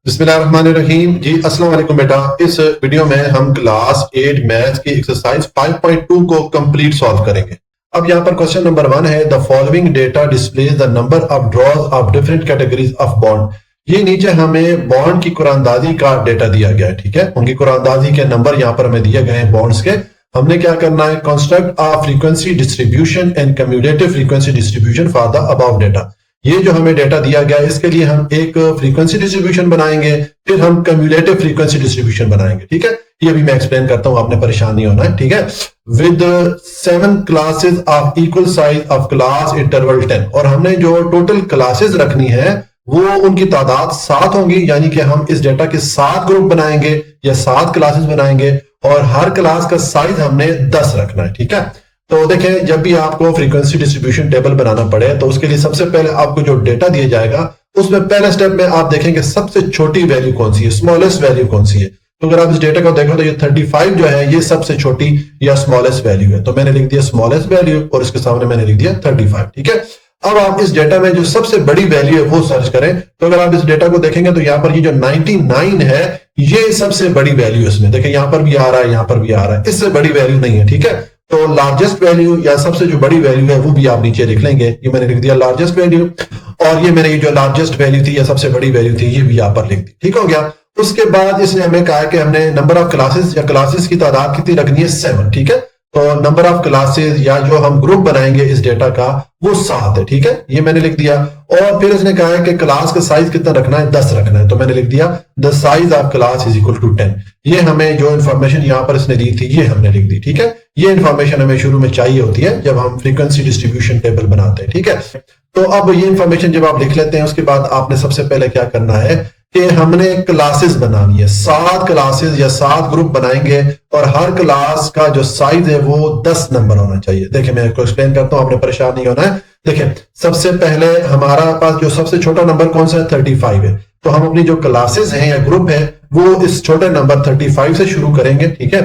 बिस्मिल्लाहिर्रहमानिर्रहीम जी। अस्सलाम वालेकुम बेटा। इस वीडियो में हम क्लास 8 मैथ्स की एक्सरसाइज 5.2 को कंप्लीट सॉल्व करेंगे। अब यहाँ पर क्वेश्चन नंबर 1 है, the following data displays the number of drawers of different categories of bond. ये नीचे हमें बॉन्ड की कुरानदाजी का डेटा दिया गया है, ठीक है। उनकी कुरानदाजी के नंबर यहाँ पर हमें दिए गए हैं बॉन्ड्स के। हमने क्या करना है, construct a frequency distribution and cumulative frequency distribution for the above data. ये जो हमें डेटा दिया गया है इसके लिए हम एक फ्रीक्वेंसी डिस्ट्रीब्यूशन बनाएंगे, फिर हम कम्युलेटिव फ्रीक्वेंसी डिस्ट्रीब्यूशन बनाएंगे, ठीक है। ये भी मैं एक्सप्लेन करता हूं, आपने परेशान नहीं होना है, ठीक है। With 7 classes of equal size of class interval 10, और हमने जो टोटल क्लासेस रखनी है वो उनकी तादाद 7 होंगी, यानी कि हम इस डेटा के 7 ग्रुप बनाएंगे या 7 क्लासेस बनाएंगे और हर क्लास का साइज हमने 10 रखना है, ठीक है। तो देखें, जब भी आपको फ्रीक्वेंसी डिस्ट्रीब्यूशन टेबल बनाना पड़े तो उसके लिए सबसे पहले आपको जो डेटा दिया जाएगा उसमें पहले स्टेप में आप देखेंगे सबसे छोटी वैल्यू कौन सी है, स्मॉलेस्ट वैल्यू कौन सी है। तो अगर आप इस डेटा को देखो तो ये 35 जो है ये सबसे छोटी या स्मॉलेस्ट वैल्यू है, तो मैंने लिख दिया स्मॉलेस्ट वैल्यू और इसके सामने मैंने लिख दिया 35, ठीक है। अब आप इस डेटा में जो सबसे बड़ी वैल्यू है वो सर्च करें। तो अगर आप इस डेटा को देखेंगे तो यहाँ पर ये जो 99 है ये सबसे बड़ी वैल्यू इसमें, देखिए यहाँ पर भी आ रहा है, यहाँ पर भी आ रहा है, इससे बड़ी वैल्यू नहीं है, ठीक है। तो लार्जेस्ट वैल्यू या सबसे जो बड़ी वैल्यू है वो भी आप नीचे लिख लेंगे। ये मैंने लिख दिया लार्जेस्ट वैल्यू, और ये मैंने ये जो लार्जेस्ट वैल्यू थी या सबसे बड़ी वैल्यू थी ये भी यहाँ पर लिख दी, ठीक हो गया। उसके बाद इसने हमें कहा कि हमने नंबर ऑफ क्लासेस या क्लासेस की तादाद कितनी रखनी है, 7, ठीक है। तो नंबर ऑफ क्लासेस या जो हम ग्रुप बनाएंगे इस डेटा का वो 7 है, ठीक है, ये मैंने लिख दिया। और फिर इसने कहा है कि क्लास का साइज कितना रखना है, 10 रखना है, तो मैंने लिख दिया the size of class is equal to 10। ये हमें जो इन्फॉर्मेशन यहाँ पर इसने दी थी ये हमने लिख दी, ठीक है। ये इन्फॉर्मेशन हमें शुरू में चाहिए होती है जब हम फ्रीक्वेंसी डिस्ट्रीब्यूशन टेबल बनाते हैं, ठीक है। तो अब ये इन्फॉर्मेशन जब आप लिख लेते हैं उसके बाद आपने सबसे पहले क्या करना है कि हमने क्लासेस बनानी है, 7 क्लासेस या 7 ग्रुप बनाएंगे और हर क्लास का जो साइज है वो 10 नंबर होना चाहिए। देखिए मैं इसको एक्सप्लेन करता हूं, आपने परेशान नहीं होना है। देखिए सबसे पहले हमारा पास जो सबसे छोटा नंबर कौन सा है, 35 है। तो हम अपनी जो क्लासेस हैं या ग्रुप है वो इस छोटे नंबर 35 से शुरू करेंगे, ठीक है।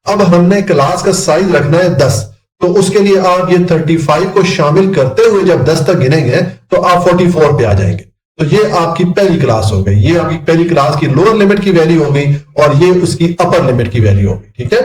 अब हमने क्लास का साइज रखना है 10, तो उसके लिए आप ये 35 को शामिल करते हुए जब 10 तक गिनेंगे तो आप 44 पे आ जाएंगे। तो ये आपकी पहली क्लास हो गई, ये आपकी पहली क्लास की लोअर लिमिट की वैल्यू हो गई और ये उसकी अपर लिमिट की वैल्यू हो गई, ठीक है।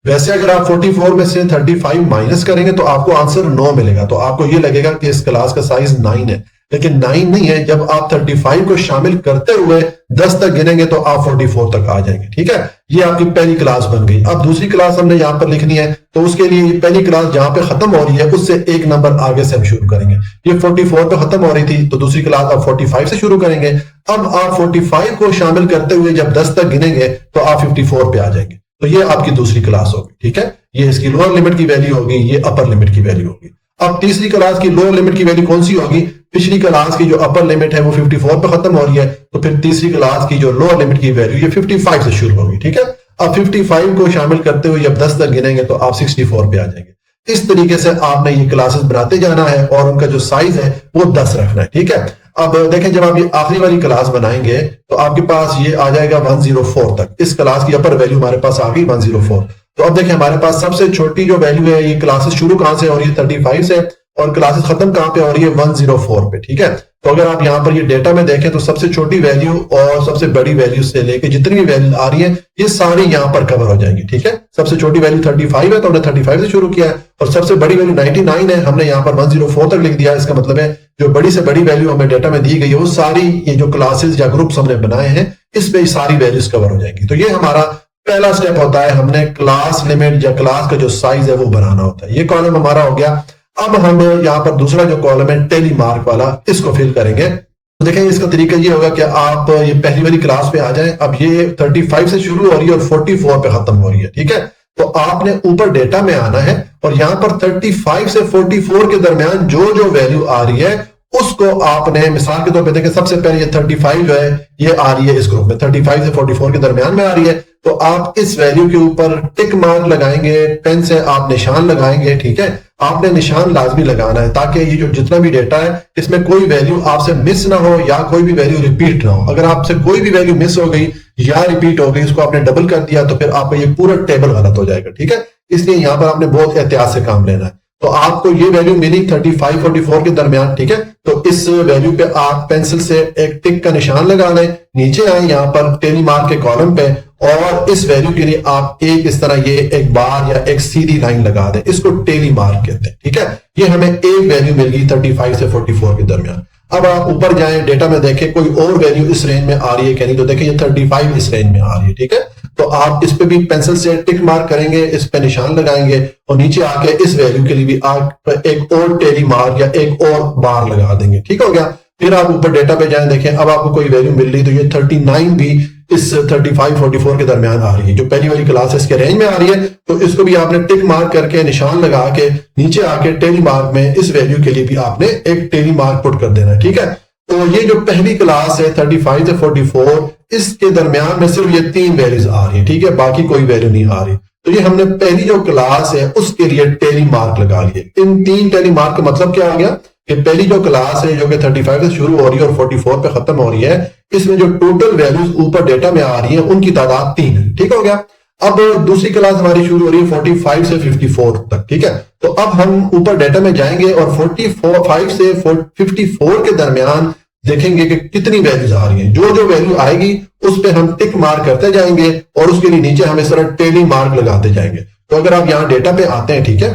वैसे अगर आप 44 में से 35 माइनस करेंगे तो आपको आंसर 9 मिलेगा, तो आपको ये लगेगा कि इस क्लास का साइज 9 है, लेकिन 9 नहीं है। जब आप 35 को शामिल करते हुए 10 तक गिनेंगे तो आप 44 तक आ जाएंगे, ठीक है। ये आपकी पहली क्लास बन गई। अब दूसरी क्लास हमने यहां पर लिखनी है, तो उसके लिए पहली क्लास जहां पे खत्म हो रही है उससे एक नंबर आगे से हम शुरू करेंगे। ये 44 पे खत्म हो रही थी तो दूसरी क्लास आप 45 से शुरू करेंगे। अब आप 45 को शामिल करते हुए जब 10 तक गिनेंगे तो आप 54 पे आ जाएंगे, तो ये आपकी दूसरी क्लास होगी, ठीक है। ये इसकी लोअर लिमिट की वैल्यू होगी, ये अपर लिमिट की वैल्यू होगी। अब तीसरी क्लास की लोअर लिमिट की वैल्यू कौन सी होगी, पिछली क्लास की जो अपर लिमिट है वो 54 पे खत्म हो रही है, तो फिर तीसरी क्लास की जो लोअर लिमिट की वैल्यू ये 55 से शुरू होगी, ठीक है। अब 55 को शामिल करते हुए जब 10 तक गिनेंगे तो आप 64 पे आ जाएंगे। इस तरीके से आपने ये क्लासेस बनाते जाना है और उनका जो साइज है वो 10 रखना है, ठीक है। अब देखें, जब आप ये आखिरी वाली क्लास बनाएंगे तो आपके पास ये आ जाएगा 104 तक। इस क्लास की अपर वैल्यू हमारे पास आ गई 104। तो अब देखें हमारे पास सबसे छोटी जो वैल्यू है, ये क्लासेस शुरू कहां से हो रही है, 35 से, और क्लासेस खत्म कहां पे हो रही है, 104 पे, ठीक है। तो अगर आप यहां पर ये डेटा में देखें तो सबसे छोटी वैल्यू और सबसे बड़ी वैल्यू से लेके जितनी भी वैल्यू आ रही है ये सारी यहां पर कवर हो जाएंगी, ठीक है। सबसे छोटी वैल्यू 35 है तो हमने 35 से शुरू किया है, और सबसे बड़ी वैल्यू 99 है, हमने यहां पर 104 तक लिख दिया। इसका मतलब है जो बड़ी से बड़ी वैल्यू हमें डेटा में दी गई है वो सारी ये जो क्लासेस या ग्रुप्स हमने बनाए हैं इसमें सारी वैल्यूज कवर हो जाएंगी। तो ये हमारा पहला स्टेप होता है, हमने क्लास लिमिट या क्लास का जो साइज है वो बनाना होता है। ये कॉलम हमारा हो गया। अब हम यहाँ पर दूसरा जो कॉलम है टेली मार्क वाला, इसको फिल करेंगे। तो देखें इसका तरीका ये होगा कि आप ये पहली वाली क्लास पे आ जाएं। अब ये 35 से शुरू हो रही है और 44 पे खत्म हो रही है, ठीक है। तो आपने ऊपर डेटा में आना है और यहाँ पर 35 से 44 के दरमियान जो जो वैल्यू आ रही है उसको आपने मिसाल के तौर पे देखें, सबसे पहले ये 35 जो है ये आ रही है इस ग्रुप में, 35 से 44 के दरमियान में आ रही है, तो आप इस वैल्यू के ऊपर टिक मार्क लगाएंगे, पेन से आप निशान लगाएंगे, ठीक है। आपने निशान लाजमी लगाना है ताकि ये जो जितना भी डेटा है इसमें कोई वैल्यू आपसे मिस ना हो या कोई भी वैल्यू रिपीट ना हो। अगर आपसे कोई भी वैल्यू मिस हो गई या रिपीट हो गई, इसको आपने डबल कर दिया तो फिर आपका ये पूरा टेबल गलत हो जाएगा, ठीक है। इसलिए यहां पर आपने बहुत एहतियात से काम लेना है। तो आपको ये वैल्यू मिली 35 44 के दरमियान, ठीक है। तो इस वैल्यू पे आप पेंसिल से एक टिक का निशान लगा लें, नीचे आए यहाँ पर टेली मार्क के कॉलम पे, और इस वैल्यू के लिए आप एक इस तरह ये एक बार या एक सीधी लाइन लगा दें, इसको टेली मार्क कहते हैं, ठीक है। ये हमें एक वैल्यू मिल गई 35 से 44 के दरमियान। अब आप ऊपर जाएं, डेटा में देखें कोई और वैल्यू इस रेंज में आ रही है क्या नहीं, तो देखें ये 35 इस रेंज में आ रही है, ठीक है। तो आप इस पे भी पेंसिल से टिक मार्क करेंगे, इस पे निशान लगाएंगे और नीचे आके इस वैल्यू के लिए भी आप एक और टेली मार्क या एक और बार लगा देंगे, ठीक हो गया। फिर आप ऊपर डेटा पे जाएं, देखें अब आपको कोई वैल्यू मिल रही, तो ये 39 भी इस 35 44 के दरमियान आ रही है, जो पहली वाली क्लास है इसके रेंज में आ रही है। तो इसको भी आपने टिक मार्क करके निशान लगा के नीचे आके टेली मार्क में इस वैल्यू के लिए भी आपने एक टेली मार्क पुट कर देना है, ठीक है। तो ये जो पहली क्लास है 35 से 44, इसके दरमियान में सिर्फ ये 3 वैल्यूज आ रही है, ठीक है, बाकी कोई वैल्यू नहीं आ रही। तो ये हमने पहली जो क्लास है उसके लिए टेली मार्क लगा लिए। इन 3 टेली मार्क का मतलब क्या आ गया कि पहली जो क्लास है जो कि 35 से शुरू हो रही है और 44 पे खत्म हो रही है, इसमें जो टोटल वैल्यूज ऊपर डेटा में आ ररी है उनकी तादाद 3 है, ठीक हो गया। अब दूसरी क्लास हमारी शुरू हो रही है 45 से 54 तक, ठीक है। तो अब हम ऊपर डेटा में जाएंगे और 45 से 54 के दरमियान देखेंगे कि कितनी वैल्यूज आ रही हैं। जो जो वैल्यू आएगी उस पे हम टिक मार्क करते जाएंगे और उसके लिए नीचे हम इस तरह टेली मार्क लगाते जाएंगे। तो अगर आप यहाँ डेटा पे आते हैं, ठीक है,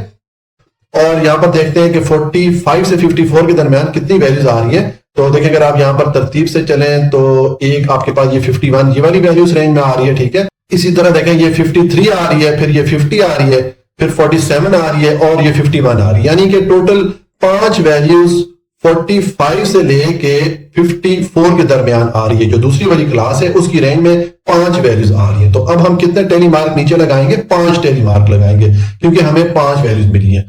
और यहाँ पर देखते हैं कि 45 से 54 के दरमियान कितनी वैल्यूज आ रही है, तो देखिए अगर आप यहाँ पर तरतीब से चलें तो एक आपके पास ये 51 ये वाली वैल्यूज रेंज में आ रही है, ठीक है। इसी तरह देखें ये 53 आ रही है, फिर ये 50 आ रही है, फिर 47 आ रही है और ये 51 आ रही है, यानी कि टोटल 5 वैल्यूज 45 से लेके 54 के दरमियान आ रही है। जो दूसरी वाली क्लास है उसकी रेंज में 5 वैल्यूज आ रही है। तो अब हम कितने टेली मार्क नीचे लगाएंगे, 5 टेली मार्क लगाएंगे, क्योंकि हमें 5 वैल्यूज मिली है।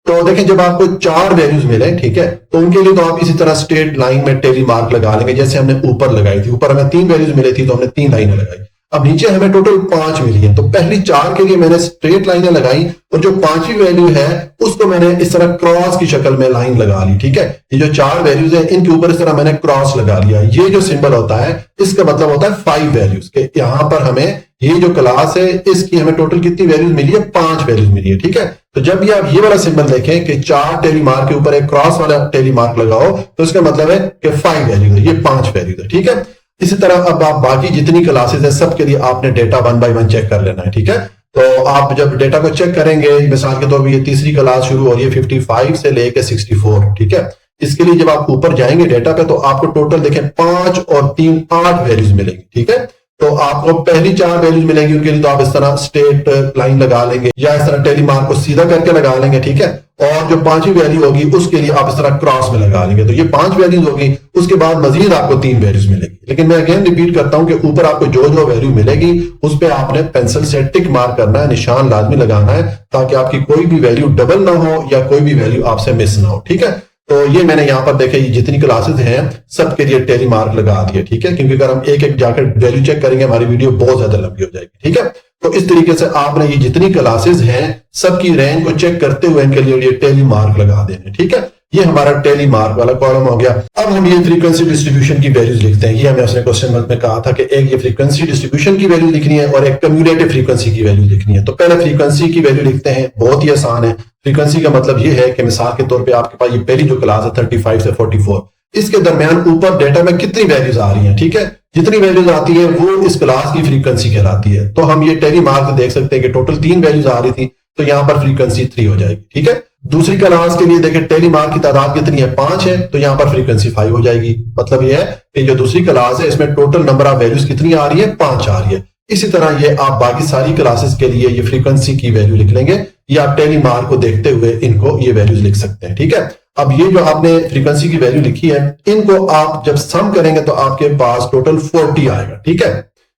तो देखें जब आपको 4 वैल्यूज मिले, ठीक है, तो उनके लिए तो आप इसी तरह स्ट्रेट लाइन में टेली मार्क लगा लेंगे, जैसे हमने ऊपर लगाई थी। ऊपर हमें 3 वैल्यूज मिली थी तो हमने 3 लाइनें लगाई। अब नीचे हमें टोटल 5 मिली है, तो पहली 4 के लिए मैंने स्ट्रेट लाइनें लगाई और जो 5वीं वैल्यू है उसको मैंने इस तरह क्रॉस की शक्ल में लाइन लगा ली, ठीक है। ये जो 4 वैल्यूज है इनके ऊपर इस तरह मैंने क्रॉस लगा लिया। ये जो सिंबल होता है इसका मतलब होता है 5 वैल्यूज के। यहाँ पर हमें ये जो क्लास है इसकी हमें टोटल कितनी वैल्यूज मिली है, 5 वैल्यूज मिली है, ठीक है। तो जब भी आप ये वाला सिंबल देखें कि 4 टेली मार्क के ऊपर एक क्रॉस वाला टेली मार्क लगाओ तो इसका मतलब है कि 5 वैल्यूज है, ये 5 वैल्यूज है, ठीक है। इसी तरह अब आप बाकी जितनी क्लासेस है सबके लिए आपने डेटा 1 बाय 1 चेक कर लेना है, ठीक है। तो आप जब डेटा को चेक करेंगे, मिसाल के तौर पर ये तीसरी क्लास शुरू हो रही है 55 से लेके 64, ठीक है। इसके लिए जब आप ऊपर जाएंगे डेटा पे तो आपको टोटल देखें 5 और 3 8 वैल्यूज मिलेंगी, ठीक है। तो आपको पहली 4 वैल्यूज मिलेंगी, उनके लिए तो आप इस तरह स्ट्रेट लाइन लगा लेंगे या इस तरह टेली मार्क को सीधा करके लगा लेंगे, ठीक है। और जो 5वीं वैल्यू होगी उसके लिए आप इस तरह क्रॉस में लगा लेंगे। तो ये 5 वैल्यूज होगी, उसके बाद मजीद आपको 3 वैल्यूज मिलेगी। लेकिन मैं अगेन रिपीट करता हूं कि ऊपर आपको जो जो वैल्यू मिलेगी उस पर आपने पेंसिल से टिक मार्क करना है, निशान लाजमी लगाना है, ताकि आपकी कोई भी वैल्यू डबल ना हो या कोई भी वैल्यू आपसे मिस ना हो, ठीक है। तो ये मैंने यहाँ पर देखे, ये जितनी क्लासेस हैं सबके लिए टेली मार्क लगा दिए, ठीक है, क्योंकि अगर हम एक एक जाकर वैल्यू चेक करेंगे हमारी वीडियो बहुत ज्यादा लंबी हो जाएगी, ठीक है। तो इस तरीके से आपने ये जितनी क्लासेस हैं सबकी रैंक को चेक करते हुए इनके लिए ये टेली मार्क लगा देने, ठीक है। ये हमारा टेली मार्क वाला कॉलम हो गया। अब हम ये फ्रीक्वेंसी डिस्ट्रीब्यूशन की वैल्यूज लिखते हैं। ये हमें उसने क्वेश्चन में कहा था कि एक ये फ्रीक्वेंसी डिस्ट्रीब्यूशन की वैल्यू लिखनी है और एक कम्युलेटिव फ्रीक्वेंसी की वैल्यू लिखनी है। तो पहले फ्रीक्वेंसी की वैल्यू लिखते हैं, बहुत ही आसान है। फ्रीक्वेंसी का मतलब ये है कि मिसाल के तौर पे आपके पास ये पहली जो क्लास है 35 से 44, इसके दरमियान ऊपर डेटा में कितनी वैल्यूज आ रही हैं, ठीक है। जितनी वैल्यूज आती है वो इस क्लास की फ्रीक्वेंसी कहलाती है। तो हम ये टेली मार्क देख सकते हैं कि टोटल 3 वैल्यूज आ रही थी, तो यहाँ पर फ्रीक्वेंसी 3 हो जाएगी, ठीक है। दूसरी क्लास के लिए देखें टेली मार्क की तादाद कितनी है, 5 है, तो यहाँ पर फ्रीक्वेंसी 5 हो जाएगी। मतलब ये है कि जो दूसरी क्लास है इसमें टोटल नंबर ऑफ वैल्यूज कितनी आ रही है, 5 आ रही है। इसी तरह ये आप बाकी सारी क्लासेस के लिए ये फ्रीक्वेंसी की वैल्यू लिख लेंगे या आप टेली मार्क को देखते हुए इनको ये वैल्यूज लिख सकते हैं, ठीक है। अब ये जो आपने फ्रीक्वेंसी की वैल्यू लिखी है इनको आप जब सम करेंगे तो आपके पास टोटल 40 आएगा, ठीक है।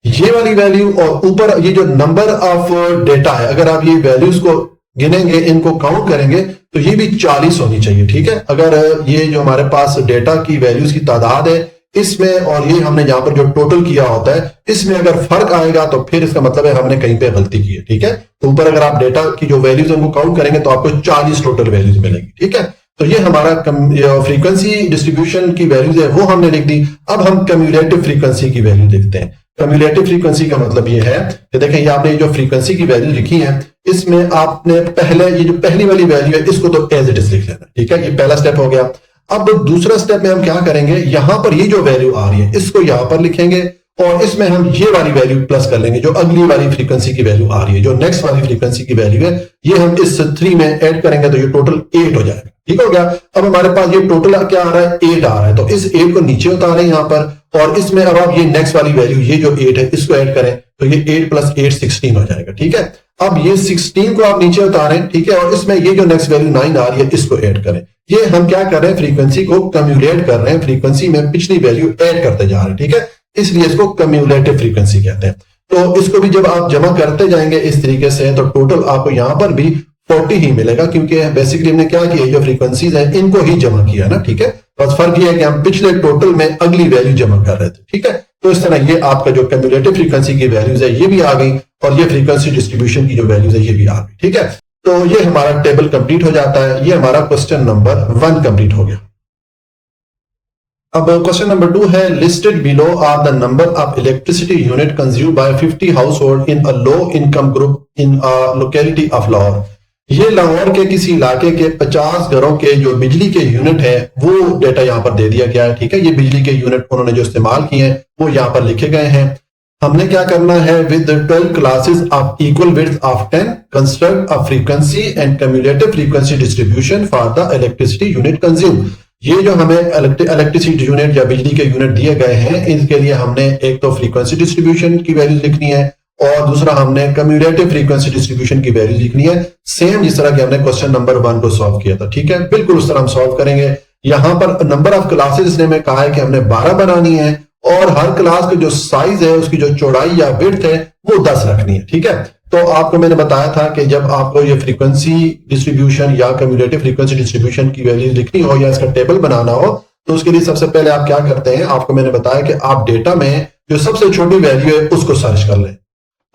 ये वाली वैल्यू और ऊपर ये जो नंबर ऑफ डेटा है, अगर आप ये वैल्यूज को गिनेंगे, इनको काउंट करेंगे तो ये भी 40 होनी चाहिए, ठीक है। अगर ये जो हमारे पास डेटा की वैल्यूज की तादाद है इसमें और ये हमने यहां पर जो टोटल किया होता है इसमें अगर फर्क आएगा तो फिर इसका मतलब है हमने कहीं पे गलती की है, ठीक है। तो ऊपर अगर आप डेटा की जो वैल्यूज है उनको काउंट करेंगे तो आपको 40 टोटल वैल्यूज मिलेंगी, ठीक है। तो ये हमारा फ्रीक्वेंसी डिस्ट्रीब्यूशन की वैल्यूज है वो हमने लिख दी। अब हम कम्युलेटिव फ्रीक्वेंसी की वैल्यू देखते हैं। कम्युलेटिव फ्रीक्वेंसी का मतलब ये है कि देखें ये आपने जो फ्रीक्वेंसी की वैल्यू लिखी है इसमें आपने पहले ये जो पहली वाली वैल्यू है इसको तो एज इट इज लिख लेना, ठीक है। ये पहला स्टेप हो गया। अब दूसरा स्टेप में हम क्या करेंगे, यहां पर ये जो वैल्यू आ रही है इसको यहां पर लिखेंगे और इसमें हम ये वाली वैल्यू प्लस कर लेंगे, जो अगली वाली फ्रीक्वेंसी की वैल्यू आ रही है, जो नेक्स्ट वाली फ्रीक्वेंसी की वैल्यू है, ये हम इस 3 में ऐड करेंगे तो ये टोटल 8 हो जाएगा। ठीक हो गया। अब हमारे पास ये टोटल क्या आ रहा है, 8 आ रहा है, तो इस 8 को नीचे उतारें यहां पर, और इसमें अब आप ये नेक्स्ट वाली वैल्यू ये जो 8 है इसको ऐड करें तो ये 8 प्लस 8 16 हो जाएगा। ठीक है। अब ये 16 को आप नीचे उतारें, ठीक है, और इसमें ये जो नेक्स्ट वैल्यू 9 आ रही है इसको ऐड करें। ये हम क्या कर रहे हैं, फ्रीक्वेंसी को कम्युलेट कर रहे हैं, फ्रीक्वेंसी में पिछली वैल्यू ऐड करते जा रहे हैं। ठीक है, इसलिए इसको कम्युलेटिव फ्रीक्वेंसी कहते हैं। तो इसको भी जब आप जमा करते जाएंगे इस तरीके से तो टोटल आपको यहां पर भी 40 ही मिलेगा, क्योंकि बेसिकली हमने क्या किया, जो फ्रीक्वेंसीज है इनको ही जमा किया ना। ठीक है, बस फर्क ये है कि हम पिछले टोटल में अगली वैल्यू जमा कर रहे थे। ठीक है, तो इस तरह ये आपका जो कम्युलेटिव फ्रीक्वेंसी की वैल्यूज है ये भी आ गई, और ये फ्रीक्वेंसी डिस्ट्रीब्यूशन की जो वैल्यूज है ये भी आ गई। ठीक है, तो ये हमारा टेबल कंप्लीट हो जाता है। ये हमारा क्वेश्चन नंबर 1 कंप्लीट हो गया। अब क्वेश्चन नंबर 2 है, listed below are the number of electricity unit consume by 50 household in a low income group in a locality of Lahore. ये लाहौर के किसी इलाके के 50 घरों के जो बिजली के यूनिट है वो डेटा यहाँ पर दे दिया गया है। ठीक है, ये बिजली के यूनिट उन्होंने जो इस्तेमाल किए हैं वो यहाँ पर लिखे गए हैं। हमने क्या करना है, with 12 classes of equal width of 10 construct a frequency and cumulative frequency distribution for the electricity unit consume. ये जो हमें इलेक्ट्रिसिटी यूनिट या बिजली के यूनिट दिए गए हैं, इनके लिए हमने एक तो फ्रीक्वेंसी डिस्ट्रीब्यूशन की वैल्यूज लिखनी है और दूसरा हमने कम्युलेटिव फ्रीक्वेंसी डिस्ट्रीब्यूशन की वैल्यूज लिखनी है, सेम जिस तरह कि हमने क्वेश्चन नंबर 1 को सॉल्व किया था। ठीक है, बिल्कुल उस तरह हम सॉल्व करेंगे। यहां पर नंबर ऑफ क्लासेस ने में कहा है कि हमने 12 बनानी है, और हर क्लास का जो साइज है उसकी जो चौड़ाई या विड्थ है वो 10 रखनी है। ठीक है, तो आपको मैंने बताया था कि जब आपको ये फ्रीक्वेंसी डिस्ट्रीब्यूशन या कम्युलेटिव फ्रीक्वेंसी डिस्ट्रीब्यूशन की वैल्यू लिखनी हो या इसका टेबल बनाना हो तो उसके लिए सबसे पहले आप क्या करते हैं, आपको मैंने बताया कि आप डेटा में जो सबसे छोटी वैल्यू है उसको सर्च कर लें।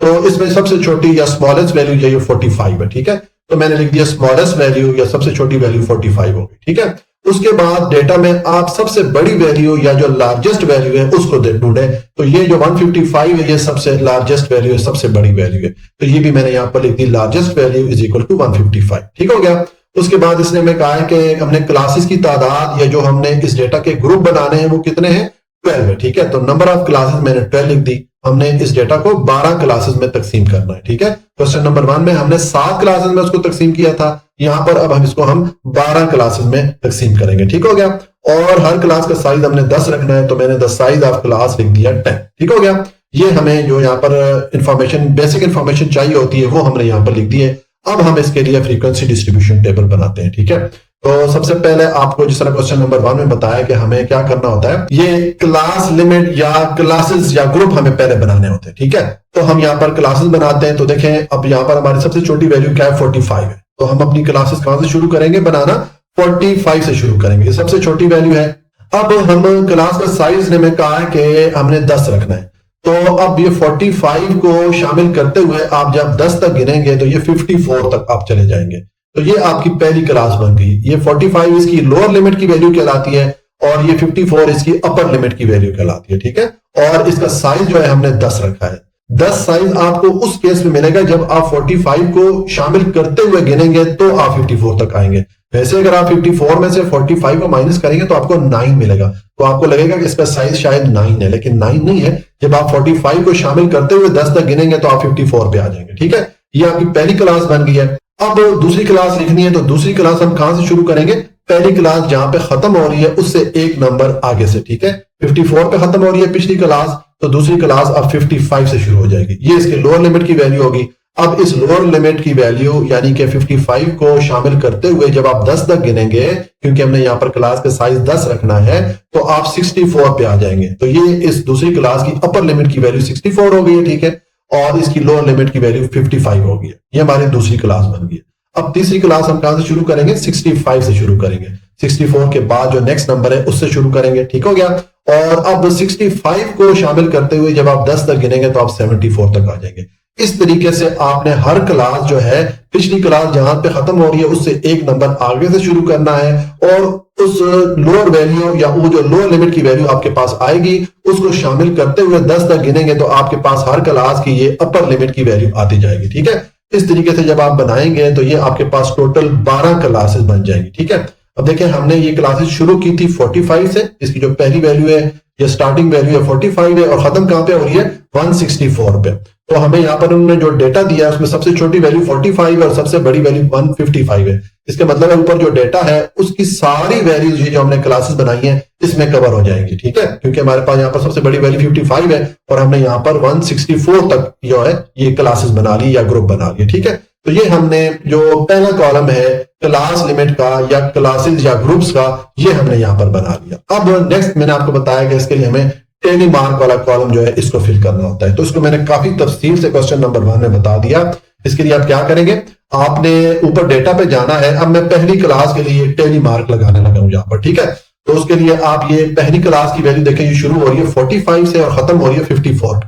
तो इसमें सबसे छोटी या स्मॉलेस्ट वैल्यू जो ये 45 है। ठीक है, तो मैंने लिख दिया स्मॉलेस्ट वैल्यू या सबसे छोटी वैल्यू 45 होगी। ठीक है, उसके बाद डेटा में आप सबसे बड़ी वैल्यू या जो लार्जेस्ट वैल्यू है उसको ढूंढे। तो ये जो 155 है ये सबसे लार्जेस्ट वैल्यू है, सबसे बड़ी वैल्यू है, तो ये भी मैंने यहां पर लिख दी, largest value is equal to 155। ठीक हो गया। उसके बाद इसने में कहा है कि हमने क्लासेस की तादाद या जो हमने इस डेटा के ग्रुप बनाने हैं वो कितने हैं, 12 है। ठीक है, तो नंबर ऑफ क्लासेस मैंने 12 लिख दी। हमने इस डेटा को 12 क्लासेस में तकसीम करना है। ठीक है, क्वेश्चन नंबर 1 में हमने 7 क्लासेस में उसको तकसीम किया था, यहां पर अब हम इसको 12 क्लासेस में तकसीम करेंगे। ठीक हो गया, और हर क्लास का साइज हमने 10 रखना है, तो मैंने द साइज ऑफ क्लास लिख दिया 10। ठीक हो गया। ये हमें जो यहाँ पर इंफॉर्मेशन, बेसिक इंफॉर्मेशन चाहिए होती है वो हमने यहाँ पर लिख दी है। अब हम इसके लिए फ्रीक्वेंसी डिस्ट्रीब्यूशन टेबल बनाते हैं। ठीक है, तो सबसे पहले आपको जिस तरह क्वेश्चन नंबर 1 में बताया कि हमें क्या करना होता है, ये क्लास लिमिट या क्लासेस या ग्रुप हमें पहले बनाने होते हैं। ठीक है, तो हम यहाँ पर क्लासेस बनाते हैं। तो देखें अब यहाँ पर हमारी सबसे छोटी वैल्यू क्या है, 45 है, तो हम अपनी क्लासेस कहां से शुरू करेंगे बनाना, 45 से शुरू करेंगे, ये सबसे छोटी वैल्यू है। अब हम क्लास का साइज ने में कहा है कि हमने 10 रखना है, तो अब ये 45 को शामिल करते हुए आप जब 10 तक गिनेंगे तो ये 54 तक आप चले जाएंगे। तो ये आपकी पहली क्लास बन गई। ये 45 इसकी लोअर लिमिट की वैल्यू कहलाती है और ये 54 इसकी अपर लिमिट की वैल्यू कहलाती है। ठीक है, और इसका साइज जो है हमने 10 रखा है। 10 साइज आपको उस केस में मिलेगा जब आप 45 को शामिल करते हुए गिनेंगे तो आप 54 तक आएंगे। वैसे अगर आप 54 में से 45 को माइनस करेंगे तो आपको 9 मिलेगा, तो आपको लगेगा कि इसका साइज शायद 9 है, लेकिन 9 नहीं है। जब आप 45 को शामिल करते हुए 10 तक गिनेंगे तो आप 54 पे आ जाएंगे। ठीक है, ये आपकी पहली क्लास बन गई है। अब दूसरी क्लास लिखनी है, तो दूसरी क्लास हम कहां से शुरू करेंगे, पहली क्लास जहां पे खत्म हो रही है उससे एक नंबर आगे से। ठीक है, 54 पे खत्म हो रही है पिछली क्लास, तो दूसरी क्लास अब 55 से शुरू हो जाएगी। ये इसके लोअर लिमिट की वैल्यू होगी। अब इस लोअर लिमिट की वैल्यू यानी कि 55 को शामिल करते हुए जब आप 10 तक गिनेंगे, क्योंकि हमने यहाँ पर क्लास का साइज 10 रखना है, तो आप 64 पे आ जाएंगे। तो ये इस दूसरी क्लास की अपर लिमिट की वैल्यू 64 हो गई है। ठीक है, और इसकी लोअर लिमिट की वैल्यू 55 हो गई है। ये हमारी दूसरी क्लास बन गई है। अब तीसरी क्लास हम कहां से शुरू करेंगे, 65 से शुरू करेंगे। 64 के बाद जो नेक्स्ट नंबर है उससे शुरू करेंगे। ठीक हो गया, और अब 65 को शामिल करते हुए जब आप 10 तक गिनेंगे तो आप 74 तक आ जाएंगे। इस तरीके से आपने हर क्लास जो है पिछली क्लास जहां पे खत्म हो रही है उससे एक नंबर आगे से शुरू करना है, और उस लोअर वैल्यू या वो जो लोअर लिमिट की वैल्यू आपके पास आएगी उसको शामिल करते हुए 10 तक गिनेंगे तो आपके पास हर क्लास की ये अपर लिमिट की वैल्यू आती जाएगी। ठीक है, इस तरीके से जब आप बनाएंगे तो ये आपके पास टोटल 12 क्लासेस बन जाएंगी। ठीक है, अब देखिए हमने ये क्लासेस शुरू की थी 45 से, इसकी जो पहली वैल्यू है ये स्टार्टिंग वैल्यू है 45 है और खत्म कहां पे हो रही है 164 पे। तो हमें यहाँ पर उन्होंने जो डेटा दिया है उसमें सबसे छोटी वैल्यू 45 है और सबसे बड़ी वैल्यू 155 है। इसके मतलब है ऊपर जो डेटा है उसकी सारी वैल्यूज जो हमने क्लासेस बनाई है इसमें कवर हो जाएंगी। ठीक है, क्योंकि हमारे पास यहाँ पर सबसे बड़ी वैल्यू 55 है और हमने यहाँ पर 164 तक जो है ये क्लासेस बना ली या ग्रुप बना लिए। ठीक है, तो ये हमने जो पहला कॉलम है क्लास लिमिट का या क्लासेस या ग्रुप्स का, ये हमने यहाँ पर बना लिया। अब नेक्स्ट मैंने आपको बताया कि इसके लिए हमें टेली मार्क वाला कॉलम जो है इसको फिल करना होता है। तो इसको मैंने काफी तफसील से क्वेश्चन नंबर 1 में बता दिया। इसके लिए आप क्या करेंगे, आपने ऊपर डेटा पे जाना है। अब मैं पहली क्लास के लिए टेली मार्क लगाने लगा हूं यहाँ पर। ठीक है, तो उसके लिए आप ये पहली क्लास की वैल्यू देखें, ये शुरू हो रही है 45 से और खत्म हो रही है 54।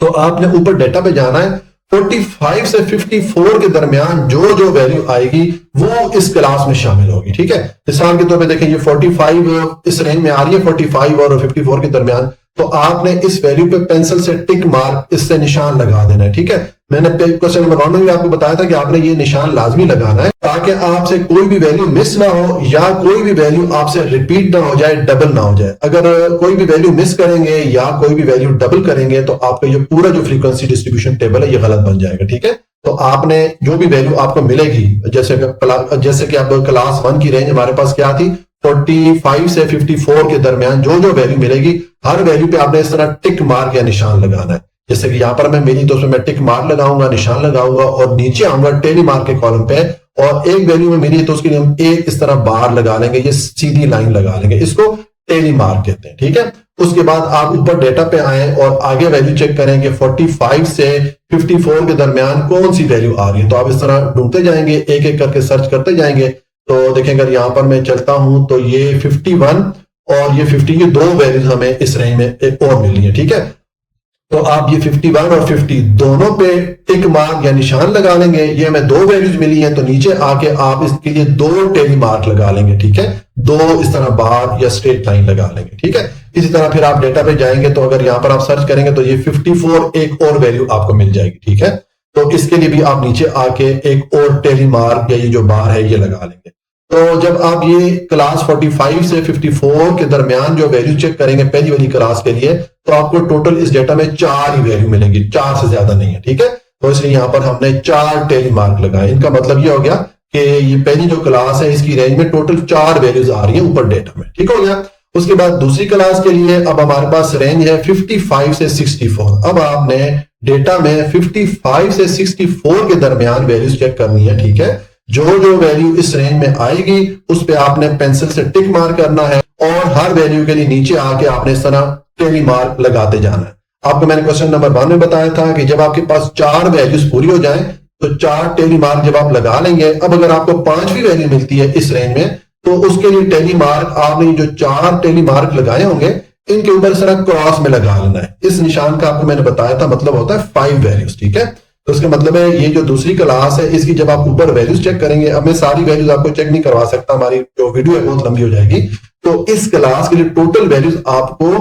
तो आपने ऊपर डेटा पे जाना है, 45 से 54 के दरमियान जो जो वैल्यू आएगी वो इस क्लास में शामिल होगी। ठीक है, मिसाल के तौर पे देखें ये 45 इस रेंज में आ रही है, 45 और 54 के दरमियान। तो आपने इस वैल्यू पे पेंसिल से टिक मार्क, इससे निशान लगा देना है। ठीक है, मैंने क्वेश्चन नंबर 1 में भी आपको बताया था कि आपने ये निशान लाजमी लगाना है ताकि आपसे कोई भी वैल्यू मिस ना हो या कोई भी वैल्यू आपसे रिपीट ना हो जाए, डबल ना हो जाए। अगर कोई भी वैल्यू मिस करेंगे या कोई भी वैल्यू डबल करेंगे तो आपका ये पूरा जो फ्रीक्वेंसी डिस्ट्रीब्यूशन टेबल है ये गलत बन जाएगा। ठीक है, तो आपने जो भी वैल्यू आपको मिलेगी, जैसे कि अब क्लास 1 की रेंज हमारे पास क्या थी, 45 से 54 के दरमियान जो जो वैल्यू मिलेगी हर वैल्यू पे आपने इस तरह टिक मार्क या निशान लगाना है। जैसे कि यहां पर मैं मिली तो उसमें मैं टिक मार्क लगाऊंगा, निशान लगाऊंगा और नीचे आऊंगा टेली मार्क के कॉलम पे, और एक वैल्यू में मिली तो उसके लिए हम एक इस तरह बार लगा लेंगे, ये सीधी लाइन लगा लेंगे, इसको टेली मार्क कहते हैं। ठीक है, उसके बाद आप ऊपर डेटा पे आए और आगे वैल्यू चेक करेंगे 45 से 54 के दरमियान कौन सी वैल्यू आ रही है। तो आप इस तरह ढूंढते जाएंगे, एक एक करके सर्च करते जाएंगे। तो देखें अगर यहां पर मैं चलता हूं तो ये 51 और ये 50, ये दो वैल्यूज हमें इस रेंज में एक और मिली है। ठीक है, तो आप ये 51 और 50 दोनों पे टिक मार्क या निशान लगा लेंगे। ये हमें दो वैल्यूज मिली हैं तो नीचे आके आप इसके लिए दो टेली मार्क लगा लेंगे। ठीक है, दो इस तरह बार या स्ट्रेट लाइन लगा लेंगे। ठीक है, इसी तरह फिर आप डेटा पे जाएंगे तो अगर यहां पर आप सर्च करेंगे तो ये 54 एक और वैल्यू आपको मिल जाएगी। ठीक है, तो इसके लिए भी आप नीचे आके एक और टेली मार्क या ये जो बार है ये लगा लेंगे। तो जब आप ये क्लास 45 से 54 के दरमियान जो वैल्यू चेक करेंगे पहली वाली क्लास के लिए, तो आपको टोटल इस डेटा में 4 ही वैल्यू मिलेंगी, 4 से ज्यादा नहीं है। ठीक है, तो इसलिए यहां पर हमने 4 टेली मार्क लगाए। इनका मतलब ये हो गया कि ये पहली जो क्लास है इसकी रेंज में टोटल 4 वैल्यूज आ रही है ऊपर डेटा में। ठीक हो गया, उसके बाद दूसरी क्लास के लिए अब हमारे पास रेंज है 55 से 64। अब आपने डेटा में 55 से 64 के दरमियान वैल्यूज चेक करनी है। ठीक है, जो जो वैल्यू इस रेंज में आएगी उस पे आपने पेंसिल से टिक मार्क करना है और हर वैल्यू के लिए नीचे आके आपने इस तरह टेली मार्क लगाते जाना है। आपको मैंने क्वेश्चन नंबर 1 में बताया था कि जब आपके पास 4 वैल्यूज पूरी हो जाएं तो 4 टेली मार्क जब आप लगा लेंगे, अब अगर आपको 5वीं वैल्यू मिलती है इस रेंज में तो उसके लिए टेली मार्क आपने जो 4 टेली मार्क लगाए होंगे इनके ऊपर इस तरह क्रॉस में लगा लेना है। इस निशान का आपको मैंने बताया था मतलब होता है 5 वैल्यूज। ठीक है, तो उसका मतलब है ये जो दूसरी क्लास है इसकी जब आप ऊपर वैल्यूज चेक करेंगे, अब मैं सारी वैल्यूज आपको चेक नहीं करवा सकता, हमारी जो वीडियो है बहुत लंबी हो जाएगी। तो इस क्लास के लिए टोटल वैल्यूज आपको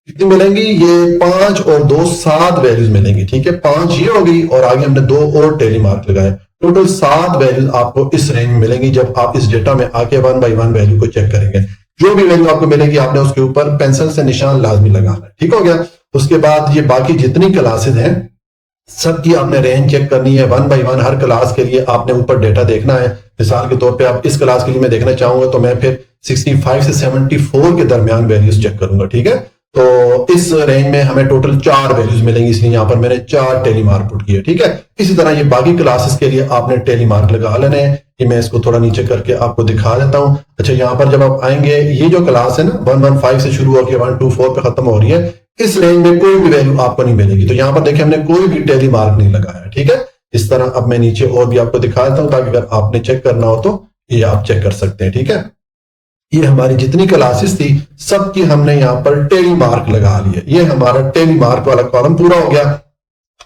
कितनी मिलेंगी, ये 5 और 2 7 वैल्यूज मिलेंगी। ठीक है, 5 ये हो गई और आगे हमने 2 और टेली मार्क लगाए, टोटल 7 वैल्यूज आपको इस रेंज में मिलेंगी जब आप इस डेटा में आके 1 बाय 1 वैल्यू को चेक करेंगे। जो भी वैल्यू आपको मिलेगी आपने उसके ऊपर पेंसिल से निशान लाजमी लगाना है। ठीक हो गया, उसके बाद ये बाकी जितनी क्लासेज हैं सबकी आपने रेंज चेक करनी है 1 बाय 1। हर क्लास के लिए आपने ऊपर डेटा देखना है। मिसाल के तौर पे आप इस क्लास के लिए मैं देखना चाहूंगा तो मैं फिर 65 से 74 के दरमियान वैल्यूज चेक करूंगा। ठीक है, तो इस रेंज में हमें टोटल 4 वैल्यूज मिलेंगी, इसलिए यहां पर मैंने 4 टेली मार्क पुट किए। ठीक है, इसी तरह ये बाकी क्लासेस के लिए आपने टेली मार्क लगा लेने हैं। ये मैं इसको थोड़ा नीचे करके आपको दिखा देता हूं। अच्छा, यहाँ पर जब आप आएंगे ये जो क्लास है ना 115 से शुरू होकर 124 पे खत्म हो रही है, इस रेंज में कोई भी वैल्यू आपको नहीं मिलेगी। तो यहां पर देखिए हमने कोई भी टेली मार्क नहीं लगाया। ठीक है, इस तरह अब मैं नीचे और भी आपको दिखा देता हूं ताकि अगर आपने चेक करना हो तो ये आप चेक कर सकते हैं। ठीक है, ये हमारी जितनी क्लासेस थी सबकी हमने यहां पर टेली मार्क लगा लिया। ये हमारा टेली मार्क वाला कॉलम पूरा हो गया।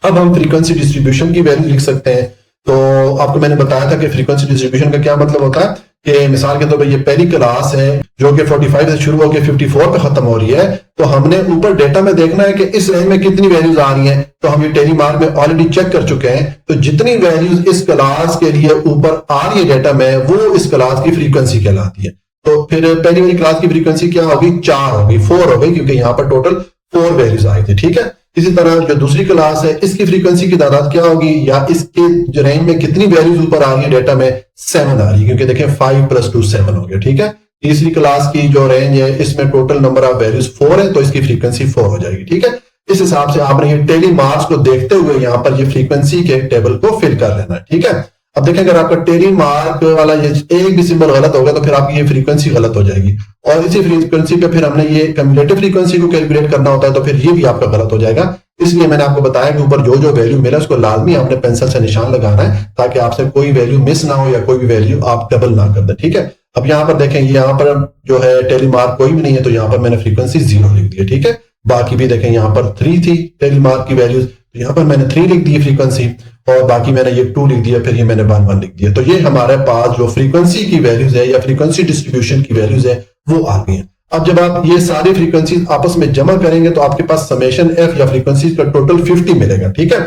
अब हम फ्रीक्वेंसी डिस्ट्रीब्यूशन की वैल्यू लिख सकते हैं। तो आपको मैंने बताया था कि फ्रीक्वेंसी डिस्ट्रीब्यूशन का क्या मतलब होता है कि मिसाल के तौर पर ये पहली क्लास है जो कि 45 से शुरू होकर 54 पे खत्म हो रही है, तो हमने ऊपर डेटा में देखना है कि इस रेंज में कितनी वैल्यूज आ रही हैं। तो हम ये टेलीमार्क में ऑलरेडी चेक कर चुके हैं, तो जितनी वैल्यूज इस क्लास के लिए ऊपर आ रही है डेटा में वो इस क्लास की फ्रीक्वेंसी कहलाती है। तो फिर पहली वाली क्लास की फ्रीक्वेंसी क्या होगी, 4 होगी, 4 हो गई, क्योंकि यहाँ पर टोटल 4 वैल्यूज आई थी। ठीक है, इसी तरह जो दूसरी क्लास है इसकी फ्रीक्वेंसी की तादाद क्या होगी, या इसके जो रेंज में कितनी वैल्यूज ऊपर आ रही है डेटा में, 7 आ रही है, क्योंकि देखिए 5 + 2 7 हो गया। ठीक है, तीसरी क्लास की जो रेंज है इसमें टोटल नंबर ऑफ वैल्यूज 4 है, तो इसकी फ्रीक्वेंसी 4 हो जाएगी। ठीक है, इस हिसाब से आपने ये टेली मार्क्स को देखते हुए यहाँ पर ये फ्रीक्वेंसी के टेबल को फिल कर लेना है। ठीक है, अब देखें अगर आपका टेली मार्क वाला ये एक भी सिंबल गलत होगा तो फिर आपकी ये फ्रीक्वेंसी गलत हो जाएगी, और इसी फ्रीक्वेंसी पे फिर हमने ये कम्युलेटिव फ्रीक्वेंसी को कैलकुलेट करना होता है, तो फिर ये भी आपका गलत हो जाएगा। इसलिए मैंने आपको बताया कि ऊपर जो जो वैल्यू मिला उसको लाजमी आपने पेंसिल से निशान लगाना है, ताकि आपसे कोई वैल्यू मिस ना हो या कोई भी वैल्यू आप डबल ना कर दे। ठीक है, अब यहाँ पर देखें यहाँ पर जो है टेली मार्क कोई भी नहीं है, तो यहाँ पर मैंने फ्रीक्वेंसी 0 लिख दी है। ठीक है, बाकी भी देखें यहाँ पर 3 थी टेली मार्क की वैल्यूज, तो यहाँ पर मैंने 3 लिख दी फ्रीक्वेंसी, और बाकी मैंने ये 2 लिख दिया, फिर ये मैंने 1 1 लिख दिया। तो ये हमारे पास जो फ्रीक्वेंसी की वैल्यूज है या फ्रीक्वेंसी डिस्ट्रीब्यूशन की वैल्यूज है वो आ गई है। अब जब आप ये सारी फ्रीक्वेंसी आपस में जमा करेंगे तो आपके पास समेशन एफ या फ्रीक्वेंसी का टोटल 50 मिलेगा। ठीक है,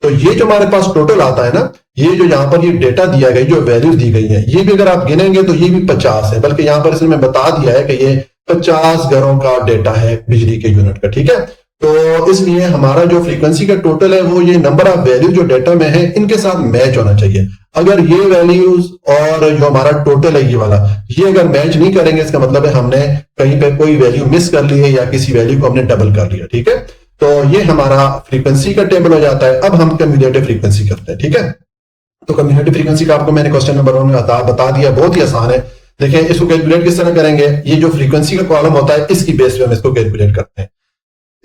तो ये जो हमारे पास टोटल आता है ना, ये जो यहाँ पर ये डेटा दिया गया, जो वैल्यूज दी गई है, ये भी अगर आप गिनेंगे तो ये भी 50 है, बल्कि यहाँ पर इसने बता दिया है कि ये 50 घरों का डेटा है बिजली के यूनिट का। ठीक है, तो इसलिए हमारा जो फ्रीक्वेंसी का टोटल है वो ये नंबर ऑफ वैल्यू जो डेटा में है इनके साथ मैच होना चाहिए। अगर ये वैल्यूज और जो हमारा टोटल है ये वाला, ये अगर मैच नहीं करेंगे, इसका मतलब है हमने कहीं पे कोई वैल्यू मिस कर ली है या किसी वैल्यू को हमने डबल कर लिया। ठीक है, तो ये हमारा फ्रीक्वेंसी का टेबल हो जाता है। अब हम कम्युलेटिव फ्रीक्वेंसी करते हैं। ठीक है, तो कम्युलेटिव फ्रीक्वेंसी का आपको मैंने क्वेश्चन नंबर 1 में बता दिया, बहुत ही आसान है। देखिए इसको कैलकुलेट किस तरह करेंगे, ये जो फ्रीक्वेंसी का कॉलम होता है इसकी बेस पे हम इसको कैलकुलेट करते हैं।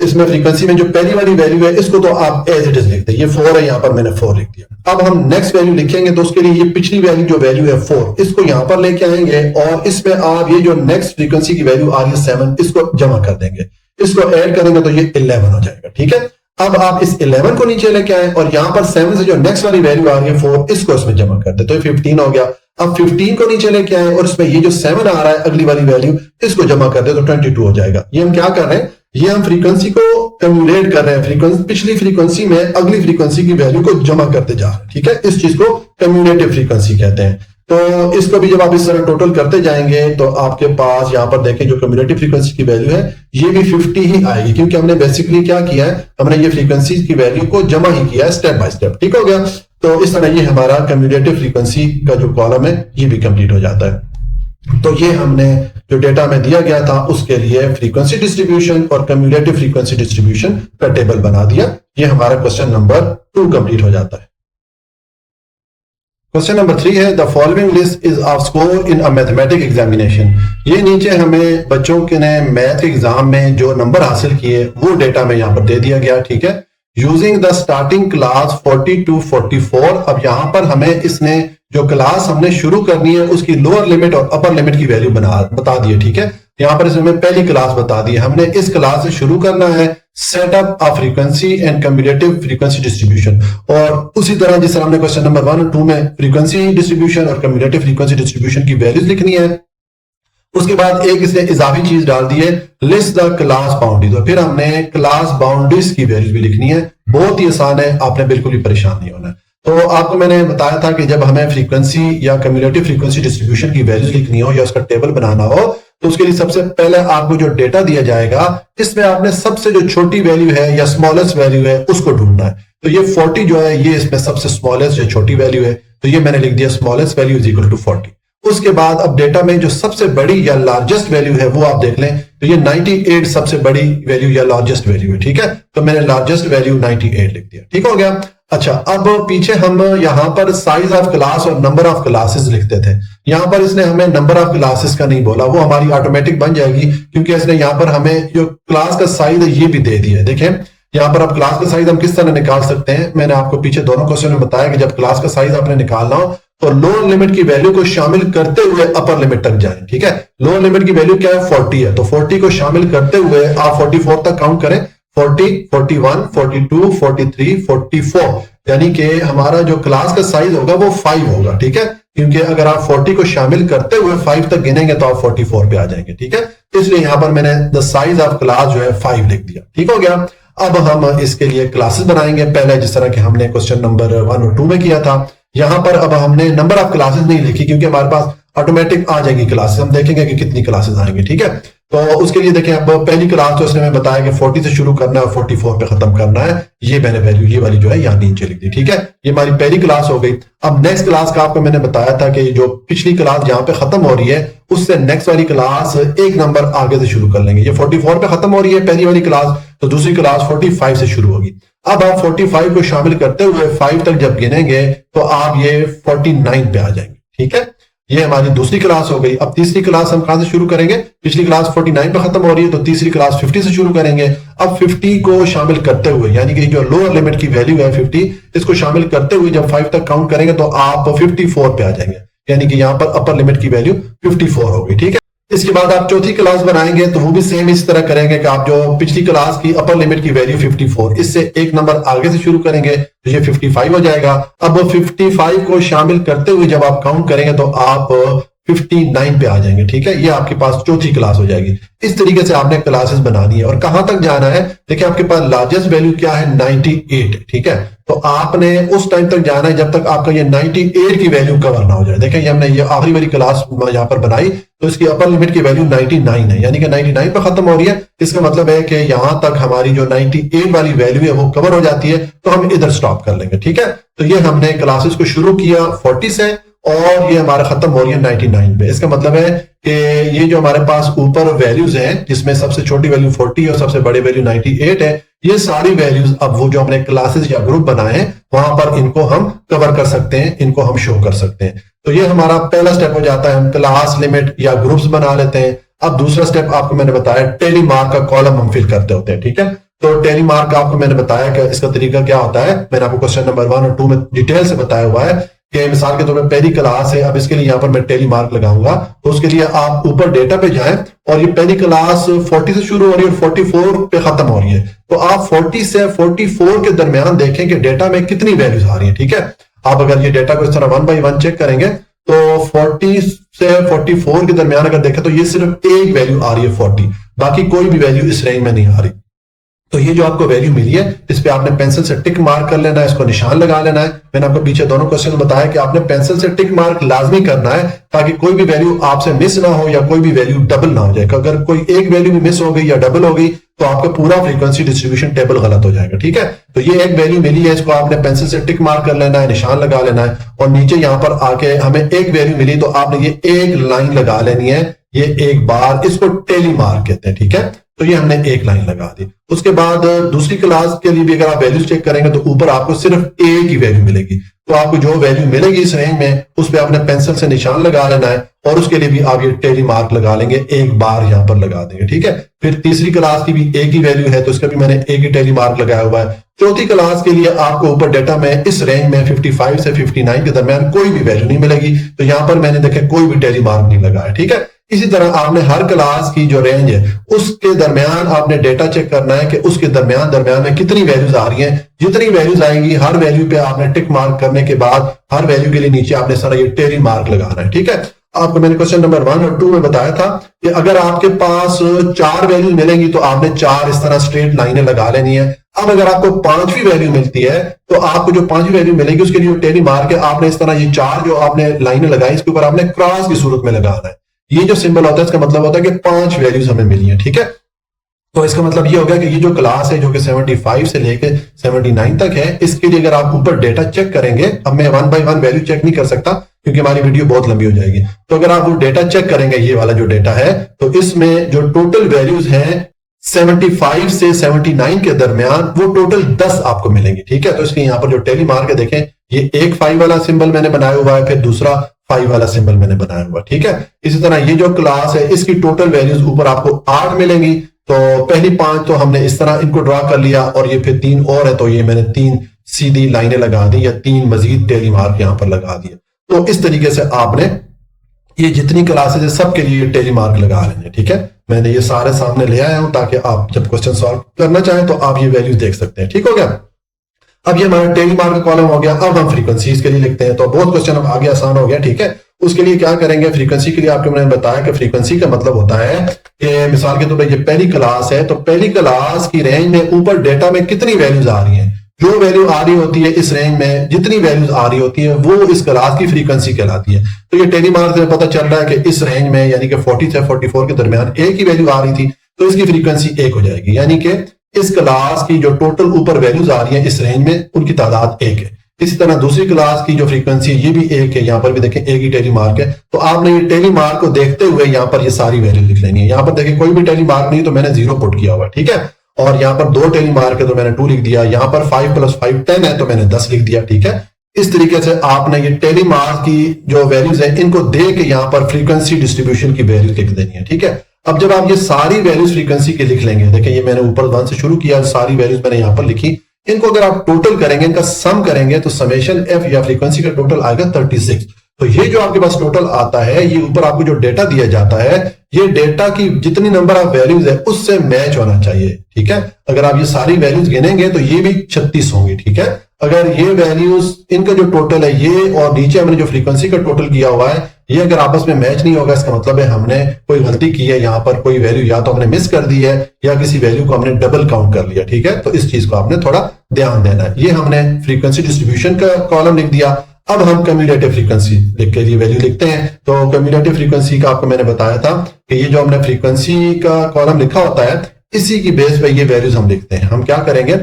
इसमें फ्रीक्वेंसी में जो पहली वाली वैल्यू है इसको तो आप एज इट इज लिखते हैं, ये 4 है, यहाँ पर मैंने 4 लिख दिया। अब हम नेक्स्ट वैल्यू लिखेंगे तो उसके लिए ये पिछली वैल्यू जो वैल्यू है 4 इसको यहाँ पर लेके आएंगे, और इसमें आप ये जो नेक्स्ट फ्रीक्वेंसी की वैल्यू आ रही है 7 इसको जमा कर देंगे, इसको ऐड करेंगे तो ये 11 हो जाएगा। ठीक है, अब आप इस 11 को नीचे लेके आए और यहाँ पर 7 से जो नेक्स्ट वाली वैल्यू आ रही है 4 इसको इसमें जमा कर दे, तो ये 15 हो गया। अब 15 को नीचे लेके आए और इसमें ये जो 7 आ रहा है अगली वाली वैल्यू इसको जमा कर दे, तो 22 हो जाएगा। ये हम क्या कर रहे हैं, ये हम फ्रीक्वेंसी को कम्युलेट कर रहे हैं, फ्रीक्वेंसी पिछली फ्रीक्वेंसी में अगली फ्रीक्वेंसी की वैल्यू को जमा करते जा रहे हैं। ठीक है, इस चीज को कम्युलेटिव फ्रीक्वेंसी कहते हैं। तो इसको भी जब आप इस तरह टोटल करते जाएंगे तो आपके पास यहाँ पर देखें जो कम्युलेटिव फ्रीक्वेंसी की वैल्यू है ये भी 50 ही आएगी, क्योंकि हमने बेसिकली क्या किया है, हमने ये फ्रीक्वेंसी की वैल्यू को जमा ही किया है स्टेप बाय स्टेप। ठीक हो गया, तो इस तरह ये हमारा कम्युलेटिव फ्रीक्वेंसी का जो कॉलम है ये भी कंप्लीट हो जाता है। तो ये हमने जो डेटा में दिया गया था उसके लिए फ्रीक्वेंसी डिस्ट्रीब्यूशन और कम्युलेटिव फ्रीक्वेंसी डिस्ट्रीब्यूशन का टेबल बना दिया। ये हमारा क्वेश्चन नंबर 2 कंप्लीट हो जाता है। क्वेश्चन नंबर 3 है the following list is off score in a mathematic examination. ये नीचे हमें बच्चों के ने मैथ के एग्जाम में जो नंबर हासिल किए वो डेटा में यहाँ पर दे दिया गया। ठीक है, using the starting class 40 to 44। अब यहाँ पर हमें इसने जो क्लास हमने शुरू करनी है उसकी लोअर लिमिट और अपर लिमिट की वैल्यू बता दी है। ठीक है, यहाँ पर इसमें पहली क्लास बता दी है, हमने इस क्लास से शुरू करना है setup of frequency and cumulative frequency distribution. और उसी तरह जिस तरह हमने क्वेश्चन नंबर 1 और 2 में फ्रीक्वेंसी डिस्ट्रीब्यूशन और कम्युलेटिव फ्रीक्वेंसी डिस्ट्रीब्यूशन की वैल्यूज लिखनी है, उसके बाद एक इसने इजाफी चीज डाल दी है लिस्ट द क्लास बाउंड्रीज, और फिर हमने क्लास बाउंड्रीज की वैल्यूज भी लिखनी है। बहुत ही आसान है, आपने बिल्कुल भी परेशान नहीं होना। तो आपको मैंने बताया था कि जब हमें फ्रीक्वेंसी या कम्युलेटिव फ्रीक्वेंसी डिस्ट्रीब्यूशन की वैल्यूज लिखनी हो या उसका टेबल बनाना हो तो उसके लिए सबसे पहले आपको जो डेटा दिया जाएगा इसमें आपने सबसे जो छोटी वैल्यू है या स्मॉलेस्ट वैल्यू है उसको ढूंढना है। तो ये 40 जो है ये इसमें सबसे स्मॉलेस्ट या छोटी वैल्यू है, तो ये मैंने लिख दिया smallest value is equal to 40। उसके बाद अब डेटा में जो सबसे बड़ी या लार्जेस्ट वैल्यू है वो आप देख लें, तो ये 98 सबसे बड़ी वैल्यू या लार्जेस्ट वैल्यू है। ठीक है, तो मैंने लार्जेस्ट वैल्यू 98 लिख दिया। ठीक हो गया। अच्छा, अब पीछे हम यहां पर साइज ऑफ क्लास और नंबर ऑफ क्लासेस लिखते थे, यहां पर इसने हमें नंबर ऑफ क्लासेस का नहीं बोला, वो हमारी ऑटोमेटिक बन जाएगी क्योंकि इसने यहां पर हमें जो क्लास का साइज है ये भी दे दिया है। देखें यहां पर अब क्लास का साइज हम किस तरह निकाल सकते हैं, मैंने आपको पीछे दोनों क्वेश्चन में बताया कि जब क्लास का साइज आपने निकालना हो तो लोअर लिमिट की वैल्यू को शामिल करते हुए अपर लिमिट तक जाएं। ठीक है, लोअर लिमिट की वैल्यू क्या है 40 है, तो 40 को शामिल करते हुए आप 44 तक काउंट करें, 40, 41, 42, 43, 44। यानी कि हमारा जो क्लास का साइज होगा वो 5 होगा, ठीक है, क्योंकि अगर आप 40 को शामिल करते हुए 5 तक गिनेंगे तो आप 44 पे आ जाएंगे, ठीक है। इसलिए यहां पर मैंने द साइज ऑफ क्लास जो है 5 लिख दिया, ठीक हो गया। अब हम इसके लिए क्लासेस बनाएंगे, पहले जिस तरह के हमने क्वेश्चन नंबर 1 और 2 में किया था। यहां पर अब हमने नंबर ऑफ क्लासेस नहीं लिखी क्योंकि हमारे पास ऑटोमेटिक आ जाएगी क्लासेस, हम देखेंगे कि कितनी क्लासेस आएंगी, ठीक है। तो उसके लिए देखें, अब पहली क्लास तो इसने हमें बताया कि 40 से शुरू करना है और 44 पे खत्म करना है। ये मैंने वैल्यू ये वाली जो है यहाँ नीचे लिख दी, ठीक है। ये हमारी पहली क्लास हो गई। अब नेक्स्ट क्लास का आपको मैंने बताया था कि जो पिछली क्लास जहां पे खत्म हो रही है उससे नेक्स्ट वाली क्लास एक नंबर आगे से शुरू कर लेंगे। ये 44 पे खत्म हो रही है पहली वाली क्लास, तो दूसरी क्लास 45 से शुरू होगी। अब आप 45 को शामिल करते हुए 5 तक जब गिनेंगे तो आप ये 49 पे आ जाएंगे, ठीक है। ये हमारी दूसरी क्लास हो गई। अब तीसरी क्लास हम कहां से शुरू करेंगे? पिछली क्लास 49 पे खत्म हो रही है तो तीसरी क्लास 50 से शुरू करेंगे। अब 50 को शामिल करते हुए, यानी कि जो लोअर लिमिट की वैल्यू है 50, इसको शामिल करते हुए जब 5 तक काउंट करेंगे तो आप 54 पे आ जाएंगे, यानी कि यहां पर अपर लिमिट की वैल्यू 54 होगी, ठीक है। इसके बाद आप चौथी क्लास बनाएंगे तो वो भी सेम इस तरह करेंगे कि आप जो पिछली क्लास की अपर लिमिट की वैल्यू 54, इससे एक नंबर आगे से शुरू करेंगे तो ये 55 हो जाएगा। अब 55 को शामिल करते हुए जब आप काउंट करेंगे तो आप 59 पे आ जाएंगे, ठीक है। ये आपके पास चौथी क्लास हो जाएगी। इस तरीके से आपने क्लासेस बनानी है। और कहां तक जाना है? देखिए आपके पास लार्जेस्ट वैल्यू क्या है? 98, ठीक है। तो आपने उस टाइम तक जाना है जब तक आपका ये 98 की वैल्यू कवर ना हो जाए। देखिए हमने ये आखिरी वाली क्लास यहां पर बनाई तो इसकी अपर लिमिट की वैल्यू 99 है, यानी कि 99 पर खत्म हो रही है। इसका मतलब है कि यहां तक हमारी जो 98 वाली वैल्यू है वो कवर हो जाती है तो हम इधर स्टॉप कर लेंगे, ठीक है। तो ये हमने क्लासेस को शुरू किया 40 से और ये हमारा खत्म हो रही है 99 पे। इसका मतलब है कि ये जो हमारे पास ऊपर वैल्यूज हैं जिसमें सबसे छोटी वैल्यू 40 और सबसे बड़ी वैल्यू 98 है, ये सारी वैल्यूज अब वो जो हमने क्लासेस या ग्रुप बनाए हैं वहां पर इनको हम कवर कर सकते हैं, इनको हम शो कर सकते हैं। तो ये हमारा पहला स्टेप हो जाता है, हम क्लास लिमिट या ग्रुप्स बना लेते हैं। अब दूसरा स्टेप आपको मैंने बताया टेली मार्क का कॉलम हम फिल करते होते हैं, ठीक है। तो टेली मार्क आपको मैंने बताया कि इसका तरीका क्या होता है। मैंने आपको क्वेश्चन नंबर 1 और 2 में डिटेल से बताया हुआ है कि मिसाल के तौर पर पहली क्लास है, अब इसके लिए यहां पर मैं टेली मार्क लगाऊंगा। तो उसके लिए आप ऊपर डेटा पे जाएं और ये पहली क्लास 40 से शुरू हो रही है और 44 पे खत्म हो रही है। तो आप 40 से 44 के दरमियान देखें कि डेटा में कितनी वैल्यूज आ रही है, ठीक है। आप अगर ये डेटा को इस तरह 1 बाई 1 चेक करेंगे तो 40 से 44 के दरमियान अगर देखें तो ये सिर्फ एक वैल्यू आ रही है 40, बाकी कोई भी वैल्यू इस रेंज में नहीं आ रही। तो ये जो आपको वैल्यू मिली है इस पे आपने पेंसिल से टिक मार्क कर लेना है, इसको निशान लगा लेना है। मैंने आपको पीछे दोनों क्वेश्चन बताया कि आपने पेंसिल से टिक मार्क लाजमी करना है ताकि कोई भी वैल्यू आपसे मिस ना हो या कोई भी वैल्यू डबल ना हो जाए। अगर कोई एक वैल्यू भी मिस हो गई या डबल हो गई तो आपका पूरा फ्रीक्वेंसी डिस्ट्रीब्यूशन टेबल गलत हो जाएगा, ठीक है। तो ये एक वैल्यू मिली है, इसको आपने पेंसिल से टिक मार्क कर लेना है, निशान लगा लेना है। और नीचे यहां पर आके हमें एक वैल्यू मिली तो आपने ये एक लाइन लगा लेनी है, ये एक बार, इसको टेली मार्क कहते हैं, ठीक है। तो ये हमने एक लाइन लगा दी। उसके बाद दूसरी क्लास के लिए भी अगर आप वैल्यूज चेक करेंगे तो ऊपर आपको सिर्फ एक ही वैल्यू मिलेगी। तो आपको जो वैल्यू मिलेगी इस रेंज में उस पर आपने पेंसिल से निशान लगा लेना है और उसके लिए भी आप ये टेली मार्क लगा लेंगे, एक बार यहां पर लगा देंगे, ठीक है। फिर तीसरी क्लास की भी एक ही वैल्यू है तो उसका भी मैंने एक ही टेली मार्क लगाया हुआ है। चौथी क्लास के लिए आपको ऊपर डेटा में इस रेंज में 55 से 59 के दरमियान कोई भी वैल्यू नहीं मिलेगी, तो यहां पर मैंने देखे कोई भी टेली मार्क नहीं लगाया, ठीक है। इसी तरह आपने हर क्लास की जो रेंज है उसके दरमियान आपने डेटा चेक करना है कि उसके दरमियान में कितनी वैल्यूज आ रही हैं। जितनी वैल्यूज आएंगी हर वैल्यू पे आपने टिक मार्क करने के बाद हर वैल्यू के लिए नीचे आपने सारा ये टेली मार्क लगाना है, ठीक है। आपको मैंने क्वेश्चन नंबर 1 और 2 में बताया था कि अगर आपके पास 4 वैल्यू मिलेंगी तो आपने 4 इस तरह स्ट्रेट लाइनें लगा लेनी है। अब अगर आपको 5वीं वैल्यू मिलती है तो आपको जो 5वीं वैल्यू मिलेगी उसके लिए टेली मार्क है, आपने इस तरह ये 4 जो आपने लाइनें लगाई इसके ऊपर आपने क्रॉस की सूरत में लगाना है। ये जो सिंबल होता है इसका मतलब होता है कि 5 वैल्यूज हमें मिली है, ठीक है। तो इसका मतलब ये हो गया कि ये जो क्लास है जो कि 75 से लेकर 79 तक है, इसके लिए अगर आप ऊपर डेटा चेक करेंगे, अब मैं 1 बाई 1 वैल्यू चेक नहीं कर सकता क्योंकि हमारी वीडियो बहुत लंबी हो जाएगी। तो अगर आप वो डेटा चेक करेंगे, ये वाला जो डेटा है, तो इसमें जो टोटल वैल्यूज हैं 75 से 79 के दरमियान वो टोटल 10 आपको मिलेंगी, ठीक है। तो इसके यहाँ पर जो टेली मार्क है देखें, ये एक 5 वाला सिंबल मैंने बनाया हुआ है, फिर दूसरा 5 वाला सिंबल मैंने बनाया हुआ, ठीक है। इसी तरह ये जो क्लास है इसकी टोटल वैल्यूज ऊपर आपको 8 मिलेंगी। तो पहली 5 तो हमने इस तरह इनको ड्रॉ कर लिया और ये फिर 3 और है तो ये मैंने 3 सीधी लाइनें लगा दी या 3 मजीद टेली मार्क यहां पर लगा दिए। तो इस तरीके से आपने ये जितनी क्लासेज है सबके लिए टेली मार्क लगा लेंगे, ठीक है। मैंने ये सारे सामने ले आया हूं ताकि आप जब क्वेश्चन सॉल्व करना चाहें तो आप ये वैल्यू देख सकते हैं, ठीक हो गया। अब ये हमारा टेलीमार्क का कॉलम हो गया। अब हम फ्रीक्वेंसीज के लिए लिखते हैं, तो बहुत क्वेश्चन अब आगे आसान हो गया, ठीक है। उसके लिए क्या करेंगे, फ्रीक्वेंसी के लिए आपको मैंने बताया कि फ्रीक्वेंसी का मतलब होता है कि मिसाल के तौर पर ये पहली क्लास है, तो पहली क्लास की रेंज में ऊपर डेटा में कितनी वैल्यूज आ रही हैं, जो वैल्यू आ रही होती है इस रेंज में, जितनी वैल्यूज आ रही होती है वो इस क्लास की फ्रीक्वेंसी कहलाती है। तो ये टेलीमार्क से पता चल रहा है कि इस रेंज में यानी कि 40 से 44 के दरमियान एक ही वैल्यू आ रही थी, तो इसकी फ्रीक्वेंसी 1 हो जाएगी, यानी कि इस क्लास की जो टोटल ऊपर वैल्यूज आ रही है इस रेंज में उनकी तादाद 1 है। इसी तरह दूसरी क्लास की जो फ्रीक्वेंसी ये भी 1 है, यहाँ पर भी देखें 1 ही टेलीमार्क है। तो आपने ये टेलीमार्क को देखते हुए यहाँ पर ये सारी वैल्यू लिख लेनी है। यहाँ पर देखें कोई भी टेलीमार्क नहीं तो मैंने 0 पुट किया हुआ, ठीक है। और यहाँ पर 2 टेलीमार्क है तो मैंने 2 लिख दिया। यहाँ पर 5 + 5 10 है तो मैंने 10 लिख दिया, ठीक है। इस तरीके से आपने ये टेलीमार्क की जो वैल्यूज है इनको दे के यहाँ पर फ्रीक्वेंसी डिस्ट्रीब्यूशन की वैल्यू लिख देनी है, ठीक है। अब जब आप ये सारी वैल्यूज फ्रीक्वेंसी के लिख लेंगे, देखिए ये मैंने ऊपर 1 से शुरू किया, सारी वैल्यूज मैंने यहाँ पर लिखी, इनको अगर आप टोटल करेंगे, इनका सम करेंगे तो समेशन एफ या फ्रीक्वेंसी का टोटल आएगा 36। तो ये जो आपके पास टोटल आता है, ये ऊपर आपको जो डेटा दिया जाता है, ये डेटा की जितनी नंबर ऑफ वैल्यूज है उससे मैच होना चाहिए, ठीक है। अगर आप ये सारी वैल्यूज गिनेंगे तो ये भी 36 होंगी, ठीक है। अगर ये वैल्यूज इनका जो टोटल है ये और नीचे हमने जो फ्रीक्वेंसी का टोटल किया हुआ है ये अगर आपस में मैच नहीं होगा, इसका मतलब है हमने कोई गलती की है, यहाँ पर कोई वैल्यू या तो हमने मिस कर दी है या किसी वैल्यू को हमने डबल काउंट कर लिया, ठीक है। तो इस चीज को आपने थोड़ा ध्यान देना है। ये हमने फ्रीक्वेंसी डिस्ट्रीब्यूशन का कॉलम लिख दिया। अब हम कम्युलेटिव फ्रीक्वेंसी लिख के लिए वैल्यू लिखते हैं। तो कम्युलेटिव फ्रीक्वेंसी का आपको मैंने बताया था कि ये जो हमने फ्रीक्वेंसी का कॉलम लिखा होता है इसी की बेस पे ये वैल्यूज हम लिखते हैं। हम क्या करेंगे,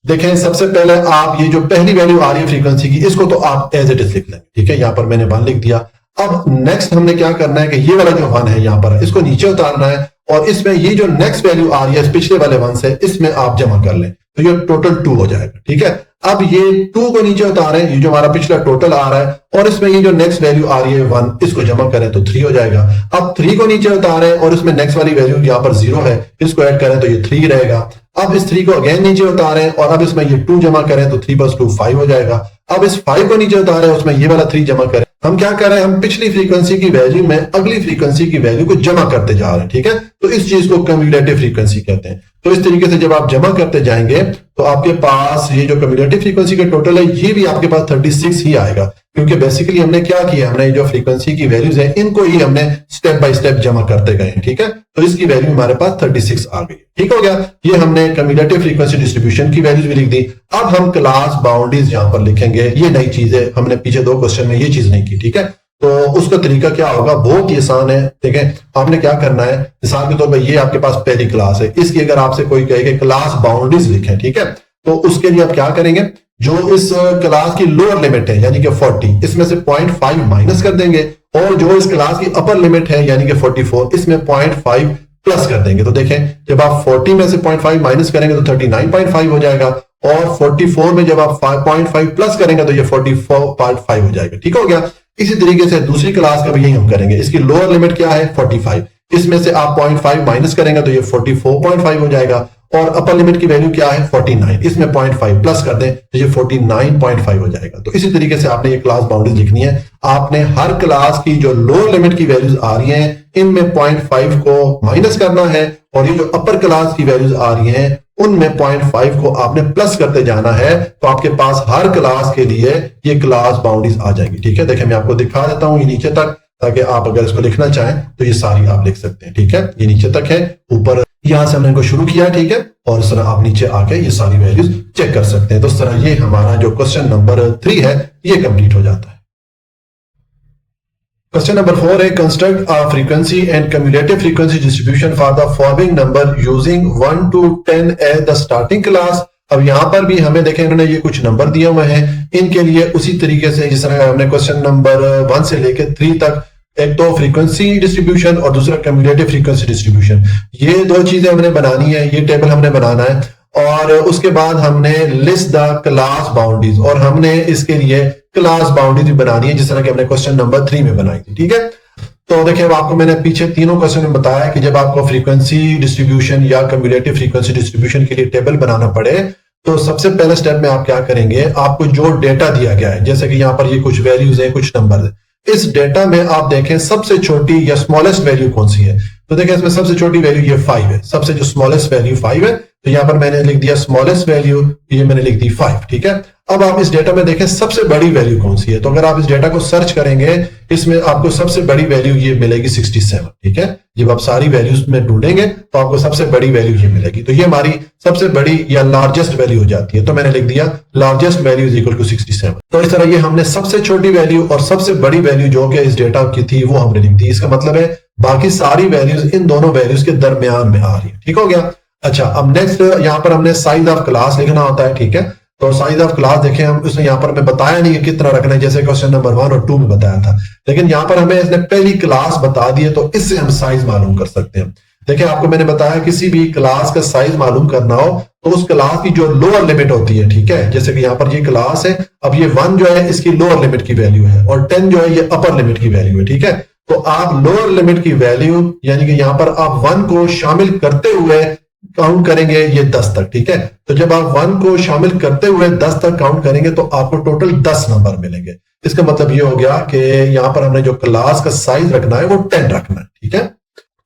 देखें सबसे पहले आप ये जो पहली वैल्यू आ रही है फ्रीक्वेंसी की, इसको तो आप एज इट इज लिख लेंगे, ठीक है। यहाँ पर मैंने 1 लिख दिया। अब नेक्स्ट हमने क्या करना है कि ये वाला जो 1 है यहाँ पर इसको नीचे उतारना है और इसमें ये जो नेक्स्ट वैल्यू आ रही है पिछले वाले 1 से, इसमें आप जमा कर लें तो ये टोटल 2 हो जाएगा, ठीक है। अब ये 2 को नीचे उतारें, ये जो हमारा पिछला टोटल आ रहा है और इसमें ये जो नेक्स्ट वैल्यू आ रही है 1, इसको जमा करें तो 3 हो जाएगा। अब 3 को नीचे उतारें और इसमें नेक्स्ट वाली वैल्यू यहाँ पर 0 है, इसको ऐड करें तो ये 3 रहेगा। अब इस 3 को अगेन नीचे उतारें और अब इसमें ये 2 जमा करें तो 3 + 2 5 हो जाएगा। अब इस 5 को नीचे उतारें उसमें ये वाला 3 जमा करें। हम क्या कर रहे हैं, हम पिछली फ्रीक्वेंसी की वैल्यू में अगली फ्रीक्वेंसी की वैल्यू को जमा करते जा रहे हैं, ठीक है। तो इस चीज को कम्युलेटिव फ्रीक्वेंसी कहते हैं। तो इस तरीके से जब आप जमा करते जाएंगे तो आपके पास ये जो कम्युलेटिव फ्रीक्वेंसी का टोटल है ये भी आपके पास 36 ही आएगा, क्योंकि बेसिकली हमने क्या किया, हमने जो फ्रीक्वेंसी की वैल्यूज है इनको ही हमने स्टेप बाय स्टेप जमा करते गए हैं, ठीक है। तो इसकी वैल्यू हमारे पास 36 आ गई, ठीक हो गया। ये हमने कम्युलेटिव फ्रीक्वेंसी डिस्ट्रीब्यूशन की वैल्यूज भी लिख दी। अब हम क्लास बाउंड्रीज यहां पर लिखेंगे। ये नई चीज है, हमने पीछे 2 क्वेश्चन में ये चीज नहीं की, ठीक है। तो उसका तरीका क्या होगा, बहुत ही आसान है, ठीक है। आपने क्या करना है, मिसाल के तौर पर ये आपके पास पहली क्लास है, इसकी अगर आपसे कोई कहे कि क्लास बाउंड्रीज लिखें, ठीक है, तो उसके लिए आप क्या करेंगे, जो इस क्लास की लोअर लिमिट है यानी कि 40, इसमें से 0.5 माइनस कर देंगे और जो इस क्लास की अपर लिमिट है यानी कि 44, इसमें 0.5 प्लस कर देंगे। तो देखें जब आप 40 में से 0.5 माइनस करेंगे तो 39.5 हो जाएगा और 44 में जब आप 0.5 प्लस करेंगे तो ये 44.5 हो जाएगा, ठीक हो गया। इसी तरीके से दूसरी क्लास का भी यही हम करेंगे। इसकी लोअर लिमिट क्या है 45, इसमें से आप 0.5 माइनस करेंगे तो ये 44.5 हो जाएगा और अपर लिमिट की वैल्यू क्या है 49, इसमें 0.5 प्लस कर दें तो ये 49.5 हो जाएगा। तो इसी तरीके से आपने ये क्लास बाउंड्रीज लिखनी है। आपने हर क्लास की जो लोअर लिमिट की वैल्यूज आ रही हैं इनमें 0.5 को माइनस करना है और ये जो अपर क्लास की वैल्यूज आ रही हैं उनमें 0.5 को आपने प्लस करते जाना है। तो आपके पास हर क्लास के लिए ये क्लास बाउंड्रीज आ जाएगी, ठीक है। देखिए मैं आपको दिखा देता हूं ये नीचे तक, ताकि आप अगर इसको लिखना चाहें तो ये सारी आप लिख सकते हैं, ठीक है। ये नीचे तक है, ऊपर यहां से हमने इनको शुरू किया, ठीक है, और इस तरह आप नीचे आके ये सारी वैल्यूज चेक कर सकते हैं। तो इस तरह ये हमारा जो क्वेश्चन नंबर 3 है ये कंप्लीट हो जाता है। क्वेश्चन नंबर 4 है, construct a frequency and cumulative frequency distribution for the following number using 1 to 10 as the starting class. अब यहां पर भी हमें देखें इन्होंने ये कुछ नंबर दिए हुए हैं, इनके लिए उसी तरीके से जिस तरह हमने क्वेश्चन नंबर 1 से लेकर 3 तक, एक तो फ्रीक्वेंसी डिस्ट्रीब्यूशन और दूसरा कम्युलेटिव फ्रीक्वेंसी डिस्ट्रीब्यूशन, ये 2 चीजें हमने बनानी है, ये टेबल हमने बनाना है। और उसके बाद हमने लिस्ट द क्लास बाउंड्रीज और हमने इसके लिए क्लास बाउंड्रीज भी बनानी है जिस तरह कि हमने क्वेश्चन नंबर 3 में बनाई थी, ठीक है। तो देखिए अब आपको मैंने पीछे तीनों क्वेश्चन में बताया कि जब आपको फ्रीक्वेंसी डिस्ट्रीब्यूशन या कम्युलेटिव फ्रीक्वेंसी डिस्ट्रीब्यूशन के लिए टेबल बनाना पड़े तो सबसे पहले स्टेप में आप क्या करेंगे, आपको जो डेटा दिया गया है, जैसे कि यहाँ पर ये कुछ वैल्यूज है, कुछ नंबर है, इस डेटा में आप देखें सबसे छोटी या स्मॉलेस्ट वैल्यू कौन सी है। तो देखें इसमें सबसे छोटी वैल्यू ये 5 है, सबसे जो स्मॉलेस्ट वैल्यू 5 है, तो यहाँ पर मैंने लिख दिया स्मॉलेस्ट वैल्यू, ये मैंने लिख दी 5, ठीक है। अब आप इस डेटा में देखें सबसे बड़ी वैल्यू कौन सी है, तो अगर आप इस डेटा को सर्च करेंगे इसमें आपको सबसे बड़ी वैल्यू ये मिलेगी 67, ठीक है। जब आप सारी वैल्यूज में ढूंढेंगे तो आपको सबसे बड़ी वैल्यू ये मिलेगी, तो ये हमारी सबसे बड़ी या लार्जेस्ट वैल्यू हो जाती है। तो मैंने लिख दिया largest value is equal to 67। तो इस तरह ये हमने सबसे छोटी वैल्यू और सबसे बड़ी वैल्यू जो कि इस डेटा की थी वो हमने लिख दी। इसका मतलब है बाकी सारी वैल्यूज इन दोनों वैल्यूज के दरमियान में आ रही है, ठीक हो गया। अच्छा, अब नेक्स्ट यहाँ पर हमने साइज ऑफ क्लास लिखना होता है, ठीक है। तो साइज ऑफ क्लास देखें हम, उसने यहाँ पर हमें बताया नहीं कि कितना रखना है, जैसे क्वेश्चन नंबर 1 और 2 में बताया था, लेकिन यहाँ पर हमें इसने पहली क्लास बता दी है तो इससे हम साइज मालूम कर सकते हैं। देखिए आपको मैंने बताया किसी भी क्लास का साइज मालूम करना हो तो उस क्लास की जो लोअर लिमिट होती है, ठीक है, जैसे कि यहाँ पर ये क्लास है, अब ये 1 जो है इसकी लोअर लिमिट की वैल्यू है और 10 जो है ये अपर लिमिट की वैल्यू है, ठीक है। तो आप लोअर लिमिट की वैल्यू यानी कि यहाँ पर आप 1 को शामिल करते हुए काउंट करेंगे ये 10 तक, ठीक है। तो जब आप 1 को शामिल करते हुए 10 तक काउंट करेंगे तो आपको टोटल 10 नंबर मिलेंगे। इसका मतलब ये हो गया कि यहाँ पर हमने जो क्लास का साइज रखना है वो 10 रखना है, ठीक है।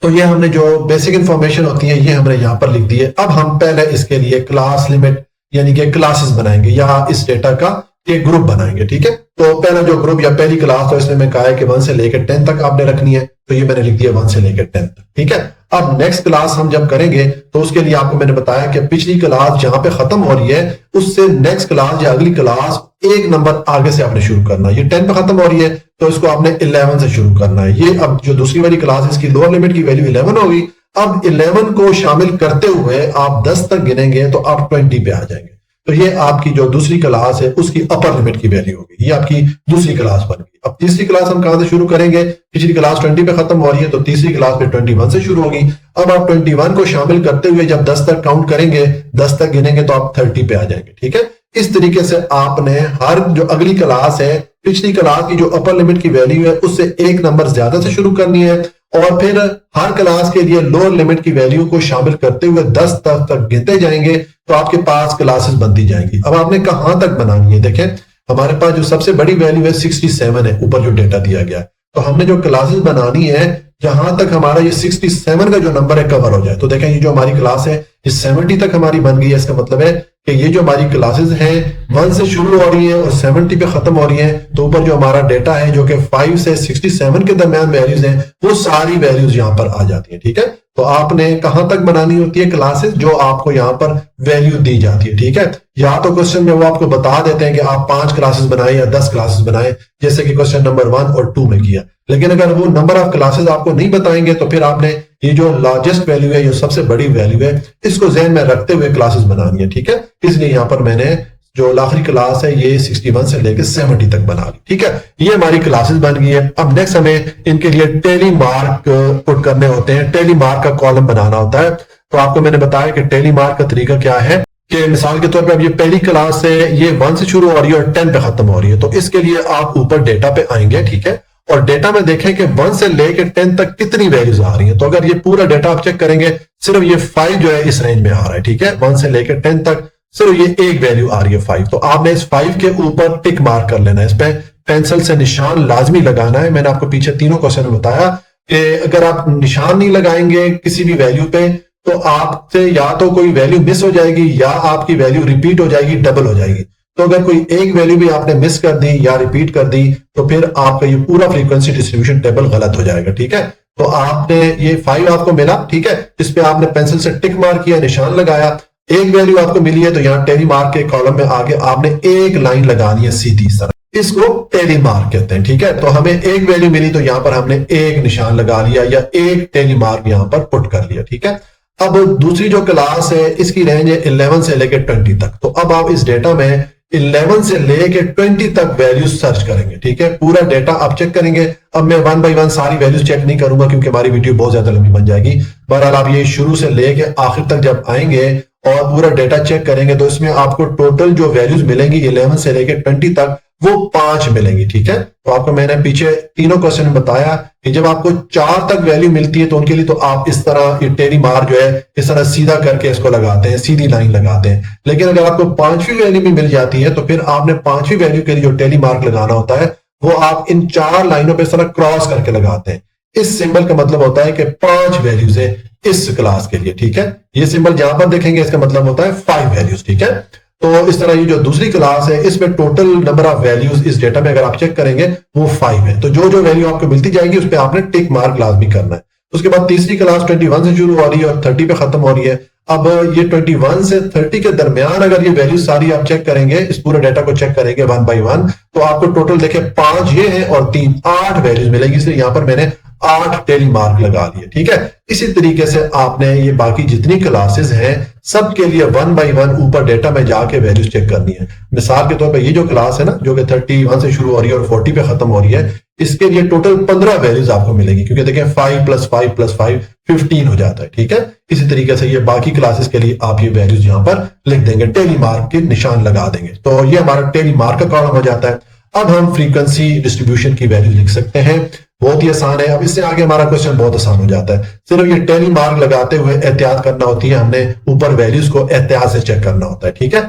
तो ये हमने जो बेसिक इंफॉर्मेशन होती है ये हमने यहाँ पर लिख दी है। अब हम पहले इसके लिए क्लास लिमिट यानी कि क्लासेस बनाएंगे या इस डेटा का एक ग्रुप बनाएंगे, ठीक है। तो पहला जो ग्रुप या पहली क्लास तो इसमें मैं कहा है कि 1 से लेकर 10 तक आपने रखनी है, तो ये मैंने लिख दिया 1 से लेकर 10 तक, ठीक है। अब नेक्स्ट क्लास हम जब करेंगे तो उसके लिए आपको मैंने बताया कि पिछली क्लास जहां पे खत्म हो रही है उससे नेक्स्ट क्लास या अगली क्लास एक नंबर आगे से आपने शुरू करना है। ये 10 पे खत्म हो रही है तो इसको आपने 11 से शुरू करना है। ये अब जो दूसरी वाली क्लास है इसकी लोअर लिमिट की वैल्यू 11 होगी। अब 11 को शामिल करते हुए आप 10 तक गिनेंगे तो आप 20 पे आ जाएंगे। तो ये आपकी जो दूसरी क्लास है उसकी अपर लिमिट की वैल्यू होगी, ये आपकी दूसरी क्लास बन गई। अब तीसरी क्लास हम कहां से शुरू करेंगे, पिछली क्लास 20 पे खत्म हो रही है तो तीसरी क्लास पे 21 से शुरू होगी। अब आप 21 को शामिल करते हुए जब 10 तक काउंट करेंगे, 10 तक गिनेंगे तो आप 30 पे आ जाएंगे, ठीक है। इस तरीके से आपने हर जो अगली क्लास है पिछली क्लास की जो अपर लिमिट की वैल्यू है उससे एक नंबर ज्यादा से शुरू करनी है और फिर हर क्लास के लिए लोअर लिमिट की वैल्यू को शामिल करते हुए 10 तक गिनते जाएंगे तो आपके पास क्लासेस बनती जाएंगी। अब आपने कहां तक बनानी है, देखें हमारे पास जो सबसे बड़ी वैल्यू है 67 है, ऊपर जो डेटा दिया गया है। तो हमने जो क्लासेस बनानी है जहां तक हमारा ये 67 का जो नंबर है कवर हो जाए। तो देखें ये जो हमारी क्लास है ये 70 तक हमारी बन गई है। इसका मतलब है कि ये जो हमारी क्लासेस हैं 1 से शुरू हो रही है और 70 पे खत्म हो रही है। तो ऊपर जो हमारा डेटा है जो कि 5 से 67 के दरमियान वैल्यूज हैं वो सारी वैल्यूज यहां पर आ जाती है, ठीक है। तो आपने कहां तक बनानी होती है क्लासेस, जो आपको यहां पर वैल्यू दी जाती है, ठीक है। या तो क्वेश्चन में वो आपको बता देते हैं कि आप 5 क्लासेस बनाए या 10 क्लासेस बनाए, जैसे कि क्वेश्चन नंबर 1 और 2 में किया। लेकिन अगर वो नंबर ऑफ क्लासेस आपको नहीं बताएंगे तो फिर आपने ये जो लार्जेस्ट वैल्यू है, ये सबसे बड़ी वैल्यू है, इसको ज़हन में रखते हुए क्लासेस बनानी है, ठीक है। इसलिए यहां पर मैंने जो आखिरी क्लास है ये 61 से लेकर 70 तक बना ली, ठीक है। ये हमारी क्लासेस बन गई है। अब नेक्स्ट हमें इनके लिए टेली मार्क पुट करने होते हैं, टेली मार्क का कॉलम बनाना होता है। तो आपको मैंने बताया कि टेली मार्क का तरीका क्या है कि मिसाल के तौर पर अब ये पहली क्लास है, ये 1 से शुरू हो रही है और 10 पे खत्म हो रही है। तो इसके लिए आप ऊपर डेटा पे आएंगे, ठीक है, और डेटा में देखें कि 1 से लेकर 10 तक कितनी वैल्यूज आ रही हैं। तो अगर ये पूरा डेटा आप चेक करेंगे सिर्फ ये 5 जो है इस रेंज में आ रहा है, ठीक है। 1 से लेकर 10 तक सिर्फ ये एक वैल्यू आ रही है 5। तो आपने इस 5 के ऊपर टिक मार्क कर लेना है, इस पे पेंसिल से निशान लाजमी लगाना है। मैंने आपको पीछे तीनों क्वेश्चन में बताया कि अगर आप निशान नहीं लगाएंगे किसी भी वैल्यू पे तो आपसे या तो कोई वैल्यू मिस हो जाएगी या आपकी वैल्यू रिपीट हो जाएगी, डबल हो जाएगी। तो अगर कोई एक वैल्यू भी आपने मिस कर दी या रिपीट कर दी तो फिर आपका ये पूरा फ्रीक्वेंसी डिस्ट्रीब्यूशन टेबल गलत हो जाएगा, ठीक है। तो आपने ये 5 आपको मिला, ठीक है, इस पे आपने पेंसिल से टिक मार्क किया, निशान लगाया। एक वैल्यू आपको मिली है तो यहाँ टेली मार्क के कॉलम में आगे आपने एक लाइन लगानी है सीधी इस तरह, इसको टेली मार्क कहते हैं, ठीक है। तो हमें एक वैल्यू मिली तो यहाँ पर हमने एक निशान लगा लिया या एक टेली मार्क यहाँ पर पुट कर लिया, ठीक है। अब दूसरी जो क्लास है इसकी रेंज है 11 से लेकर 20 तक। तो अब आप इस डेटा में 11 से लेके 20 तक वैल्यूज सर्च करेंगे, ठीक है। पूरा डेटा आप चेक करेंगे। अब मैं 1 बाय 1 सारी वैल्यूज चेक नहीं करूंगा क्योंकि हमारी वीडियो बहुत ज्यादा लंबी बन जाएगी। बहरहाल आप ये शुरू से लेके आखिर तक जब आएंगे और पूरा डेटा चेक करेंगे तो इसमें आपको टोटल जो वैल्यूज मिलेंगी 11 से लेके 20 तक वो 5 मिलेंगी, ठीक है। तो आपको मैंने पीछे तीनों क्वेश्चन में बताया कि जब आपको 4 तक वैल्यू मिलती है तो उनके लिए तो आप इस तरह ये टेली मार्क जो है इस तरह सीधा करके इसको लगाते हैं, सीधी लाइन लगाते हैं। लेकिन अगर आपको 5वीं वैल्यू भी मिल जाती है तो फिर आपने 5वीं वैल्यू के लिए जो टेली मार्क लगाना होता है वो आप इन 4 लाइनों पर इस तरह क्रॉस करके लगाते हैं। इस सिंबल का मतलब होता है कि 5 वैल्यूज है, इस क्लास के लिए, ठीक है। ये सिंबल जहां पर देखेंगे इसका मतलब होता है 5 वैल्यूज, ठीक है। तो इस तरह ये जो दूसरी क्लास है इसमें टोटल नंबर ऑफ वैल्यूज इस डेटा में अगर आप चेक करेंगे वो 5 है। तो जो जो वैल्यू आपको मिलती जाएगी उस पर आपने टिक मार्क लाजमी करना है। उसके बाद तीसरी क्लास 21 से शुरू हो रही है और 30 पे खत्म हो रही है। अब ये 21 से 30 के दरमियान अगर ये वैल्यू सारी आप चेक करेंगे, इस पूरे डेटा को चेक करेंगे 1 बाई 1, तो आपको टोटल देखें 5 ये है और 3 8 वैल्यूज मिलेगी। इसलिए यहां पर मैंने 8 टेली मार्क लगा लिए, ठीक है। इसी तरीके से आपने ये बाकी जितनी क्लासेस हैं सबके लिए 1 बाई 1 ऊपर डेटा में जाके वैल्यूज चेक करनी है। मिसाल के तौर पे ये जो क्लास है ना, जो कि 31 से शुरू हो रही है और 40 पे खत्म हो रही है, इसके लिए टोटल 15 वैल्यूज आपको मिलेगी, क्योंकि देखें 5 + 5 + 5 15 हो जाता है, ठीक है। इसी तरीके से ये बाकी क्लासेस के लिए आप ये वैल्यूज यहां पर लिख देंगे, टेली मार्क के निशान लगा देंगे, तो ये हमारा टेली मार्क का कॉलम हो जाता है। अब हम फ्रीक्वेंसी डिस्ट्रीब्यूशन की वैल्यू लिख सकते हैं, बहुत ही आसान है। अब इससे आगे हमारा क्वेश्चन बहुत आसान हो जाता है। सिर्फ ये टेली मार्क लगाते हुए एहतियात करना होती है, हमने ऊपर वैल्यूज को एहतियात से चेक करना होता है, ठीक है।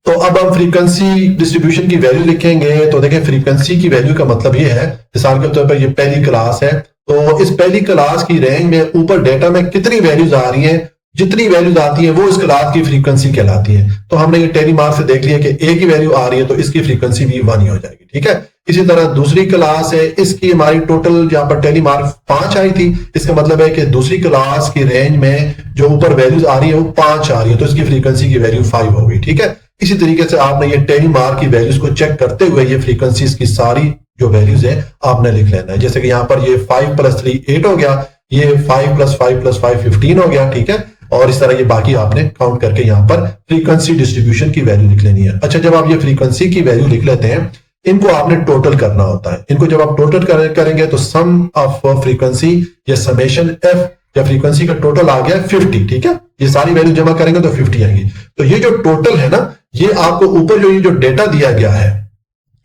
तो अब हम फ्रीक्वेंसी डिस्ट्रीब्यूशन की वैल्यू लिखेंगे। तो देखें फ्रीक्वेंसी की वैल्यू का मतलब ये है, मिसाल के तौर पर ये पहली क्लास है, तो इस पहली क्लास की रेंज में ऊपर डेटा में कितनी वैल्यूज आ रही हैं, जितनी वैल्यूज आती है वो इस क्लास की फ्रीक्वेंसी कहलाती है। तो हमने ये टेली मार्क से देख लिया कि एक ही वैल्यू आ रही है तो इसकी फ्रीक्वेंसी भी 1 ही हो जाएगी, ठीक है। इसी तरह दूसरी क्लास है, इसकी हमारी टोटल यहाँ पर टेली मार्क 5 आई थी, इसका मतलब है कि दूसरी क्लास की रेंज में जो ऊपर वैल्यूज आ रही है वो 5 आ रही है, तो इसकी फ्रीक्वेंसी की वैल्यू 5 हो गई, ठीक है। इसी तरीके से आपने ये टेली मार्क की वैल्यूज को चेक करते हुए ये फ्रीक्वेंसीज की सारी जो वैल्यूज है आपने लिख लेना है। जैसे कि यहाँ पर ये 5 + 3 8 हो गया, ये 5 + 5 + 5 15 हो गया, ठीक है। और इस तरह ये बाकी आपने काउंट करके यहाँ पर फ्रीक्वेंसी डिस्ट्रीब्यूशन की वैल्यू लिख लेनी है। अच्छा, जब आप ये फ्रीक्वेंसी की वैल्यू लिख लेते हैं, इनको आपने टोटल करना होता है। इनको जब आप टोटल करेंगे तो सम ऑफ फ्रीक्वेंसी या समेशन एफ या फ्रीक्वेंसी का टोटल आ गया 50, ठीक है। ये सारी वैल्यू जमा करेंगे तो 50 आएंगी। तो ये जो टोटल है ना, ये आपको ऊपर जो ये जो डेटा दिया गया है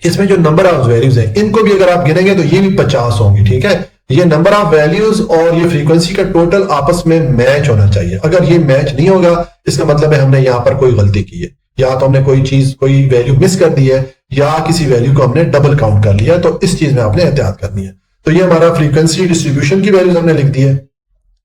इसमें जो नंबर ऑफ वैल्यूज है इनको भी अगर आप गिनेंगे तो ये भी 50 होंगी, ठीक है। ये नंबर ऑफ वैल्यूज और ये फ्रीक्वेंसी का टोटल आपस में मैच होना चाहिए। अगर ये मैच नहीं होगा इसका मतलब है हमने यहां पर कोई गलती की है, या तो हमने कोई वैल्यू मिस कर दी है या किसी वैल्यू को हमने डबल काउंट कर लिया, तो इस चीज में आपने एहतियात करनी है। तो ये हमारा फ्रीक्वेंसी डिस्ट्रीब्यूशन की वैल्यूज हमने लिख दी है।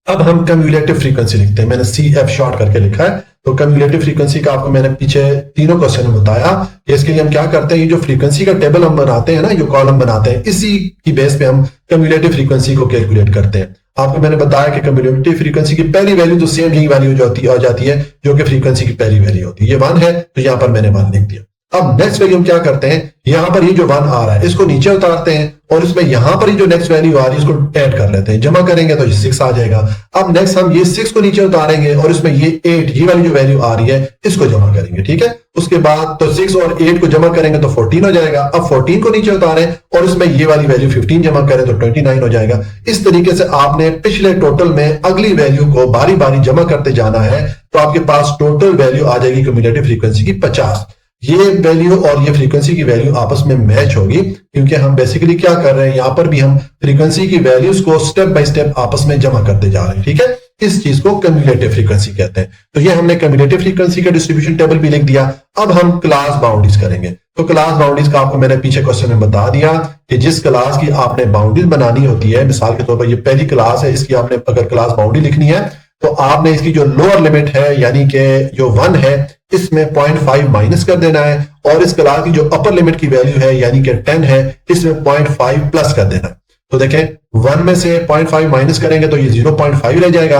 अब हम कम्युलेटिव फ्रीक्वेंसी लिखते हैं, मैंने CF शॉर्ट करके लिखा है। तो कम्युलेटिव फ्रीक्वेंसी का आपको मैंने पीछे तीनों क्वेश्चन में बताया कि इसके लिए हम क्या करते हैं, ये जो फ्रीक्वेंसी का टेबल हम बनाते हैं ना, जो कॉलम बनाते हैं, इसी की बेस पे हम कम्युलेटिव फ्रीक्वेंसी को कैलकुलेट करते हैं। आपको मैंने बताया कि कम्युलेटिव फ्रीक्वेंसी की पहली वैल्यू तो सेम यही वैल्यू आ जाती है जो कि फ्रीक्वेंसी की पहली वैल्यू होती है। ये 1 है तो यहां पर मैंने 1 लिख दिया। अब नेक्स्ट वैल्यू हम क्या करते हैं, यहां पर ये जो 1 आ रहा है इसको नीचे उतारते हैं और इसमें यहां पर ही जो नेक्स्ट वैल्यू आ रही है इसको ऐड कर लेते हैं, जमा करेंगे तो ये 6 आ जाएगा। अब नेक्स्ट हम ये 6 को नीचे उतारेंगे और इसमें ये 8 ये वाली जो वैल्यू आ रही है इसको जमा करेंगे, ठीक है। उसके बाद तो 6 और 8 को जमा करेंगे तो 14 हो जाएगा। अब 14 को नीचे उतारें और इसमें ये वाली वैल्यू 15 जमा करें तो 29 हो जाएगा। इस तरीके से आपने पिछले टोटल में अगली वैल्यू को बारी बारी जमा करते जाना है, तो आपके पास टोटल वैल्यू आ जाएगी कम्युलेटिव फ्रीक्वेंसी की 50। ये वैल्यू और ये फ्रीक्वेंसी की वैल्यू आपस में मैच होगी, क्योंकि हम बेसिकली क्या कर रहे हैं, यहां पर भी हम फ्रीक्वेंसी की वैल्यूज को स्टेप बाय स्टेप आपस में जमा करते जा रहे हैं, ठीक है। इस चीज को कम्युलेटिव फ्रीक्वेंसी कहते हैं। तो ये हमने कम्युलेटिव फ्रीक्वेंसी का डिस्ट्रीब्यूशन टेबल भी लिख दिया। अब हम क्लास बाउंड्रीज करेंगे। तो क्लास बाउंड्रीज का आपको मैंने पीछे क्वेश्चन में बता दिया कि जिस क्लास की आपने बाउंड्रीज बनानी होती है, मिसाल के तौर पर ये पहली क्लास है, इसकी आपने अगर क्लास बाउंड्री लिखनी है तो आपने इसकी जो लोअर लिमिट है यानी कि जो 1 है इसमें 0.5 माइनस कर देना है, और इस क्लास की जो अपर लिमिट की वैल्यू है यानी कि 10 है इसमें 0.5 प्लस कर देना है। तो देखें 1 में से 0.5 माइनस करेंगे तो ये 0.5 रह जाएगा,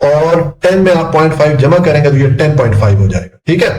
और 10 में आप 0.5 जमा करेंगे तो ये 10.5 हो जाएगा, ठीक है।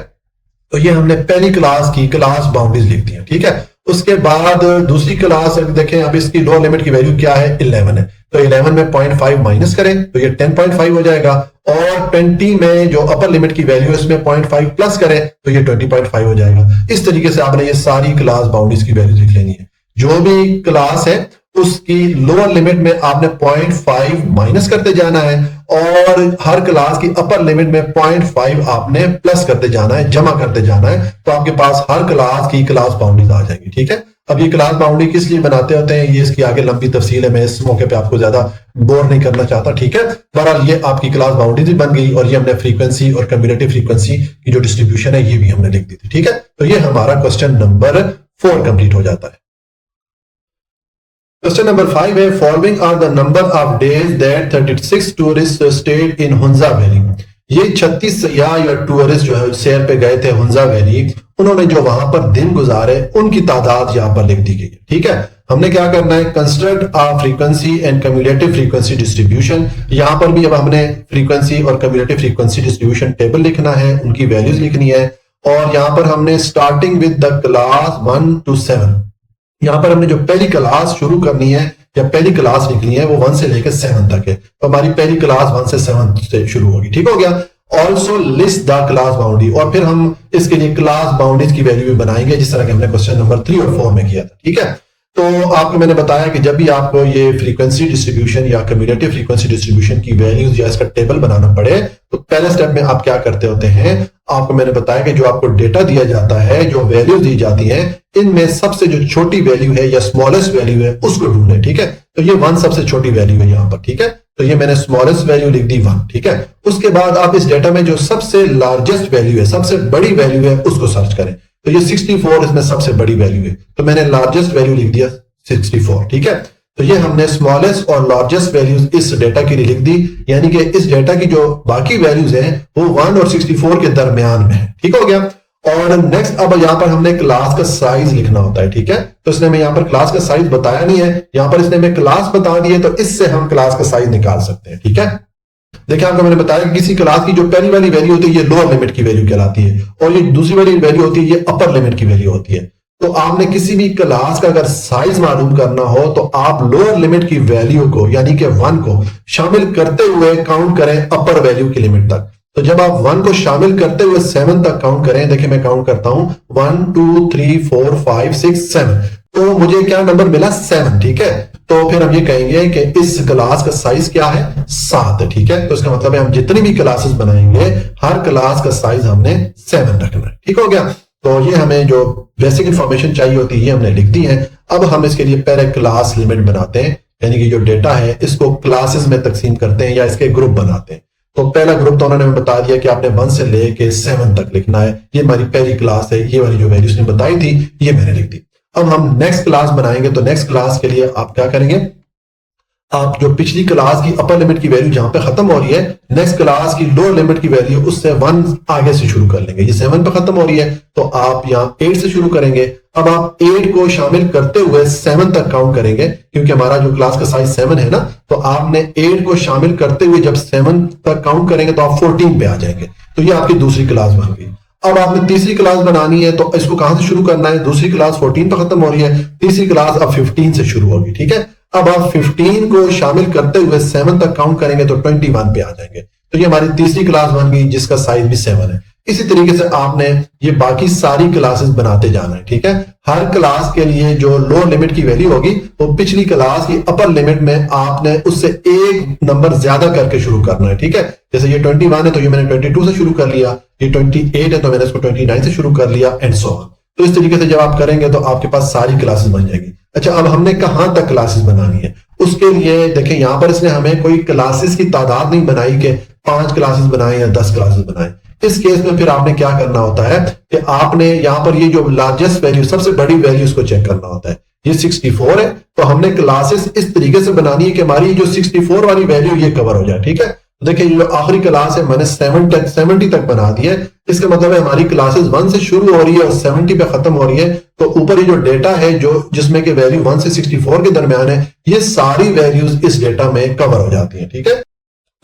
तो ये हमने पहली क्लास की क्लास बाउंड्रीज लिख दी है, ठीक है। उसके बाद दूसरी क्लास देखें, अब इसकी लोअर लिमिट की वैल्यू क्या है, 11 है। तो 11 में 0.5 माइनस करें तो ये 10.5 हो जाएगा, और 20 में जो अपर लिमिट की वैल्यू है इसमें 0.5 प्लस करें तो ये 20.5 हो जाएगा। इस तरीके से आपने ये सारी क्लास बाउंड्रीज की वैल्यू लिख लेनी है। जो भी क्लास है उसकी लोअर लिमिट में आपने 0.5 माइनस करते जाना है, और हर क्लास की अपर लिमिट में 0.5 आपने प्लस करते जाना है, जमा करते जाना है। तो आपके पास हर क्लास की क्लास बाउंड्रीज आ जाएगी, ठीक है। अब ये क्लास बाउंड्री किस लिए बनाते होते हैं, ये इसकी आगे लंबी तफसील है, मैं इस मौके पे आपको ज्यादा बोर नहीं करना चाहता, ठीक है। बहरहाल ये आपकी क्लास बाउंड्रीज बन गई, और ये हमने फ्रीक्वेंसी और कम्युलेटिव फ्रीक्वेंसी की जो डिस्ट्रीब्यूशन है ये भी हमने लिख दी थी, ठीक है। तो ये हमारा क्वेश्चन नंबर 4 कंप्लीट हो जाता है। क्वेश्चन नंबर 5 है following are the number of days that 36 tourists stayed in Hunza valley. ये 36 सयाह या टूरिस्ट जो है सैर पे गए थे हुंजा वैली, उन्होंने जो वहां पर दिन गुजारे उनकी तादाद यहाँ पर लिख दी गई है। ठीक है, हमने क्या करना है, construct a frequency and cumulative frequency distribution. यहां पर भी अब हमने फ्रीक्वेंसी और कम्युलेटिव फ्रीक्वेंसी डिस्ट्रीब्यूशन टेबल लिखना है, उनकी वैल्यूज लिखनी है। और यहां पर हमने starting with the class 1 to 7, यहां पर हमने जो पहली क्लास शुरू करनी है या पहली क्लास लिखनी है वो 1 से लेकर 7 तक है, तो हमारी पहली क्लास 1 से 7 से शुरू होगी। ठीक हो गया। Also list the class boundary, और फिर हम इसके लिए क्लास बाउंड्रीज की वैल्यू भी बनाएंगे जिस तरह के हमने क्वेश्चन नंबर 3 और 4 में किया था। ठीक है, तो आपको मैंने बताया कि जब भी आपको ये फ्रीक्वेंसी डिस्ट्रीब्यूशन या कम्युलेटिव फ्रीक्वेंसी डिस्ट्रीब्यूशन की वैल्यूज या इसका टेबल बनाना पड़े तो पहले स्टेप में आप क्या करते होते हैं, आपको मैंने बताया कि जो आपको डेटा दिया जाता है, जो वैल्यूज दी जाती हैं, इनमें सबसे जो छोटी वैल्यू है या स्मॉलेस्ट वैल्यू है उसको ढूंढे। ठीक है, तो ये 1 सबसे छोटी वैल्यू है यहाँ पर। ठीक है, तो ये मैंने स्मॉलेस्ट वैल्यू लिख दी 1। ठीक है, उसके बाद आप इस डेटा में जो सबसे लार्जेस्ट वैल्यू है, सबसे बड़ी वैल्यू है, उसको सर्च करें। तो ये 64 इसमें सबसे बड़ी वैल्यू है, तो मैंने लार्जेस्ट वैल्यू लिख दिया 64। ठीक है, तो ये हमने स्मॉलेस्ट और लार्जेस्ट वैल्यूज इस डेटा के लिए लिख दी, यानी कि इस डेटा की जो बाकी वैल्यूज हैं वो 1 और 64 के दरमियान में है। ठीक हो गया। और नेक्स्ट अब यहां पर हमने क्लास का साइज लिखना होता है। ठीक है, तो इसने हमें यहां पर क्लास का साइज बताया नहीं है, यहां पर इसने हमें क्लास बता दी है, तो इससे हम क्लास का साइज निकाल सकते हैं। ठीक है, देखिए आपको मैंने बताया कि किसी क्लास की जो पहली वाली वैल्यू होती है ये लोअर लिमिट की वैल्यू कहलाती है, और ये दूसरी वाली वैल्यू होती है ये अपर लिमिट की वैल्यू होती है। तो आपने किसी भी क्लास का अगर साइज मालूम करना हो तो आप लोअर लिमिट की वैल्यू को यानी कि 1 को शामिल करते हुए काउंट करें अपर वैल्यू की लिमिट तक। तो जब आप 1 को शामिल करते हुए 7 तक काउंट करें, देखिए मैं काउंट करता हूं 1 2 3 4 5 6 7, तो मुझे क्या नंबर मिला 7। ठीक है, तो फिर हम ये कहेंगे कि इस क्लास का साइज क्या है 7 है। ठीक है, तो इसका मतलब है हम जितनी भी क्लासेस बनाएंगे हर क्लास का साइज हमने 7 रखना है। ठीक हो गया। तो ये हमें जो बेसिक इंफॉर्मेशन चाहिए होती है ये हमने लिख दी है। अब हम इसके लिए पहले क्लास लिमिट बनाते हैं, यानी कि जो डेटा है इसको क्लासेस में तकसीम करते हैं या इसके ग्रुप बनाते हैं। तो पहला ग्रुप तो उन्होंने हमें बता दिया कि आपने 1 से लेके 7 तक लिखना है, ये हमारी पहली क्लास है, ये वाली जो वैल्यूज ने बताई थी ये मैंने लिख दी। अब हम नेक्स्ट क्लास बनाएंगे, तो नेक्स्ट क्लास के लिए आप क्या करेंगे, आप जो पिछली क्लास की अपर लिमिट की वैल्यू जहां पे खत्म हो रही है, नेक्स्ट क्लास की लोअर लिमिट की वैल्यू उससे 1 आगे से शुरू कर लेंगे। ये 7 पे खत्म हो रही है तो आप यहाँ 8 से शुरू करेंगे। अब आप 8 को शामिल करते हुए 7 तक काउंट करेंगे, क्योंकि हमारा जो क्लास का साइज 7 है ना, तो आपने 8 को शामिल करते हुए जब 7 तक काउंट करेंगे तो आप 14 पे आ जाएंगे। तो ये आपकी दूसरी क्लास बन गई। अब आपने तीसरी क्लास बनानी है, तो इसको कहां से शुरू करना है, दूसरी क्लास 14 पे खत्म हो रही है, तीसरी क्लास अब 15 से शुरू होगी। ठीक है, अब आप 15 को शामिल करते हुए 7 तक काउंट करेंगे तो 21 पे आ जाएंगे। तो ये हमारी तीसरी क्लास बन गई जिसका साइज भी 7 है। इसी तरीके से आपने ये बाकी सारी क्लासेस बनाते जाना है। ठीक है, हर क्लास के लिए जो लोअर लिमिट की वैल्यू होगी वो पिछली क्लास की अपर लिमिट में आपने उससे एक नंबर ज्यादा करके शुरू करना है। ठीक है, जैसे ये 21 है तो ये मैंने 22 से शुरू कर लिया, ये 28 है तो मैंने इसको 29 से शुरू कर लिया, एंड सो ऑन। तो इस तरीके से जब आप करेंगे तो आपके पास सारी क्लासेस बन जाएगी। अच्छा, अब हमने कहां तक क्लासेस बनानी है, उसके लिए देखें यहां पर इसने हमें कोई क्लासेस की तादाद नहीं बनाई कि 5 क्लासेस बनाए या 10 क्लासेस बनाए। इस केस में फिर आपने क्या करना होता है कि आपने यहां पर ये जो लार्जेस्ट वैल्यू, सबसे बड़ी वैल्यू, इसको चेक करना होता है। ये 64 है तो हमने क्लासेस इस तरीके से बनानी है कि हमारी जो 64 वाली वैल्यू ये कवर हो जाए। ठीक है, देखिए ये जो आखिरी क्लास है मैंने 70 तक बना दी है। इसका मतलब है हमारी क्लासेस 1 से शुरू हो रही है और 70 पे खत्म हो रही है। तो ऊपर ये जो डेटा है जो जिसमें के वैल्यू 1 से 64 के दरमियान है, ये सारी वैल्यूज इस डेटा में कवर हो जाती हैं। ठीक है,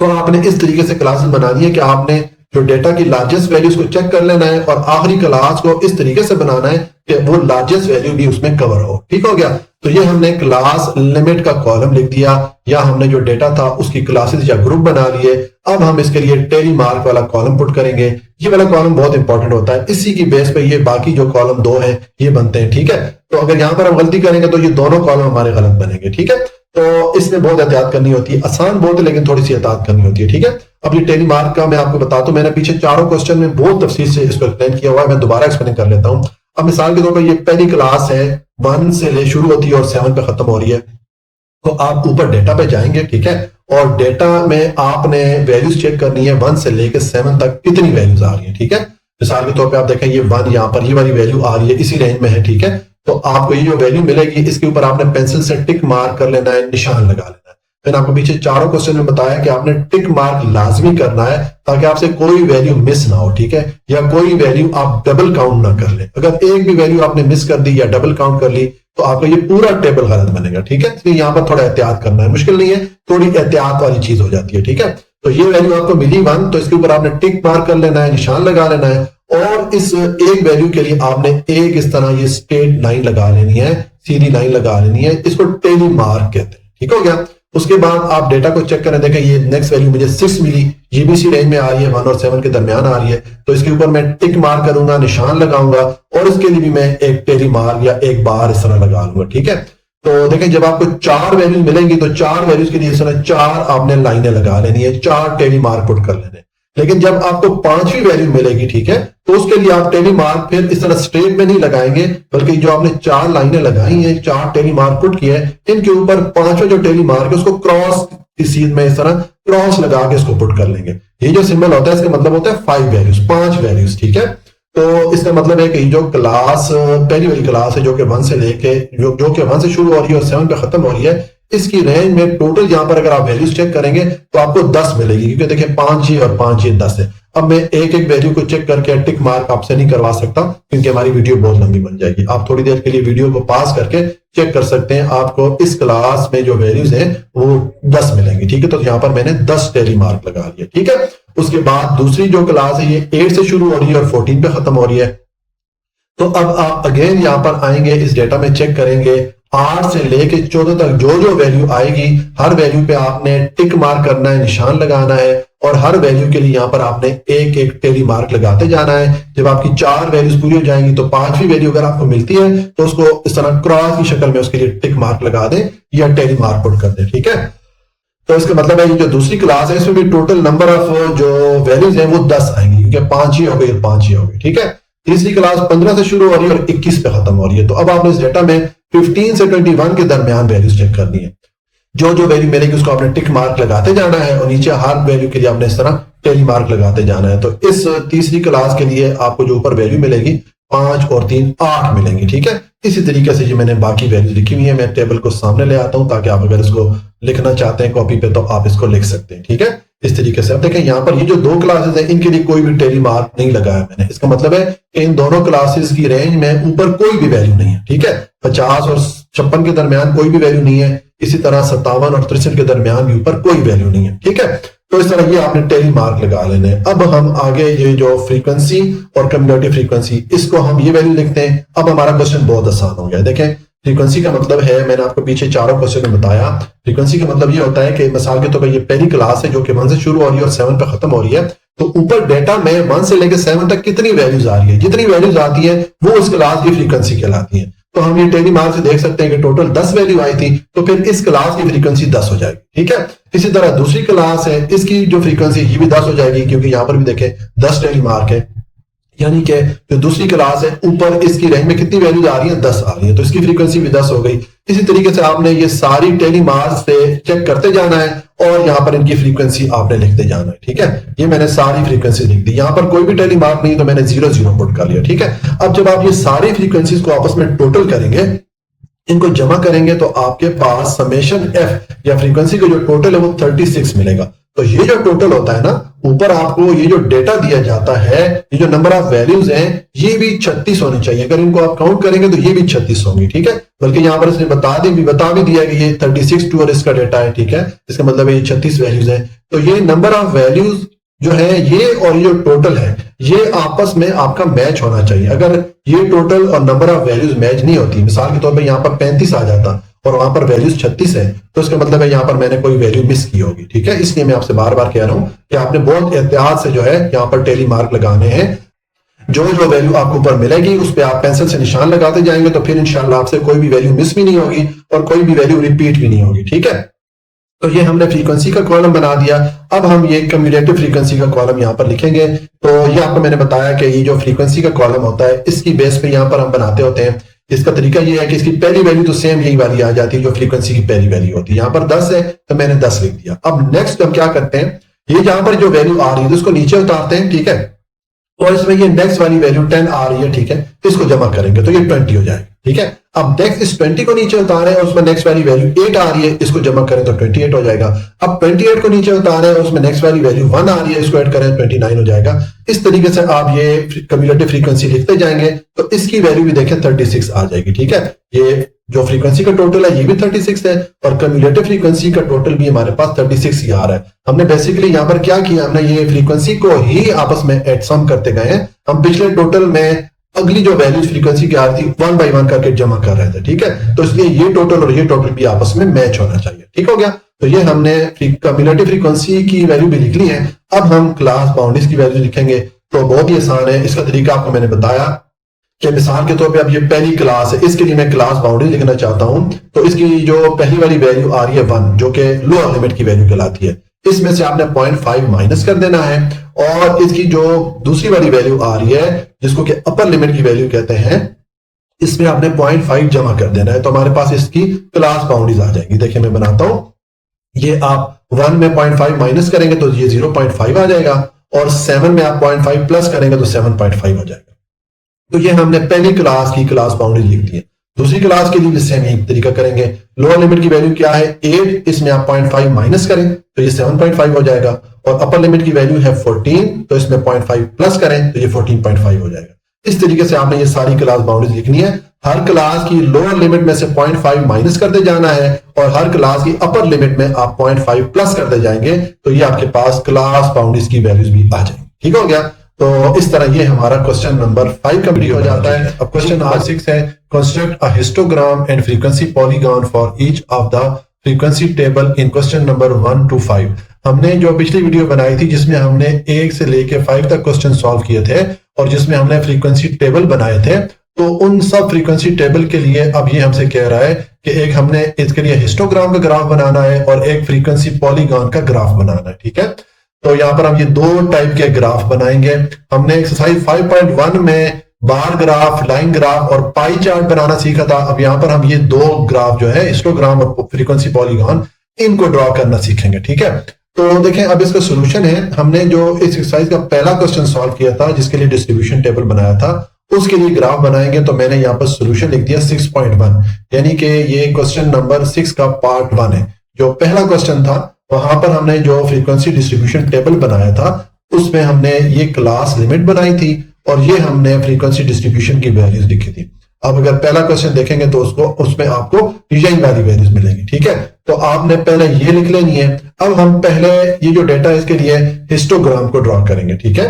तो आपने इस तरीके से क्लासेस बनानी है कि आपने जो डेटा की लार्जेस्ट वैल्यूज को चेक कर लेना है और आखिरी क्लास को इस तरीके से बनाना है कि वो लार्जेस्ट वैल्यू भी उसमें कवर हो। ठीक हो गया, तो ये हमने क्लास लिमिट का कॉलम लिख दिया, या हमने जो डेटा था उसकी क्लासेस या ग्रुप बना लिए। अब हम इसके लिए टेरी मार्क वाला कॉलम पुट करेंगे। ये वाला कॉलम बहुत इंपॉर्टेंट होता है, इसी की बेस पे ये बाकी जो कॉलम 2 है ये बनते हैं। ठीक है, तो अगर यहां पर हम गलती करेंगे तो ये दोनों कॉलम हमारे गलत बनेंगे। ठीक है, तो इसमें बहुत एहतियात करनी होती है, आसान बहुत है लेकिन थोड़ी सी एहतियात करनी होती है। ठीक है, अब ये टेली मार्क का मैं आपको बताता हूं, मैंने पीछे चारों क्वेश्चन में बहुत तफसील से इसको एक्सप्लेन किया हुआ है, मैं दोबारा एक्सप्लेन कर लेता हूं। अब मिसाल के तौर पर ये पहली क्लास है, 1 से ले शुरू होती है और 7 पे खत्म हो रही है, तो आप ऊपर डेटा पे जाएंगे। ठीक है, और डेटा में आपने वैल्यूज चेक करनी है 1 से लेकर 7 तक कितनी वैल्यूज आ रही है। ठीक है, मिसाल के तौर पे आप देखें ये 1 यहाँ पर ये वाली वैल्यू आ रही है, इसी रेंज में है। ठीक है, तो आपको ये जो वैल्यू मिलेगी इसके ऊपर आपने पेंसिल से टिक मार्क कर लेना है, निशान लगा लेना है। मैंने आपको पीछे चारों क्वेश्चन में बताया कि आपने टिक मार्क लाजमी करना है ताकि आपसे कोई वैल्यू मिस ना हो, ठीक है, या कोई वैल्यू आप डबल काउंट ना कर ले। अगर एक भी वैल्यू आपने मिस कर दी या डबल काउंट कर ली तो आपका ये पूरा टेबल गलत बनेगा, ठीक है। इसलिए यहाँ पर थोड़ा एहतियात करना है, मुश्किल नहीं है, थोड़ी एहतियात वाली चीज हो जाती है, ठीक है। तो ये वैल्यू आपको मिली 1, तो इसके ऊपर आपने टिक मार्क कर लेना है, निशान लगा लेना है, और इस एक वैल्यू के लिए आपने एक इस तरह ये स्ट्रेट लाइन लगा लेनी है, सीधी लाइन लगा लेनी है, इसको टेली मार्क कहते हैं, ठीक हो गया। उसके बाद आप डेटा को चेक करें, देखें ये नेक्स्ट वैल्यू मुझे 6 मिली, ये भी इसी रेंज में आ रही है, 1 और 7 के दरमियान आ रही है, तो इसके ऊपर मैं टिक मार्क करूंगा, निशान लगाऊंगा, और इसके लिए भी मैं एक टेली मार्क या एक बार इस तरह लगा लूंगा, ठीक है। तो देखें जब आपको 4 वैल्यूज मिलेंगी तो 4 वैल्यूज के लिए इस तरह 4 आपने लाइनें लगा लेनी है, 4 टेली मार्क पुट कर लेने। लेकिन जब आपको 5वीं वैल्यू मिलेगी, ठीक है, तो उसके लिए आप टेली मार्क फिर इस तरह स्ट्रेट में नहीं लगाएंगे, बल्कि जो आपने 4 लाइनें लगाई हैं, 4 टेली मार्क पुट किए हैं, इनके ऊपर 5वां जो टेली मार्क है उसको क्रॉस की सीध में इस तरह क्रॉस लगा के इसको पुट कर लेंगे। ये जो सिंबल होता है इसका मतलब होता है 5 वैल्यूज, 5 वैल्यूज, ठीक है। तो इसका मतलब है कि जो क्लास पहली वाली क्लास है जो कि 1 से लेके जो कि 1 से शुरू हो रही है और 7 पे खत्म हो रही है, इसकी रेंज में टोटल यहां पर अगर आप वैल्यूज चेक करेंगे तो आपको 10 मिलेगी, क्योंकि देखिए 5 ये और 5 ये 10 है। अब मैं एक एक वैल्यू को चेक करके टिक मार्क आपसे नहीं करवा सकता क्योंकि हमारी वीडियो बहुत लंबी बन जाएगी। आप थोड़ी देर के लिए वीडियो को पास करके चेक कर सकते हैं, आपको इस क्लास में जो वैल्यूज हैं वो 10 मिलेंगी, ठीक है। तो यहां पर मैंने 10 टेली मार्क लगा लिया, ठीक है। उसके बाद दूसरी जो क्लास है ये 8 से शुरू हो रही है और 14 पे खत्म हो रही है। तो अब आप अगेन यहां पर आएंगे, इस डेटा में चेक करेंगे, 8 से लेके 14 तक जो जो वैल्यू आएगी हर वैल्यू पे आपने टिक मार्क करना है, निशान लगाना है, और हर वैल्यू के लिए यहां पर आपने एक एक टेली मार्क लगाते जाना है। जब आपकी 4 वैल्यूज पूरी हो जाएंगी तो 5वीं वैल्यू अगर आपको मिलती है तो उसको इस तरह क्रॉस की शक्ल में उसके लिए टिक मार्क लगा दें या टेली मार्क पुट कर दें, ठीक है। तो इसका मतलब है ये जो दूसरी क्लास है इसमें भी टोटल नंबर ऑफ जो वैल्यूज हैं वो 10 आएंगी, क्योंकि 5 ही हो गई, 5 ही हो गई, ठीक है। तीसरी क्लास 15 से शुरू हो रही है और 21 पे खत्म हो रही है। तो अब आपने इस डेटा में 15 से 21 के दरमियान वैल्यूज चेक करनी है। जो जो वैल्यू मिलेगी उसको आपने टिक मार्क लगाते जाना है और नीचे हर वैल्यू के लिए आपने इस तरह टेली मार्क लगाते जाना है। तो इस तीसरी क्लास के लिए आपको जो ऊपर वैल्यू मिलेगी 5 और 3 8 मिलेंगी, ठीक है। इसी तरीके से ये मैंने बाकी वैल्यू लिखी हुई है, मैं टेबल को सामने ले आता हूं ताकि आप अगर इसको लिखना चाहते हैं कॉपी पे तो आप इसको लिख सकते हैं, ठीक है। इस तरीके से अब देखें यहाँ पर ये जो 2 क्लासेस हैं इनके लिए कोई भी टेली मार्क नहीं लगाया मैंने। इसका मतलब है इन दोनों क्लासेस की रेंज में ऊपर कोई भी वैल्यू नहीं है, ठीक है। 50 और 56 के दरमियान कोई भी वैल्यू नहीं है, इसी तरह 57 और 63 के दरमियान भी ऊपर कोई वैल्यू नहीं है, ठीक है। तो इस तरह ये आपने टेली मार्क लगा लेने हैं। अब हम आगे ये जो फ्रीक्वेंसी और कम्युलेटिव फ्रीक्वेंसी इसको हम ये वैल्यू लिखते हैं। अब हमारा क्वेश्चन बहुत आसान हो गया। देखें फ्रीक्वेंसी का मतलब है, मैंने आपको पीछे चारों क्वेश्चन में बताया, फ्रीक्वेंसी का मतलब ये होता है कि मिसाल के तौर पर ये पहली क्लास है जो कि 1 से शुरू हो रही है और 7 पे खत्म हो रही है। तो ऊपर डेटा में 1 से लेकर 7 तक कितनी वैल्यूज आ रही है, जितनी वैल्यूज आती है वो उस क्लास की फ्रीक्वेंसी कहलाती है। तो हम ये टेली मार्क से देख सकते हैं कि टोटल 10 वैल्यू आई थी, तो फिर इस क्लास की फ्रीक्वेंसी 10 हो जाएगी, ठीक है। इसी तरह दूसरी क्लास है, इसकी जो फ्रीक्वेंसी ये भी 10 हो जाएगी, क्योंकि यहां पर भी देखें 10 टेली मार्क है, यानी कि जो दूसरी क्लास है ऊपर इसकी रेंज में कितनी वैल्यूज आ रही है 10 आ रही है, तो इसकी फ्रीक्वेंसी भी 10 हो गई। इसी तरीके से आपने ये सारी टेली मार्क से चेक करते जाना है और यहां पर इनकी फ्रीक्वेंसी आपने लिखते जाना है, ठीक है। ये मैंने सारी फ्रीक्वेंसी लिख दी, यहां पर कोई भी टेली मार्क नहीं तो मैंने 0 0 पुट कर लिया, ठीक है। अब जब आप ये सारी फ्रीक्वेंसीज को आपस में टोटल करेंगे, इनको जमा करेंगे तो आपके पास समेशन एफ या फ्रीक्वेंसी का जो टोटल है वो 36 मिलेगा। तो ये जो टोटल होता है ना, ऊपर आपको ये जो डेटा दिया जाता है, ये जो नंबर ऑफ वैल्यूज हैं ये भी 36 होनी चाहिए। अगर इनको आप काउंट करेंगे तो ये भी 36 होंगी, ठीक है। बल्कि यहां पर इसने बता भी दिया कि ये 36 टू और इसका डेटा है, ठीक है। इसका मतलब है ये 36 वैल्यूज है। तो ये नंबर ऑफ वैल्यूज जो है ये और ये जो टोटल है ये आपस में आपका मैच होना चाहिए। अगर ये टोटल और नंबर ऑफ वैल्यूज मैच नहीं होती, मिसाल के तौर पर यहाँ पर 35 आ जाता और वहां पर वैल्यूज 36 है, तो इसका मतलब है यहाँ पर मैंने कोई वैल्यू मिस की होगी, ठीक है। इसलिए मैं आपसे बार बार कह रहा हूं कि आपने बहुत एहतियात से जो है यहाँ पर टेली मार्क लगाने हैं। जो जो वैल्यू आपको ऊपर मिलेगी उस पर आप पेंसिल से निशान लगाते जाएंगे, तो फिर इंशाल्लाह आपसे कोई भी वैल्यू मिस भी नहीं होगी और कोई भी वैल्यू रिपीट भी नहीं होगी, ठीक है। तो ये हमने फ्रीक्वेंसी का कॉलम बना दिया। अब हम ये कम्युलेटिव फ्रीक्वेंसी का कॉलम यहाँ पर लिखेंगे। तो ये आपको मैंने बताया कि ये जो फ्रीक्वेंसी का कॉलम होता है इसकी बेस पे यहाँ पर हम बनाते होते हैं। इसका तरीका ये है कि इसकी पहली वैल्यू तो सेम यही वाली आ जाती है जो फ्रीक्वेंसी की पहली वैल्यू होती है। यहाँ पर 10 है तो मैंने 10 लिख दिया। अब नेक्स्ट हम क्या करते हैं, ये जहां पर जो वैल्यू आ रही है तो उसको नीचे उतारते हैं, ठीक है। और इसमें ये नेक्स्ट वाली वैल्यू 10 आ रही है, ठीक है, तो इसको जमा करेंगे तो ये 20 हो जाएगी, ठीक है। अब नेक्स्ट इस 20 को नीचे उतारे हैं, उसमें नेक्स्ट वाली वैल्यू 8 आ रही है, इसको जमा करें तो 28 हो जाएगा। अब 28 को नीचे उतारे हैं, उसमें नेक्स्ट वाली वैल्यू 1 आ रही है, इसको ऐड करें 29 हो जाएगा। इस तरीके से आप ये कम्युलेटिव फ्रीक्वेंसी लिखते जाएंगे तो इसकी वैल्यू भी देखें 36 आ जाएगी। ठीक है, ये जो फ्रीक्वेंसी का टोटल है ये भी 36 है और कम्युलेटिव फ्रीक्वेंसी का टोटल भी हमारे पास 36 ही आ रहा है। हमने बेसिकली यहां पर क्या किया, हमने ये फ्रीक्वेंसी को ही आपस में एड सम करते गए हैं। हम पिछले टोटल में अगली जो वैल्यूज फ्रीक्वेंसी की आ रही थी 1 बाय 1 करके जमा कर रहे थे। ठीक है, तो इसलिए ये टोटल और ये टोटल भी आपस में मैच होना चाहिए। ठीक हो गया, तो ये हमने कम्युलेटिव फ्रीक्वेंसी की वैल्यू भी लिख ली है। अब हम क्लास बाउंड्रीज की वैल्यू लिखेंगे तो बहुत ही आसान है। इसका तरीका आपको मैंने बताया कि मिसाल के तौर पे अब ये पहली क्लास है, इसके लिए मैं क्लास बाउंड्री लिखना चाहता हूं तो इसकी जो पहली वाली वैल्यू आ रही है 1 जो कि लोअर लिमिट की वैल्यू कहलाती है, इसमें से आपने 0.5 माइनस कर देना है और इसकी जो दूसरी वाली वैल्यू आ रही है जिसको कि अपर लिमिट की वैल्यू कहते हैं, इसमें आपने 0.5 जमा कर देना है तो हमारे पास इसकी क्लास बाउंड्रीज आ जाएंगी। देखिए मैं बनाता हूं, ये आप 1 में 0.5 माइनस करेंगे तो ये 0.5 आ जाएगा और 7 में आप 0.5 प्लस करेंगे तो 7.5 हो जाएगा। तो ये हमने पहली क्लास की क्लास बाउंड्री लिख दी है। दूसरी क्लास के लिए भी सेम यही तरीका करेंगे। लोअर लिमिट की वैल्यू क्या है 8, इसमें आप 0.5 माइनस करें तो ये 7.5 हो जाएगा और अपर लिमिट की वैल्यू है 14 तो इसमें 0.5 प्लस करें तो ये 14.5 हो जाएगा। इस तरीके से आपने ये सारी क्लास बाउंड्रीज लिखनी है। हर क्लास की लोअर लिमिट में से 0.5 माइनस करते जाना है और हर क्लास की अपर लिमिट में आप 0.5 प्लस करते जाएंगे तो ये आपके पास क्लास बाउंड्रीज की वैल्यूज भी आ जाएंगी। ठीक हो गया, तो इस तरह ये हमारा क्वेश्चन नंबर 5 कंप्लीट हो जाता है। अब क्वेश्चन नंबर 6 है, construct a histogram and frequency polygon for each of the frequency table in question number 1 to 5। हमने जो पिछली वीडियो बनाई थी जिसमें हमने 1 से लेके 5 तक क्वेश्चन सॉल्व किए थे और जिसमें हमने फ्रीक्वेंसी टेबल बनाए थे, तो उन सब फ्रीक्वेंसी टेबल के लिए अब ये हमसे कह रहा है कि एक हमने इसके लिए हिस्टोग्राम का ग्राफ बनाना है और एक फ्रीक्वेंसी पॉलीगॉन का ग्राफ बनाना है। ठीक है, तो यहां पर हम ये दो टाइप के ग्राफ बनाएंगे। हमने एक्सरसाइज 5.1 में बार ग्राफ, लाइन ग्राफ और पाई चार्ट बनाना सीखा था। अब यहां पर हम ये दो ग्राफ जो है हिस्टोग्राम और फ्रीक्वेंसी पॉलीगॉन, इनको ड्रॉ करना सीखेंगे। ठीक है, तो देखें अब इसका सोल्यूशन है। हमने जो इस एक्सरसाइज का पहला क्वेश्चन सॉल्व किया था जिसके लिए डिस्ट्रीब्यूशन टेबल बनाया था, उसके लिए ग्राफ बनाएंगे तो मैंने यहाँ पर सोल्यूशन लिख दिया 6.1, यानी कि ये क्वेश्चन नंबर 6 का पार्ट 1 है। जो पहला क्वेश्चन था वहां पर हमने जो फ्रीक्वेंसी डिस्ट्रीब्यूशन टेबल बनाया था उसमें हमने ये क्लास लिमिट बनाई थी और ये हमने फ्रीक्वेंसी डिस्ट्रीब्यूशन की वैल्यूज लिखी थी। अब अगर पहला क्वेश्चन देखेंगे तो उसमें आपको यही वाली वैल्यूज मिलेंगी। ठीक है, तो आपने पहले ये लिख लेनी है। अब हम पहले ये जो डेटा है इसके लिए हिस्टोग्राम को ड्रॉ करेंगे। ठीक है,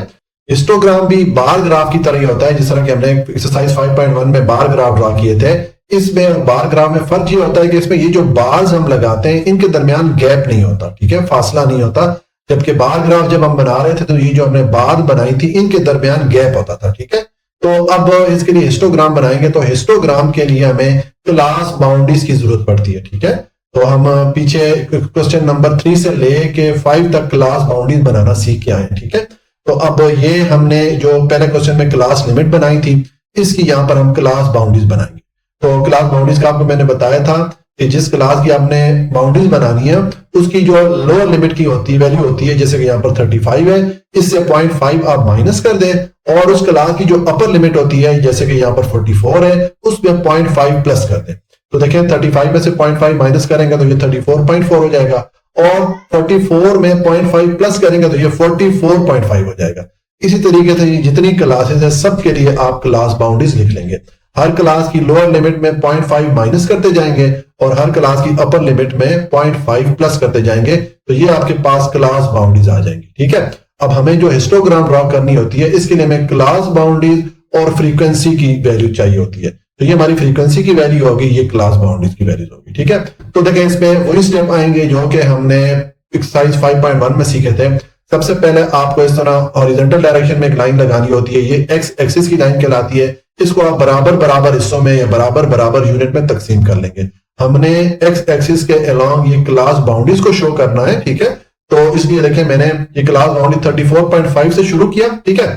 हिस्टोग्राम भी बार ग्राफ की तरह ही होता है, जिस तरह कि हमने एक्सरसाइज 5.1 में बार ग्राफ ड्रॉ किए थे। इसमें बार ग्राफ में फर्क ये होता है कि इसमें ये जो बार्स हम लगाते हैं इनके दरमियान गैप नहीं होता। ठीक है, फासला नहीं होता, जबकि बार ग्राफ जब हम बना रहे थे तो ये जो हमने बार बनाई थी इनके दरमियान गैप होता था। ठीक है, तो अब इसके लिए हिस्टोग्राम बनाएंगे तो हिस्टोग्राम के लिए हमें क्लास बाउंड्रीज की जरूरत पड़ती है। ठीक है, तो हम पीछे क्वेश्चन नंबर 3 से लेके 5 तक क्लास बाउंड्रीज बनाना सीख के आए। ठीक है, तो अब ये हमने जो पहले क्वेश्चन में क्लास लिमिट बनाई थी, इसकी यहां पर हम क्लास बाउंड्रीज बनाएंगे। तो क्लास बाउंड्रीज का आपको मैंने बताया था कि जिस क्लास की आपने बाउंड्रीज बनानी है उसकी जो लोअर लिमिट की वैल्यू होती है, जैसे कि यहाँ पर 35 है, इससे 0.5 आप माइनस कर दें और उस क्लास की जो अपर लिमिट होती है जैसे कि यहाँ पर 44 है उसमें 0.5 प्लस कर दें। तो देखें 35 में से 0.5 माइनस करेंगे तो ये 34.4 हो जाएगा और 44 में 0.5 प्लस करेंगे तो ये 44.5 हो जाएगा। इसी तरीके से जितनी क्लासेस है सबके लिए आप क्लास बाउंड्रीज लिख लेंगे। हर क्लास की लोअर लिमिट में 0.5 माइनस करते जाएंगे और हर क्लास की अपर लिमिट में 0.5 प्लस करते जाएंगे तो ये आपके पास क्लास बाउंड्रीज आ जाएंगी। ठीक है, अब हमें जो हिस्टोग्राम ड्रॉ करनी होती है इसके लिए हमें क्लास बाउंड्रीज और फ्रीक्वेंसी की वैल्यू चाहिए होती है। तो ये हमारी फ्रीक्वेंसी की वैल्यू होगी, ये क्लास बाउंड्रीज की वैल्यू होगी। ठीक है, तो देखें इसमें वही स्टेप आएंगे जो कि हमने एक्सरसाइज 5.1 में सीखे थे। सबसे पहले आपको इस तरह हॉरिजॉन्टल डायरेक्शन में एक लाइन लगानी होती है, ये एक्स एक्सिस की लाइन कहलाती है। इसको आप बराबर बराबर हिस्सों में या बराबर बराबर यूनिट में तकसीम कर लेंगे। हमने एक्स एक्सिस के अलोंग ये क्लास बाउंड्रीज को शो करना है। ठीक है, तो इसलिए देखें मैंने ये क्लास बाउंड्री 34.5 से शुरू किया। ठीक है,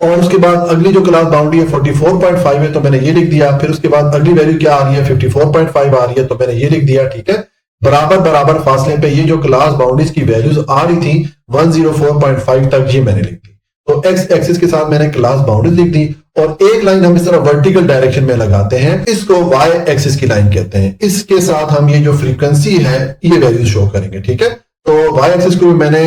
और उसके बाद अगली जो क्लास बाउंड्री है 44.5 है तो मैंने ये लिख दिया। फिर उसके बाद अगली वैल्यू क्या आ रही है 54.5 आ रही है तो मैंने ये लिख दिया। ठीक है, बराबर बराबर फासले पे ये जो क्लास बाउंड्रीज की वैल्यूज आ रही थी 104.5 तक ये मैंने लिख दी। तो एक्स एक्सिस के साथ मैंने क्लास बाउंड्रीज लिख दी और एक लाइन हम इस तरह वर्टिकल डायरेक्शन में लगाते हैं, इसको वाई एक्सिस की लाइन कहते हैं। इसके साथ हम ये जो फ्रीक्वेंसी है ये वैल्यू शो करेंगे, ठीक है। तो वाई एक्सिस को मैंने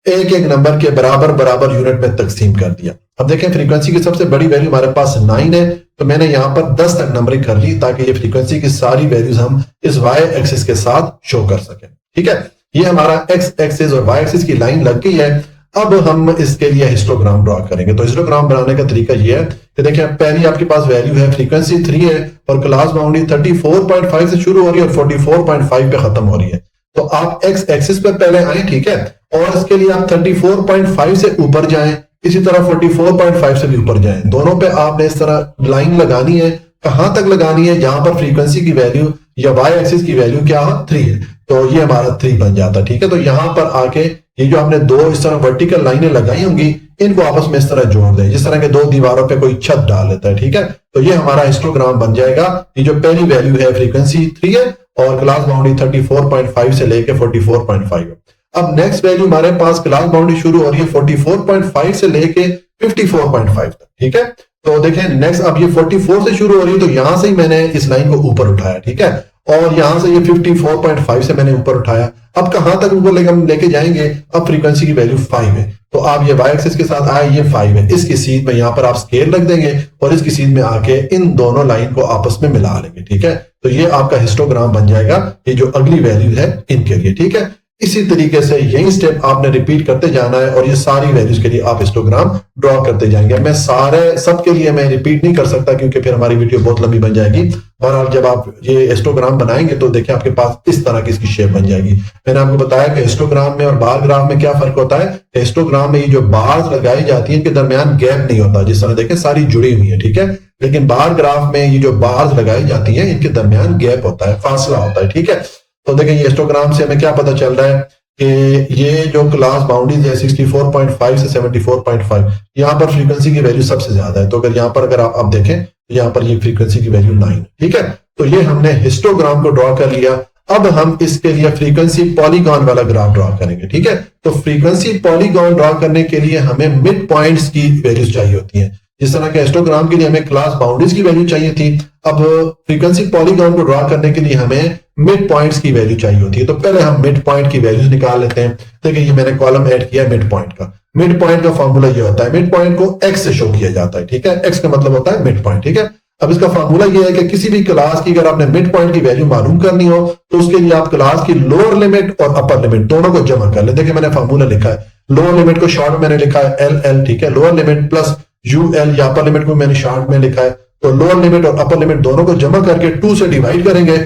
एक एक नंबर के बराबर बराबर यूनिट में तकसीम कर दिया। अब देखें फ्रीक्वेंसी की सबसे बड़ी वैल्यू हमारे पास 9 है, तो मैंने यहां पर 10 तक नंबरिंग कर ली ताकि ये फ्रीक्वेंसी की सारी वैल्यूज हम इस वाई एक्सिस के साथ शो कर सकें, ठीक है। ये हमारा एक्स एक्सिस और वाई एक्सिस की लाइन लग गई है। अब हम इसके लिए हिस्टोग्राम ड्रॉ करेंगे। तो हिस्टोग्राम बनाने का तरीका ये है कि देखिए पहली आपके पास वैल्यू है, फ्रीक्वेंसी 3 है और क्लास बाउंड्री 34.5 से शुरू हो रही है और 44.5 पे खत्म हो रही है। तो आप एक्स एक्सिस पे पहले आए, ठीक है, और इसके लिए आप 34.5 से ऊपर जाएं, इसी तरह 44.5 से भी ऊपर जाएं। दोनों पे आपने इस तरह लाइन लगानी है। कहां तक लगानी है? जहां पर फ्रीक्वेंसी की वैल्यू या वाई एक्सिस की वैल्यू क्या है? 3 है, तो ये हमारा 3 बन जाता है, ठीक है। तो यहां पर आके ये जो आपने दो इस तरह वर्टिकल लाइनें लगाई होंगी, इनको आपस में इस तरह जोड़ दें, जिस तरह के दो दीवारों पे कोई छत डाल लेता है, ठीक है। तो ये हमारा हिस्टोग्राम बन जाएगा। ये जो पहली वैल्यू है फ्रीक्वेंसी 3 है और क्लास बाउंड्री 34.5 से लेके 44.5 है। अब नेक्स्ट वैल्यू हमारे पास क्लास बाउंड्री शुरू हो रही है 44.5 से लेके 54.5 तक, ठीक है। तो देखें नेक्स्ट अब ये 44 से शुरू हो रही है, तो यहां से ही मैंने इस लाइन को ऊपर उठाया, ठीक है, और यहां से ये 54.5 से मैंने ऊपर उठाया। अब कहां तक ऊपर हम लेके जाएंगे? अब फ्रीक्वेंसी की वैल्यू 5 है, तो आप ये वाई एक्सिस के साथ आए, ये 5 है, इसकी सीध में यहां पर आप स्केल रख देंगे और इसकी सीध में आके इन दोनों लाइन को आपस में मिला लेंगे, ठीक है। तो ये आपका हिस्टोग्राम बन जाएगा, ये जो अगली वैल्यू है इनके लिए, ठीक है। इसी तरीके से यही स्टेप आपने रिपीट करते जाना है और ये सारी वैल्यूज के लिए आप हिस्टोग्राम ड्रॉ करते जाएंगे। मैं सारे सबके लिए मैं रिपीट नहीं कर सकता क्योंकि फिर हमारी वीडियो बहुत लंबी बन जाएगी। और जब आप ये हिस्टोग्राम बनाएंगे तो देखिए आपके पास इस तरह की इसकी शेप बन जाएगी। मैंने आपको बताया कि हिस्टोग्राम में और बार ग्राफ में क्या फर्क होता है। हिस्टोग्राम में ये जो बार्स लगाई जाती है इनके दरमियान गैप नहीं होता, जिस तरह देखें सारी जुड़ी हुई है, ठीक है। लेकिन बार ग्राफ में ये जो बार्स लगाई जाती है इनके दरमियान गैप होता है, फासला होता है, ठीक है। तो देखें ये हिस्टोग्राम से हमें क्या पता चल रहा है कि ये जो क्लास बाउंड्रीज है 64.5 से 74.5, यहाँ पर फ्रीक्वेंसी की वैल्यू सबसे ज्यादा है। तो अगर यहाँ पर अगर आप देखें तो यहाँ पर ये फ्रीक्वेंसी की वैल्यू 9, ठीक है। तो ये हमने हिस्टोग्राम को ड्रॉ कर लिया। अब हम इसके लिए फ्रीक्वेंसी पॉलीगॉन वाला ग्राफ ड्रॉ करेंगे, ठीक है। तो फ्रीक्वेंसी पॉलीगॉन ड्रॉ करने के लिए हमें मिड पॉइंट्स की वैल्यूज चाहिए होती है। जिस तरह के हिस्टोग्राम के लिए हमें क्लास बाउंड्रीज की वैल्यू चाहिए थी, अब फ्रीक्वेंसी पॉलीगॉन को ड्रॉ करने के लिए हमें मिड पॉइंट्स की वैल्यू चाहिए होती है। तो पहले हम मिड पॉइंट की वैल्यूज निकाल लेते हैं। देखिए ये मैंने कॉलम ऐड किया मिड पॉइंट का। मिड पॉइंट का फॉर्मूला ये होता है, मिड पॉइंट को एक्स से शो किया जाता है, ठीक है। एक्स का मतलब होता है मिड पॉइंट, ठीक है। अब इसका फॉर्मूला ये है कि किसी भी क्लास की अगर आपने मिड पॉइंट की वैल्यू मालूम करनी हो तो उसके लिए आप क्लास की लोअर लिमिट और अपर लिमिट दोनों को जमा कर ले। देखिए मैंने फॉर्मूला लिखा है, लोअर लिमिट को शॉर्ट मैंने लिखा है एल एल, ठीक है। Lower limit plus U L या अपर लिमिट को मैंने शॉर्ट में लिखा है। तो लोअर लिमिट और अपर लिमिट दोनों को जमा करके 2 से डिवाइड करेंगे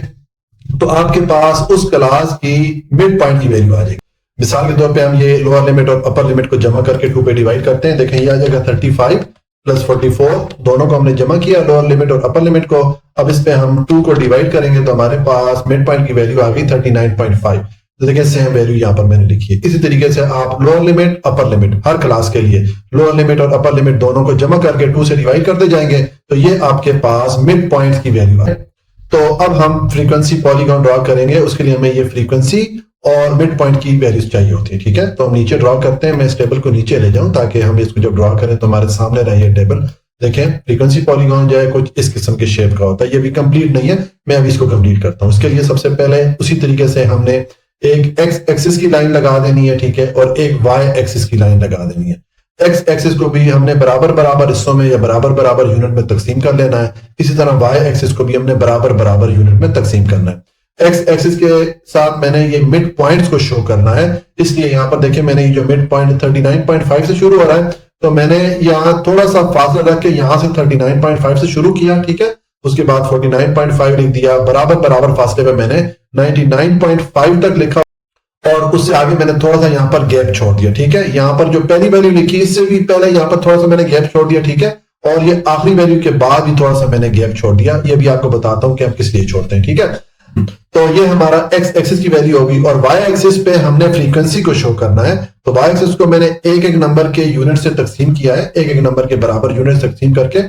तो आपके पास उस क्लास की मिड पॉइंट की वैल्यू आ जाएगी। मिसाल के तौर पे हम ये लोअर लिमिट और अपर लिमिट को जमा करके 2 पे डिवाइड करते हैं। देखें ये आ जाएगा 35 प्लस 44, दोनों को हमने जमा किया लोअर लिमिट और अपर लिमिट को। अब इस पे हम 2 को डिवाइड करेंगे तो हमारे पास मिड पॉइंट की वैल्यू आ गई 39.5। तो देखिए सेम वैल्यू यहाँ पर मैंने लिखी है। इसी तरीके से आप लोअर लिमिट अपर लिमिट हर क्लास के लिए लोअर लिमिट और अपर लिमिट दोनों को जमा करके 2 से डिवाइड करते जाएंगे तो ये आपके पास मिड पॉइंट की वैल्यू है। तो अब हम फ्रीक्वेंसी पॉलीगॉन ड्रॉ करेंगे, उसके लिए हमें ये फ्रीक्वेंसी और मिड पॉइंट की वैल्यूज चाहिए होती है, ठीक है। तो हम नीचे ड्रॉ करते हैं। मैं इस टेबल को नीचे ले जाऊं ताकि हम इसको जब ड्रॉ करें तो हमारे सामने रहे ये टेबल। देखें फ्रीक्वेंसी पॉलीगॉन जो है कुछ इस किस्म के शेप का होता है। ये भी कंप्लीट नहीं है, मैं अभी इसको कंप्लीट करता हूं। इसके लिए सबसे पहले उसी तरीके से हमने एक एक्स एक्सिस की लाइन लगा देनी है, ठीक है, और एक वाई एक्सिस की लाइन लगा देनी है। एक्स एक्सिस को भी हमने बराबर बराबर हिस्सों में या बराबर बराबर यूनिट में तकसीम कर लेना है। इसी तरह वाई एक्सिस को भी हमने बराबर बराबर यूनिट में तकसीम करना है। एक्स एक्सिस के साथ मैंने ये मिड पॉइंट्स को शो करना है, इसलिए यहाँ पर देखिए मैंने ये जो मिड पॉइंट 39.5 से शुरू हो रहा है तो मैंने यहाँ थोड़ा सा फासला रख के यहाँ से 39.5 से शुरू किया, ठीक है। उसके बाद 49.5 लिख दिया, बराबर बराबर फासले पे मैंने 99.5 तक लिखा और उससे आगे मैंने थोड़ा सा यहाँ पर गैप छोड़ दिया, ठीक है। यहाँ पर जो पहली वैल्यू लिखी इससे भी पहले यहाँ पर थोड़ा सा मैंने गैप छोड़ दिया, ठीक है। और ये आखिरी वैल्यू के बाद भी थोड़ा सा मैंने गैप छोड़ दिया। ये भी आपको बताता हूं कि हम किस लिए छोड़ते हैं, ठीक है। तो ये हमारा एक्स एक्सिस की वैल्यू होगी और वाई एक्सिस पे हमने फ्रीक्वेंसी को शो करना है। तो वाई एक्सिस को मैंने एक एक नंबर के यूनिट से तकसीम किया है, एक एक नंबर के बराबर यूनिट से तकसीम करके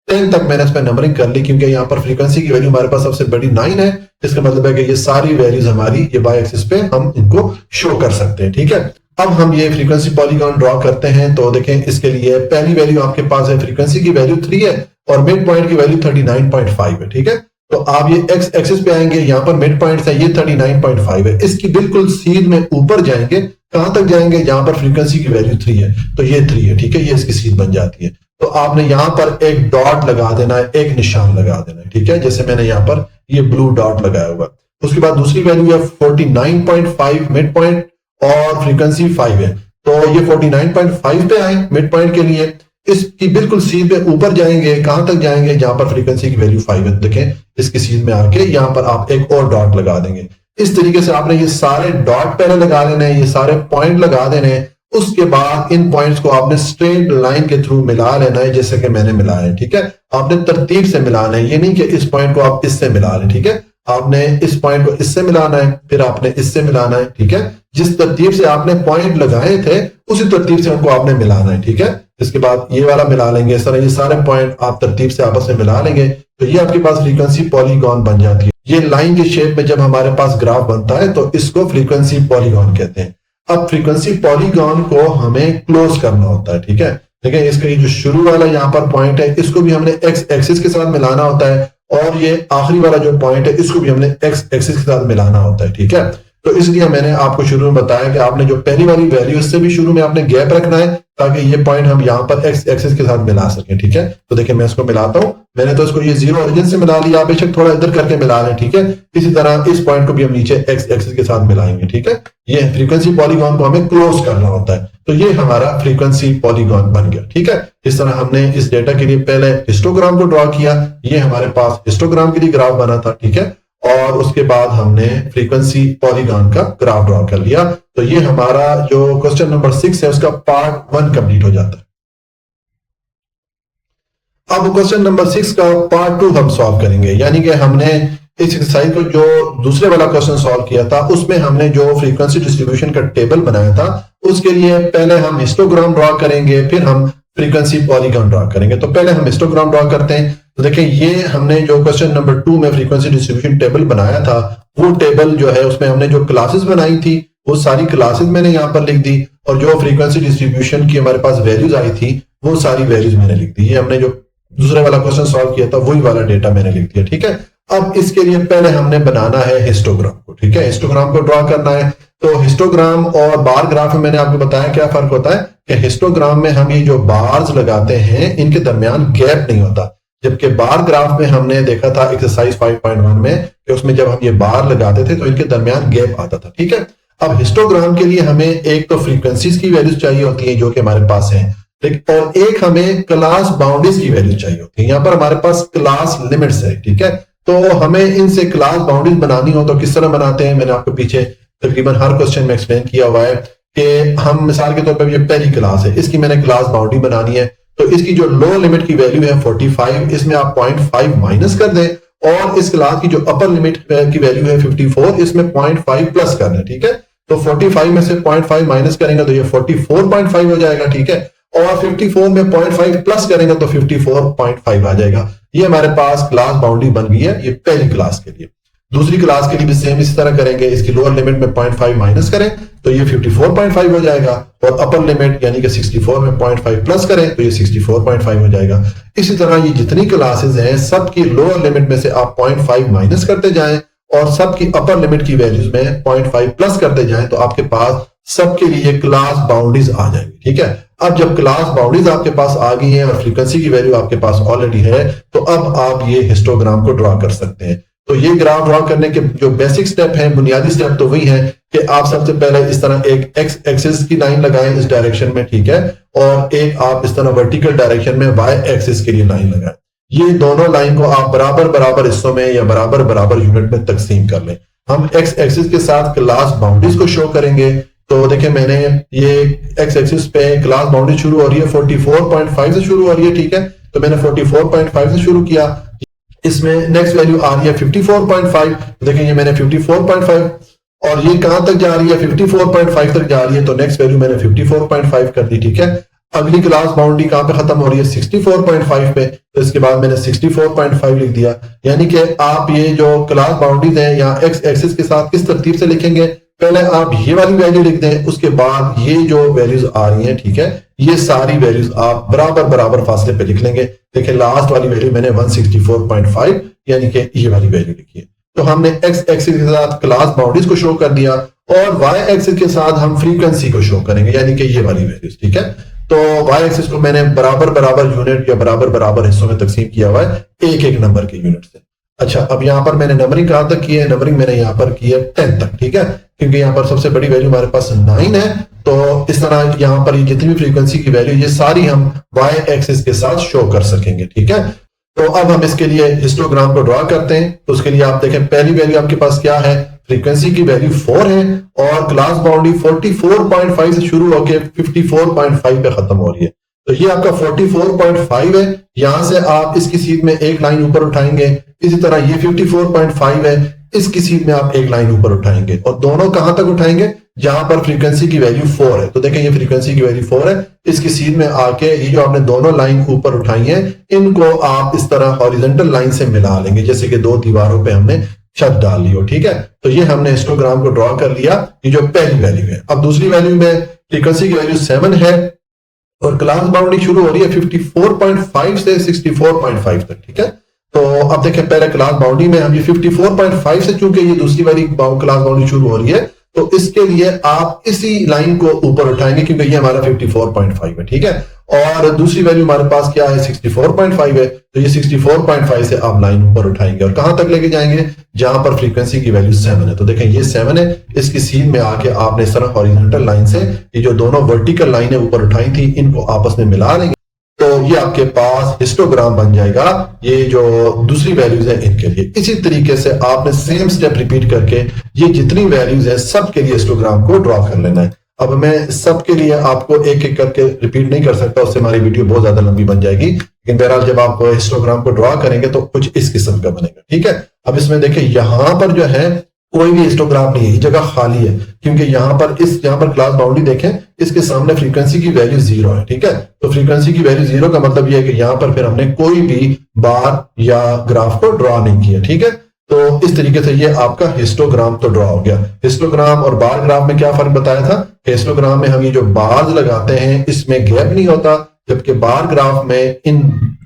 10 तक मैंने इस पर नंबरिंग कर ली क्योंकि यहाँ पर फ्रीक्वेंसी की वैल्यू हमारे पास सबसे बड़ी 9 है। इसका मतलब है कि ये सारी वैल्यूज हमारी ये वाई एक्सिस पे हम इनको शो कर सकते हैं, ठीक है। अब हम ये फ्रीक्वेंसी पॉलीगॉन ड्रॉ करते हैं। तो देखें, इसके लिए पहली वैल्यू आपके पास है, फ्रीक्वेंसी की वैल्यू 3 है और मिड पॉइंट की वैल्यू 39.5 है। ठीक है, तो आप ये एक्स एक्सिस पे आएंगे, यहां पर मिड पॉइंट है, ये 39.5 है। इसकी बिल्कुल सीध में ऊपर जाएंगे, कहां तक जाएंगे, जहां पर फ्रीक्वेंसी की वैल्यू 3 है, तो ये 3 है। ठीक है, ये इसकी सीध बन जाती है। तो आपने यहां पर एक डॉट लगा देना है, एक निशान लगा देना है। ठीक है, जैसे मैंने यहां पर ये ब्लू डॉट लगाया हुआ। उसके बाद दूसरी वैल्यू है 49.5 मिड पॉइंट और फ्रीक्वेंसी 5 है, तो ये 49.5 पे आए मिड पॉइंट के लिए। इसकी बिल्कुल सीध पे ऊपर जाएंगे, कहां तक जाएंगे, जहां पर फ्रीक्वेंसी की वैल्यू 5 है। देखें, इसकी सीध में आके यहां पर आप एक और डॉट लगा देंगे। इस तरीके से आपने ये सारे डॉट पहले लगा लेने हैं, ये सारे पॉइंट लगा देने हैं। उसके बाद इन पॉइंट्स को आपने स्ट्रेट लाइन के थ्रू मिला लेना है, जैसे कि मैंने मिलाया है। ठीक है, आपने तरतीब से मिलाना है, ये नहीं कि इस पॉइंट को आप इससे मिला लें। ठीक है, आपने इस पॉइंट को इससे मिलाना है, फिर आपने इससे मिलाना है। ठीक है, जिस तरतीब से आपने पॉइंट लगाए थे उसी तरतीब से उनको आपने मिलाना है। ठीक है, इसके बाद ये वाला मिला लेंगे। इस तरह ये सारे पॉइंट आप तरतीब से आपस में मिला लेंगे, तो ये आपके पास फ्रीक्वेंसी पॉलीगॉन बन जाती है। ये लाइन के शेप में जब हमारे पास ग्राफ बनता है तो इसको फ्रीक्वेंसी पॉलीगॉन कहते हैं। अब फ्रीक्वेंसी पॉलीगॉन को हमें क्लोज करना होता है। ठीक है, देखिए, इसका ये जो शुरू वाला यहाँ पर पॉइंट है, इसको भी हमने एक्स एक्सिस के साथ मिलाना होता है, और ये आखिरी वाला जो पॉइंट है, इसको भी हमने एक्स एक्सिस के साथ मिलाना होता है। ठीक है, तो इसलिए मैंने आपको शुरू में बताया कि आपने जो पहली वाली वैल्यू, इससे भी शुरू में आपने गैप रखना है, ताकि ये पॉइंट हम यहाँ पर एक्स एक्सिस के साथ मिला सकें। ठीक है, तो देखिए, मैं इसको मिलाता हूं। मैंने तो इसको ये जीरो ओरिजिन से मिला लिया, बेशक थोड़ा इधर करके मिला लें। ठीक है, इसी तरह इस पॉइंट को भी हम नीचे एक्स एक्सिस के साथ मिलाएंगे। ठीक है, ये फ्रीक्वेंसी पॉलीगॉन को हमें क्लोज करना होता है, तो ये हमारा फ्रीक्वेंसी पॉलीगॉन बन गया। ठीक है, इस तरह हमने इस डेटा के लिए पहले हिस्टोग्राम को ड्रॉ किया। ये हमारे पास हिस्टोग्राम के लिए ग्राफ बना था। ठीक है, और उसके बाद हमने फ्रीक्वेंसी पॉलीगॉन का ग्राफ ड्रॉ कर लिया। तो ये हमारा जो क्वेश्चन नंबर 6 है, उसका पार्ट 1 कंप्लीट हो जाता है। अब क्वेश्चन नंबर 6 का पार्ट 2 हम सॉल्व करेंगे, यानी कि हमने इस एक्सरसाइज को जो दूसरे वाला क्वेश्चन सॉल्व किया था, उसमें हमने जो फ्रीक्वेंसी डिस्ट्रीब्यूशन का टेबल बनाया था, उसके लिए पहले हम हिस्टोग्राम ड्रॉ करेंगे, फिर हम फ्रीक्वेंसी पॉलीगॉन ड्रॉ करेंगे। तो पहले हम हिस्टोग्राम ड्रॉ करते हैं। तो देखिए, ये हमने जो क्वेश्चन नंबर 2 में फ्रीक्वेंसी डिस्ट्रीब्यूशन टेबल बनाया था, वो टेबल जो है, उसमें हमने जो क्लासेस बनाई थी, वो सारी क्लासेस मैंने यहाँ पर लिख दी, और जो फ्रीक्वेंसी डिस्ट्रीब्यूशन की हमारे पास वैल्यूज आई थी, वो सारी वैल्यूज मैंने लिख दी। ये हमने जो दूसरे वाला क्वेश्चन सॉल्व किया था, वही वाला डेटा मैंने लिख दिया। ठीक है, अब इसके लिए पहले हमने बनाना है हिस्टोग्राम को। ठीक है, हिस्टोग्राम को ड्रॉ करना है। तो हिस्टोग्राम और बार ग्राफ में मैंने आपको बताया क्या फर्क होता है, कि हिस्टोग्राम में हम ये जो बार्स लगाते हैं, इनके दरमियान गैप नहीं होता, जबकि बार ग्राफ में हमने देखा था एक्सरसाइज 5.1 में कि उसमें जब हम ये बार लगाते थे तो इनके दरमियान गैप आता था। ठीक है, अब हिस्टोग्राम के लिए हमें एक तो फ्रीक्वेंसीज की वैल्यूज चाहिए होती है, जो कि हमारे पास है, और एक हमें क्लास बाउंड्रीज की वैल्यू चाहिए होती है। यहाँ पर हमारे पास क्लास लिमिट्स है। ठीक है, तो हमें इनसे क्लास बाउंड्रीज बनानी हो तो किस तरह बनाते हैं, मैंने आपको पीछे तकरीबन हर क्वेश्चन में एक्सप्लेन किया हुआ है कि हम मिसाल के तौर पर, ये पहली क्लास है, इसकी मैंने क्लास बाउंड्री बनानी है। तो इसकी जो लोअर लिमिट की वैल्यू है 45, इसमें आप 0.5 माइनस कर दें, और इस क्लास की जो अपर लिमिट की वैल्यू है 54, इसमें 0.5 प्लस कर दें। ठीक है, तो 45 में से 0.5 माइनस करेंगे तो ये 44.5 हो जाएगा। ठीक है, और 54 में 0.5 प्लस करेंगे तो 54.5 आ जाएगा। ये हमारे पास क्लास बाउंड्री बन गई है, ये पहली क्लास के लिए। दूसरी क्लास के लिए भी सेम इसी तरह करेंगे, इसकी लोअर लिमिट में 0.5 माइनस करें तो ये 54.5 हो जाएगा, और अपर लिमिट यानी कि 64 में 0.5 प्लस करें तो ये 64.5 हो जाएगा। इसी तरह ये जितनी क्लासेस हैं, सबकी लोअर लिमिट में से आप 0.5 माइनस करते जाएं, और सबकी अपर लिमिट की वैल्यूज में 0.5 प्लस करते जाएं, तो आपके पास सबके लिए क्लास बाउंड्रीज आ जाएंगी। ठीक है, अब जब क्लास बाउंड्रीज आपके पास आ गई हैं और फ्रीक्वेंसी की वैल्यू आपके पास ऑलरेडी है, तो अब आप ये हिस्टोग्राम को ड्रॉ कर सकते हैं। तो ये ग्राफ ड्रॉ करने के जो बेसिक स्टेप हैं, बुनियादी स्टेप तो वही है कि आप सबसे पहले इस तरह एक एक्स एक्सिस की लाइन लगाएं इस डायरेक्शन में। ठीक है, और एक आप इस तरह वर्टिकल डायरेक्शन में वाई एक्सिस के लिए लाइन लगाएं। ये दोनों लाइन को आप बराबर बराबर हिस्सों में या बराबर बराबर यूनिट में तकसीम कर लें। हम एक्स एक्सिस के साथ क्लास बाउंड्रीज को शो करेंगे। तो देखिए, मैंने ये एक्स एक्सिस पे क्लास बाउंड्री शुरू हो रही है 44.5 से शुरू हो रही है। ठीक है, तो मैंने 44.5 से शुरू किया। इसमें नेक्स्ट वैल्यू आ रही है 54.5। देखें, ये मैंने 54.5, और ये कहां तक जा रही है, 54.5 तक जा रही है, तो नेक्स्ट वैल्यू मैंने 54.5 कर दी। ठीक है, अगली क्लास बाउंड्री कहां पे खत्म हो रही है, 64.5 पे, तो इसके बाद मैंने 64.5 लिख दिया। यानी कि आप ये जो क्लास बाउंड्रीज हैं, यहाँ एक्स एक्सिस के साथ किस तरतीब से लिखेंगे, पहले आप ये वाली वैल्यू लिख दें, उसके बाद ये जो वैल्यूज आ रही हैं, ठीक है, ये सारी वैल्यूज आप बराबर बराबर फासले पे लिख लेंगे। देखिए लास्ट वाली वैल्यू मैंने 164.5 यानी कि ये वाली वैल्यू लिखी है। तो हमने एक्स एक्सिस के साथ क्लास बाउंड्रीज को शो कर दिया और वाई एक्सिस के साथ हम फ्रीक्वेंसी को शो करेंगे, यानी कि ये वाली वैल्यूज, ठीक है। तो वाई एक्सिस को मैंने बराबर बराबर यूनिट या बराबर बराबर हिस्सों में तकसीम किया हुआ है, एक एक नंबर के यूनिट से। अच्छा, अब यहां पर मैंने नंबरिंग कहां तक की है? नंबरिंग मैंने यहां पर की है 10 तक, ठीक है, क्योंकि यहां पर सबसे बड़ी वैल्यू हमारे पास 9 है। तो इस तरह यहां पर ये जितनी भी फ्रीक्वेंसी की वैल्यू, ये सारी हम वाई एक्सिस के साथ शो कर सकेंगे, ठीक है। तो अब हम इसके लिए हिस्टोग्राम को ड्रॉ करते हैं। तो उसके लिए आप देखें, पहली वैल्यू आपके पास क्या है? फ्रीक्वेंसी की वैल्यू 4 है और क्लास बाउंड्री 44.5 से शुरू होकर 54.5 पे खत्म हो रही है। तो ये आपका 44.5 है, यहां से आप इसकी सीध में एक लाइन ऊपर उठाएंगे। इसी तरह ये 54.5 है, इसकी सीध में आप एक लाइन ऊपर उठाएंगे और दोनों कहां तक उठाएंगे? जहां पर फ्रीक्वेंसी की वैल्यू 4 है। तो देखें ये फ्रीक्वेंसी की वैल्यू 4 है, इसकी सीध में आके ये जो आपने दोनों लाइन ऊपर उठाई है, इनको आप इस तरह हॉरिजॉन्टल लाइन से मिला लेंगे, जैसे कि दो दीवारों पे हमने छत डाल ली हो, ठीक है। तो ये हमने हिस्टोग्राम को ड्रॉ कर लिया, ये जो पहली वैल्यू है। अब दूसरी वैल्यू में फ्रीक्वेंसी की वैल्यू 7 है और क्लास बाउंड्री शुरू हो रही है 54.5 से 64.5 तक, ठीक है। तो अब देखें, पहले क्लास बाउंड्री में हम ये 54.5 से, चूंकि ये दूसरी वाली क्लास बाउंड्री शुरू हो रही है, तो इसके लिए आप इसी लाइन को ऊपर उठाएंगे, क्योंकि ये हमारा 54.5 है, ठीक है। और दूसरी वैल्यू हमारे पास क्या है? 64.5 है। तो ये 64.5 से आप लाइन ऊपर उठाएंगे और कहां तक लेके जाएंगे? जहां पर फ्रीक्वेंसी की वैल्यू 7 है। तो देखें ये 7 है, इसकी सीध में आके आपने इस तरह हॉरिजॉन्टल लाइन से ये जो दोनों वर्टिकल लाइनें ऊपर उठाई थी, इनको आपस में मिला लेंगे। तो ये आपके पास हिस्टोग्राम बन जाएगा, ये जो दूसरी वैल्यूज है इनके लिए। इसी तरीके से आपने सेम स्टेप रिपीट करके ये जितनी वैल्यूज है सब के लिए हिस्टोग्राम को ड्रॉ कर लेना है। अब मैं सब के लिए आपको एक एक करके रिपीट नहीं कर सकता, उससे हमारी वीडियो बहुत ज्यादा लंबी बन जाएगी। लेकिन बहरहाल जब आप हिस्टोग्राम को ड्रॉ करेंगे तो कुछ इस किस्म का बनेगा, ठीक है। अब इसमें देखिए यहां पर जो है कोई भी हिस्टोग्राम नहीं है, ये जगह खाली है, क्योंकि यहां पर क्लास बाउंड्री देखें, इसके सामने फ्रीक्वेंसी की वैल्यू 0 है, ठीक है। तो फ्रीक्वेंसी की वैल्यू 0 का मतलब यह है कि यहां पर फिर हमने कोई भी बार या ग्राफ को ड्रॉ नहीं किया, ठीक है। तो इस तरीके से ये आपका हिस्टोग्राम तो ड्रॉ हो गया। हिस्टोग्राम और बार ग्राफ में क्या फर्क बताया था? हिस्टोग्राम में हम ये जो बार्स लगाते हैं इसमें गैप नहीं होता, जबकि बार ग्राफ में इन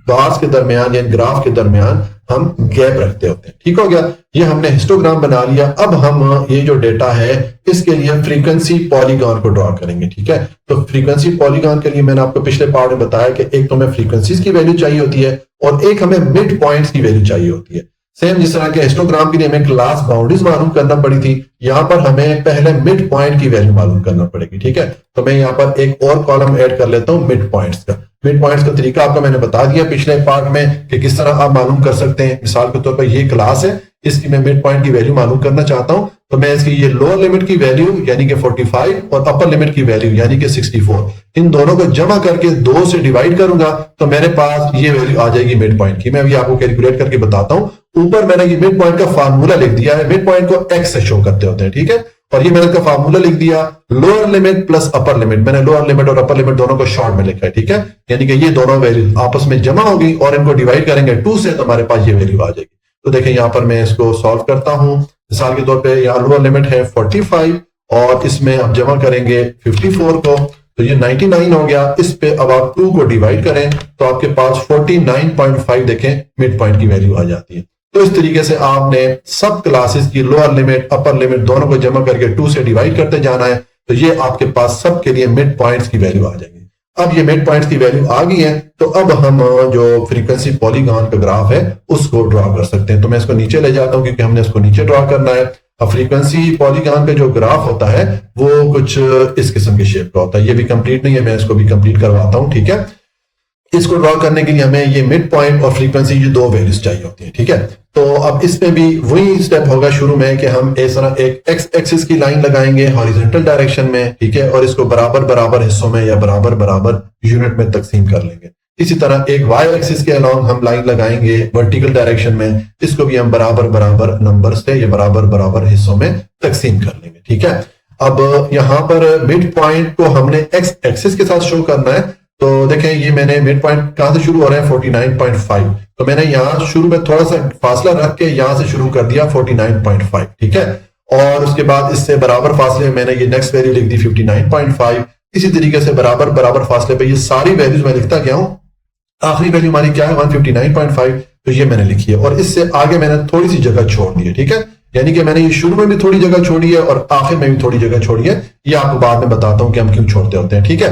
बार्स के दरमियान या इन ग्राफ के दरमियान हम गैप रखते होते हैं, ठीक हो गया। ये हमने हिस्टोग्राम बना लिया। अब हम ये जो डेटा है इसके लिए फ्रीक्वेंसी पॉलीगॉन को ड्रॉ करेंगे, ठीक है। तो फ्रीक्वेंसी पॉलीगॉन के लिए मैंने आपको पिछले पार्ट में बताया कि एक तो हमें फ्रीक्वेंसीज की वैल्यू चाहिए होती है और एक हमें मिड पॉइंट्स की वैल्यू चाहिए होती है। सेम जिस तरह के हिस्टोग्राम के लिए हमें क्लास बाउंड्रीज मालूम करना पड़ी थी, यहां पर हमें पहले मिड पॉइंट की वैल्यू मालूम करना पड़ेगी, ठीक है। तो मैं यहां पर एक और कॉलम ऐड कर लेता हूं मिड पॉइंट्स का। मिड पॉइंट्स का तरीका आपको मैंने बता दिया पिछले पार्ट में कि किस तरह आप मालूम कर सकते हैं। मिसाल के तौर पर ये क्लास है, इसकी मैं मिड पॉइंट की वैल्यू मालूम करना चाहता हूं, तो मैं इसकी ये लोअर लिमिट की वैल्यू यानी कि 45 और अपर लिमिट की वैल्यू यानी कि 64, इन दोनों को जमा करके 2 से डिवाइड करूंगा तो मेरे पास ये वैल्यू आ जाएगी मिड पॉइंट की। मैं अभी आपको कैलकुलेट करके बताता हूं। ऊपर मैंने ये मिड पॉइंट का फार्मूला लिख दिया है, मिड पॉइंट को एक्स से शो करते होते हैं, ठीक है। और ये मैंने इसका फार्मूला लिख दिया, lower limit plus upper limit. मैंने लोअर लिमिट और अपर लिमिट दोनों को शॉर्ट में लिखा है, ठीक है। यानी कि ये दोनों वैल्यू आपस में जमा होगी और इनको डिवाइड करेंगे 2 से, तो हमारे पास ये वैल्यू आ जाएगी। तो देखें यहां पर मैं इसको सॉल्व करता हूं। मिसाल के तौर पे यहाँ लोअर लिमिट है 45 और इसमें आप जमा करेंगे 54 को, तो ये 99 हो गया। इस पे अब आप 2 को डिवाइड करें तो आपके पास 49.5 देखें मिड पॉइंट की वैल्यू आ जाती है। तो इस तरीके से आपने सब क्लासेस की लोअर लिमिट अपर लिमिट दोनों को जमा करके 2 से डिवाइड करते जाना है, तो ये आपके पास सब के लिए मिड पॉइंट्स की वैल्यू आ जाएगी। अब ये मिड पॉइंट्स की वैल्यू आ गई है, तो अब हम जो फ्रीक्वेंसी पॉलीगॉन का ग्राफ है उसको ड्रॉ कर सकते हैं। तो मैं इसको नीचे ले जाता हूं क्योंकि हमने इसको नीचे ड्रॉ करना है। अब फ्रीक्वेंसी पॉलीगॉन का जो ग्राफ होता है वो कुछ इस किस्म के शेप का होता है। ये भी कंप्लीट नहीं है, मैं इसको भी कंप्लीट करवाता हूं, ठीक है। इसको ड्रॉ करने के लिए हमें ये मिड पॉइंट और फ्रीक्वेंसी ये 2 वैल्यूज चाहिए होती है, ठीक है। तो अब इसमें भी वही स्टेप होगा शुरू में कि हम इस तरह एक एक्स एक्सिस की लाइन लगाएंगे हॉरिजॉन्टल डायरेक्शन में, ठीक है, और इसको बराबर बराबर हिस्सों में या बराबर बराबर यूनिट में तकसीम कर लेंगे। इसी तरह एक वाई एक्सिस के अलोंग हम लाइन लगाएंगे वर्टिकल डायरेक्शन में, इसको भी हम बराबर बराबर नंबर से या बराबर बराबर हिस्सों में तकसीम कर लेंगे, ठीक है। अब यहां पर मिड पॉइंट को हमने एक्स एक्सिस के साथ शो करना है। तो देखें ये मैंने मिड पॉइंट कहां से शुरू हो रहा है 49.5, तो मैंने यहां शुरू में थोड़ा सा फासला रख के यहां से शुरू कर दिया 49.5, ठीक है। और उसके बाद इससे बराबर फासले में मैंने ये नेक्स्ट वैल्यू लिख दी 59.5। इसी तरीके से बराबर बराबर फासले पे ये सारी वैल्यूज मैं लिखता गया हूं। आखिरी वैल्यू हमारी क्या है 159.5, तो ये मैंने लिखी है और इससे आगे मैंने थोड़ी सी जगह छोड़ दी है। ठीक है, यानी कि मैंने ये शुरू में भी थोड़ी जगह छोड़ी है और आखिर में भी थोड़ी जगह छोड़ी है। ये आपको बाद में बताता हूं कि हम क्यों छोड़ते होते हैं। ठीक है,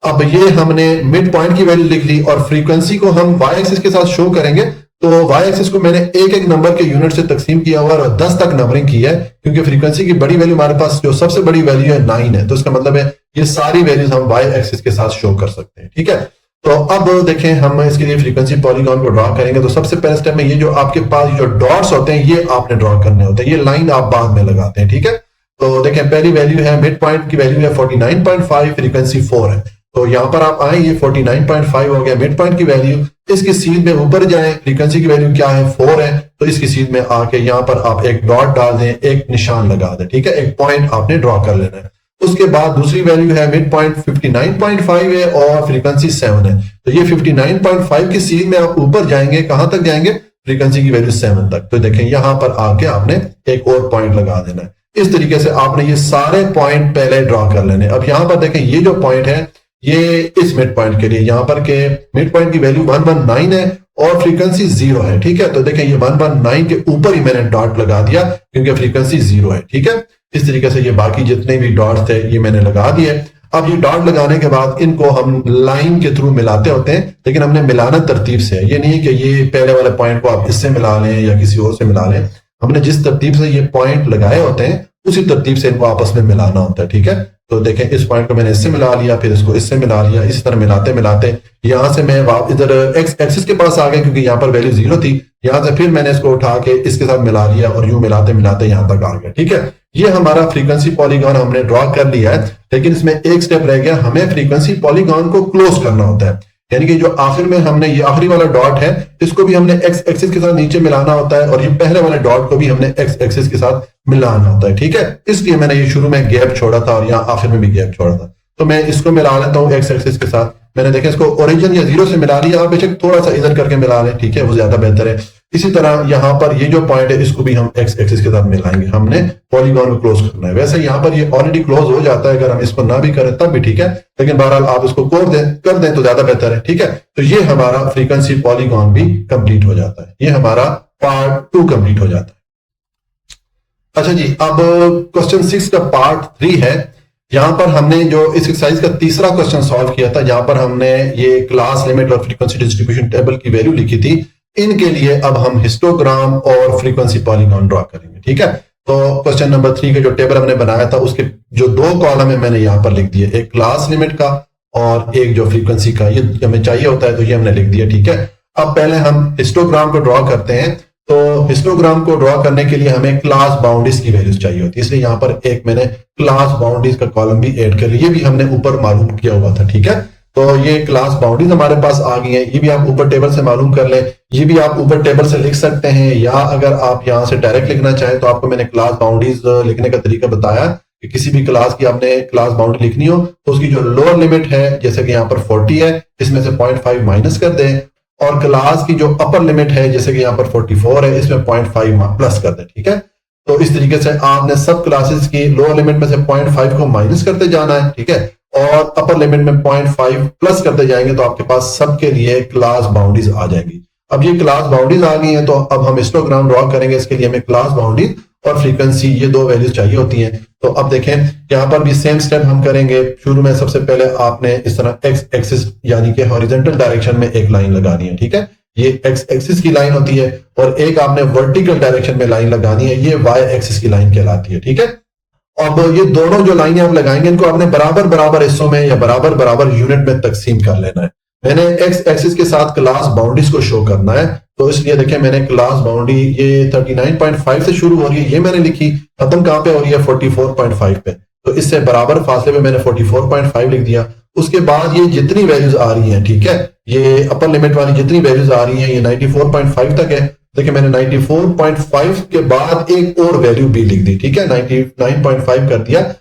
अब ये हमने मिड पॉइंट की वैल्यू लिख ली और फ्रीक्वेंसी को हम वाई एक्सिस के साथ शो करेंगे। तो वाई एक्सिस को मैंने एक एक नंबर के यूनिट से तकसीम किया हुआ और 10 तक नंबरिंग की है, क्योंकि फ्रीक्वेंसी की बड़ी वैल्यू हमारे पास जो सबसे बड़ी वैल्यू है 9 है। तो इसका मतलब है ये सारी वैल्यूज हम वाई एक्सिस के साथ शो कर सकते हैं। ठीक है, तो अब देखें हम इसके लिए फ्रीक्वेंसी पॉलीगॉन को ड्रॉ करेंगे। तो सबसे पहले स्टेप में ये जो आपके पास जो डॉट्स होते हैं ये आपने ड्रॉ करने होते हैं, ये लाइन आप बाद में लगाते हैं। ठीक है, तो देखें पहली वैल्यू है मिड पॉइंट की वैल्यू है 49.5, फ्रीक्वेंसी 4 है। तो यहां पर आप आए, ये 49.5 हो गया मिड पॉइंट की वैल्यू। इसकी सीध में ऊपर जाएं, फ्रीक्वेंसी की वैल्यू क्या है 4 है, तो इसकी सीध में आके यहां पर आप एक डॉट डाल दें, एक निशान लगा दें। ठीक है, एक पॉइंट आपने ड्रॉ कर लेना है। उसके बाद दूसरी वैल्यू है मिड पॉइंट 59.5 है और फ्रीक्वेंसी 7 है। तो ये 59.5 की सीध में आप ऊपर जाएंगे, कहां तक जाएंगे, फ्रीक्वेंसी की वैल्यू 7 तक। तो देखें यहां पर आके आपने एक और पॉइंट लगा देना है। इस तरीके से आपने ये सारे पॉइंट पहले ड्रॉ कर लेने। अब यहां पर देखें ये जो पॉइंट है ये इस मिड पॉइंट के लिए यहां पर के मिड पॉइंट की वैल्यू 119 है और फ्रीक्वेंसी 0 है। ठीक है, तो देखें ये 119 के ऊपर ही मैंने डॉट लगा दिया क्योंकि फ्रीक्वेंसी 0 है। ठीक है, इस तरीके से ये बाकी जितने भी डॉट्स थे ये मैंने लगा दिए। अब ये डॉट लगाने के बाद इनको हम लाइन के थ्रू मिलाते होते हैं, लेकिन हमने मिलाना तरतीब से है। ये नहीं कि ये पहले वाले पॉइंट को आप इससे मिला लें या किसी और से मिला लें। हमने जिस तरतीब से ये पॉइंट लगाए होते हैं उसी तरतीब से इनको आपस में मिलाना होता है। ठीक है, तो देखें इस पॉइंट को मैंने इससे मिला लिया, फिर इसको इससे मिला लिया, इस तरह मिलाते मिलाते यहां से मैं इधर एक्स एक्सिस के पास आ गया क्योंकि यहां पर वैल्यू 0 थी। यहां से फिर मैंने इसको उठा के इसके साथ मिला लिया और यूं मिलाते मिलाते यहां तक आ गया। ठीक है, ये हमारा फ्रीक्वेंसी पॉलीगॉन हमने ड्रॉ कर लिया है, लेकिन इसमें एक स्टेप रह गया, हमें फ्रीक्वेंसी पॉलीगॉन को क्लोज करना होता है। यानी कि जो आखिर में हमने ये आखिरी वाला डॉट है इसको भी हमने एक्स एक्सिस के साथ नीचे मिलाना होता है और ये पहले वाले डॉट को भी हमने एक्स एक्सिस के साथ मिलाना होता है। ठीक है, इसलिए मैंने ये शुरू में गैप छोड़ा था और यहाँ आखिर में भी गैप छोड़ा था। तो मैं इसको मिला लेता हूँ एक्स एक्सिस के साथ। मैंने देखा इसको ओरिजिन या 0 से मिला लिया, आप बेशक थोड़ा सा इधर करके मिला लें, ठीक है, वो ज्यादा बेहतर है। इसी तरह यहाँ पर ये जो पॉइंट है इसको भी हम एक्स एक्सिस के साथ मिलाएंगे, हमने पॉलीगॉन को क्लोज करना है। वैसे यहाँ पर ये ऑलरेडी क्लोज हो जाता है, अगर हम इसको ना भी करें तब भी ठीक है, लेकिन बहरहाल आप इसको कर दें तो ज्यादा बेहतर है। ठीक है, तो ये हमारा फ्रीक्वेंसी पॉलीगॉन भी कंप्लीट हो जाता है, ये हमारा पार्ट 2 कंप्लीट हो जाता है। अच्छा जी, अब क्वेश्चन 6 का पार्ट 3 है। यहां पर हमने जो इस एक्सरसाइज का तीसरा क्वेश्चन सॉल्व किया था, जहां पर हमने ये क्लास लिमिट और फ्रीक्वेंसी डिस्ट्रीब्यूशन टेबल की वैल्यू लिखी थी। इनके लिए अब हम हिस्टोग्राम और फ्रीक्वेंसी पॉलीगॉन ड्रॉ करेंगे। ठीक है, तो क्वेश्चन नंबर 3 का जो टेबल हमने बनाया था उसके जो 2 कॉलम है मैंने यहां पर लिख दिए, एक क्लास लिमिट का और एक जो फ्रीक्वेंसी का। ये हमें चाहिए होता है तो ये हमने लिख दिया। ठीक है, अब पहले हम हिस्टोग्राम को ड्रॉ करते हैं। तो हिस्टोग्राम को ड्रॉ करने के लिए हमें क्लास बाउंड्रीज की वैल्यूज चाहिए होती है, इसलिए यहां पर एक मैंने क्लास बाउंड्रीज का कॉलम भी ऐड कर लिया, ये भी हमने ऊपर मालूम किया हुआ था। ठीक है, तो ये क्लास बाउंड्रीज हमारे पास आ गई हैं, ये भी आप ऊपर टेबल से मालूम कर लें। ये भी आप ऊपर टेबल से लिख सकते हैं, या अगर आप यहां से डायरेक्ट लिखना चाहें तो आपको मैंने क्लास बाउंड्रीज लिखने का तरीका बताया कि किसी भी क्लास की आपने क्लास बाउंड्री लिखनी हो तो उसकी जो लोअर लिमिट है, जैसे कि यहाँ पर 40 है, इसमें से 0.5 माइनस कर दें, और क्लास की जो अपर लिमिट है जैसे कि यहाँ पर 44 है, इसमें 0.5 प्लस कर दें। ठीक है, तो इस तरीके से आपने सब क्लासेस की लोअर लिमिट में से 0.5 को माइनस करते जाना है। ठीक है, और अपर लिमिट में 0.5 प्लस करते जाएंगे तो आपके पास सबके लिए क्लास बाउंड्रीज आ जाएंगी। अब ये क्लास बाउंड्रीज आ गई हैं, तो अब हम हिस्टोग्राम ड्रॉ करेंगे। इसके लिए हमें क्लास बाउंड्रीज और फ्रीक्वेंसी ये 2 वैल्यूज चाहिए होती हैं। तो अब देखें यहाँ पर भी सेम स्टेप हम करेंगे। शुरू में सबसे पहले आपने इस तरह एक्स एक्सिस यानी कि हॉरिजॉन्टल डायरेक्शन में एक लाइन लगानी है। ठीक है, ये एक्स एक्सिस की लाइन होती है, और एक आपने वर्टिकल डायरेक्शन में लाइन लगानी है, ये वाई एक्सिस की लाइन कहलाती है। ठीक है, अब ये दोनों जो लाइनें आप लगाएंगे इनको आपने बराबर बराबर हिस्सों में या बराबर बराबर यूनिट में तकसीम कर लेना है। मैंने एक्स एक्सिस के साथ क्लास बाउंड्रीज को शो करना है, तो इसलिए देखें मैंने क्लास बाउंड्री ये 39.5 से शुरू हो रही है, ये मैंने लिखी, खत्म कहां पे हो रही है 44.5 पे, तो इससे बराबर फासले में मैंने 44.5 लिख दिया। उसके बाद ये जितनी वैल्यूज आ रही हैं, ठीक है, ये अपर लिमिट वाली जितनी वैल्यूज आ रही हैं ये 94.5 तक है। देखिए मैंने 94.5 के बाद एक और वैल्यू भी लिख दी। ठीक है, 99.5 कर दिया,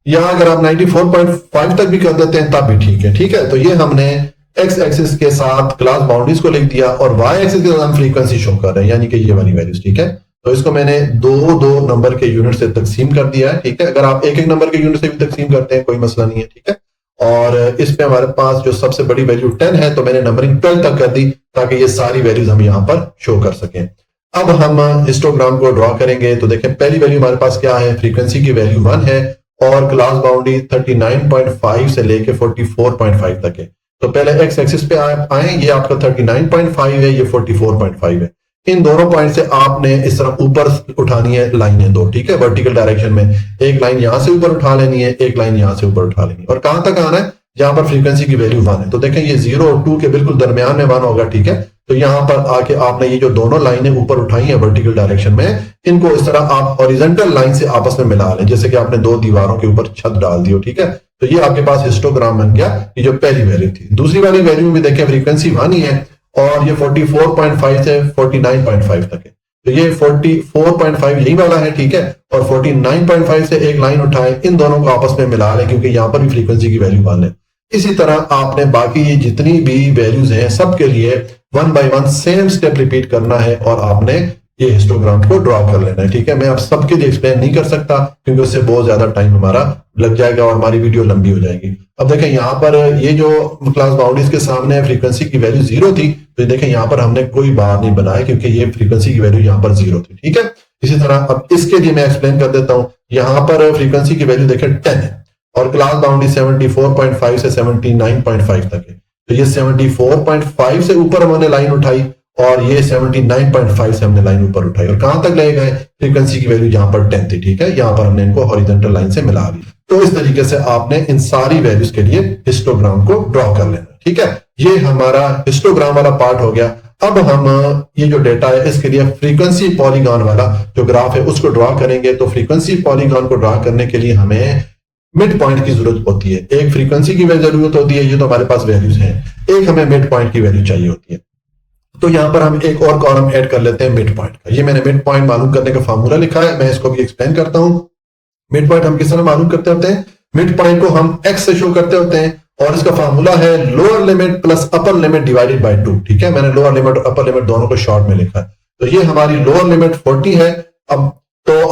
या अगर आप 94.5 तक भी कर देते हैं तब भी ठीक है। ठीक है, तो ये हमने एक्स एक्सिस के साथ क्लास बाउंड्रीज को लिख दिया और वाई एक्सिस के साथ हम फ्रीक्वेंसी शो कर रहे हैं, यानी कि ये वाली वैल्यूज। ठीक है, तो इसको मैंने दो दो नंबर के यूनिट से तकसीम कर दिया है, ठीक है। अगर आप एक एक नंबर के यूनिट से भी तकसीम करते हैं कोई मसला नहीं है, ठीक है। और इस पे हमारे पास जो सबसे बड़ी वैल्यू 10 है, तो मैंने नंबरिंग 12 तक कर दी ताकि ये सारी वैल्यूज हम यहाँ पर शो कर सकें। अब हम हिस्टोग्राम को ड्रॉ करेंगे। तो देखें पहली वैल्यू हमारे पास क्या है, फ्रीक्वेंसी की वैल्यू 1 है और क्लास बाउंड्री 39.5 से लेके 44.5 तक है। तो पहले एक्स एक्सिस पे आए, ये आपका 39.5 है, ये 44.5 है। इन दोनों पॉइंट से आपने इस तरह ऊपर उठानी है लाइनें दो, ठीक है, वर्टिकल डायरेक्शन में। एक लाइन यहां से ऊपर उठा लेनी है, एक लाइन यहां से ऊपर उठा लेनी है। और कहां तक आना है, जहां पर फ्रीक्वेंसी की वैल्यू 1 है। तो देखें ये 0 और 2 के बिल्कुल दरमियान में 1 होगा, ठीक है। तो यहां पर आके आपने ये जो दोनों लाइनें ऊपर उठाई हैं वर्टिकल डायरेक्शन में, इनको इस तरह आप हॉरिजॉन्टल लाइन से आपस में मिला लें, जैसे कि आपने दो दीवारों के ऊपर छत डाल दी हो, ठीक है। तो ये आपके पास हिस्टोग्राम बन गया, ये जो पहली वैल्यू थी। दूसरी वाली वैल्यू में देखें फ्रीक्वेंसी 1 ही है और ये 44.5 से 49.5 तक है। तो ये 44.5 यही वाला है, ठीक है। और 49.5 से एक लाइन उठाए, इन दोनों को आपस में मिला लें क्योंकि यहां पर भी फ्रीक्वेंसी की वैल्यू 1 है। इसी तरह आपने बाकी जितनी भी वैल्यूज हैं सबके लिए 1 बाय 1 सेम स्टेप रिपीट करना है और आपने ये हिस्टोग्राम को ड्रॉ कर लेना है, ठीक है। मैं अब सबके लिए एक्सप्लेन नहीं कर सकता क्योंकि उससे बहुत ज्यादा टाइम हमारा लग जाएगा और हमारी वीडियो लंबी हो जाएगी। अब देखें यहाँ पर ये जो क्लास बाउंड्रीज के सामने फ्रीक्वेंसी की वैल्यू 0 थी, तो देखें यहाँ पर हमने कोई बार नहीं बनाया क्योंकि ये फ्रीक्वेंसी की वैल्यू यहाँ पर 0 थी, ठीक है। इसी तरह अब इसके लिए मैं एक्सप्लेन कर देता हूँ। यहाँ पर फ्रीक्वेंसी की वैल्यू देखें 10 है और क्लास बाउंड्री 74.5 से 79.5 तक है। तो ये 74.5 से ऊपर हमने लाइन उठाई और ये 79.5 से हमने लाइन ऊपर उठाई और कहां तक ले गए, फ्रीक्वेंसी की वैल्यू यहाँ पर 10 थी, ठीक है। यहाँ पर हमने इनको हॉरिजॉन्टल लाइन से मिला दी। तो इस तरीके से आपने इन सारी वैल्यूज के लिए हिस्टोग्राम को ड्रॉ कर लेना, ठीक है। ये हमारा हिस्टोग्राम वाला पार्ट हो गया। अब हम ये जो डेटा है इसके लिए फ्रीक्वेंसी पॉलीगॉन वाला जो ग्राफ है उसको ड्रॉ करेंगे। तो फ्रीक्वेंसी पॉलीगॉन को ड्रॉ करने के लिए हमें मिड पॉइंट की जरूरत होती है। एक फ्रीक्वेंसी की जरूरत होती है, ये तो हमारे पास वैल्यूज हैं। एक हमें मिड पॉइंट की वैल्यू चाहिए होती है। तो यहां पर हम एक और कॉलम ऐड कर लेते हैं मिड पॉइंट का। ये मैंने मिड पॉइंट मालूम करने का फार्मूला लिखा है, मैं इसको भी एक्सप्लेन करता हूं। मिड पॉइंट हम किस तरह मालूम करते होते हैं, मिड पॉइंट को हम एक्स से शो करते होते हैं और इसका फार्मूला है lower limit plus upper limit divided by 2, ठीक है। मैंने लोअर लिमिट और अपर लिमिट दोनों को शॉर्ट में लिखा है। तो ये हमारी लोअर लिमिट 40 है। अब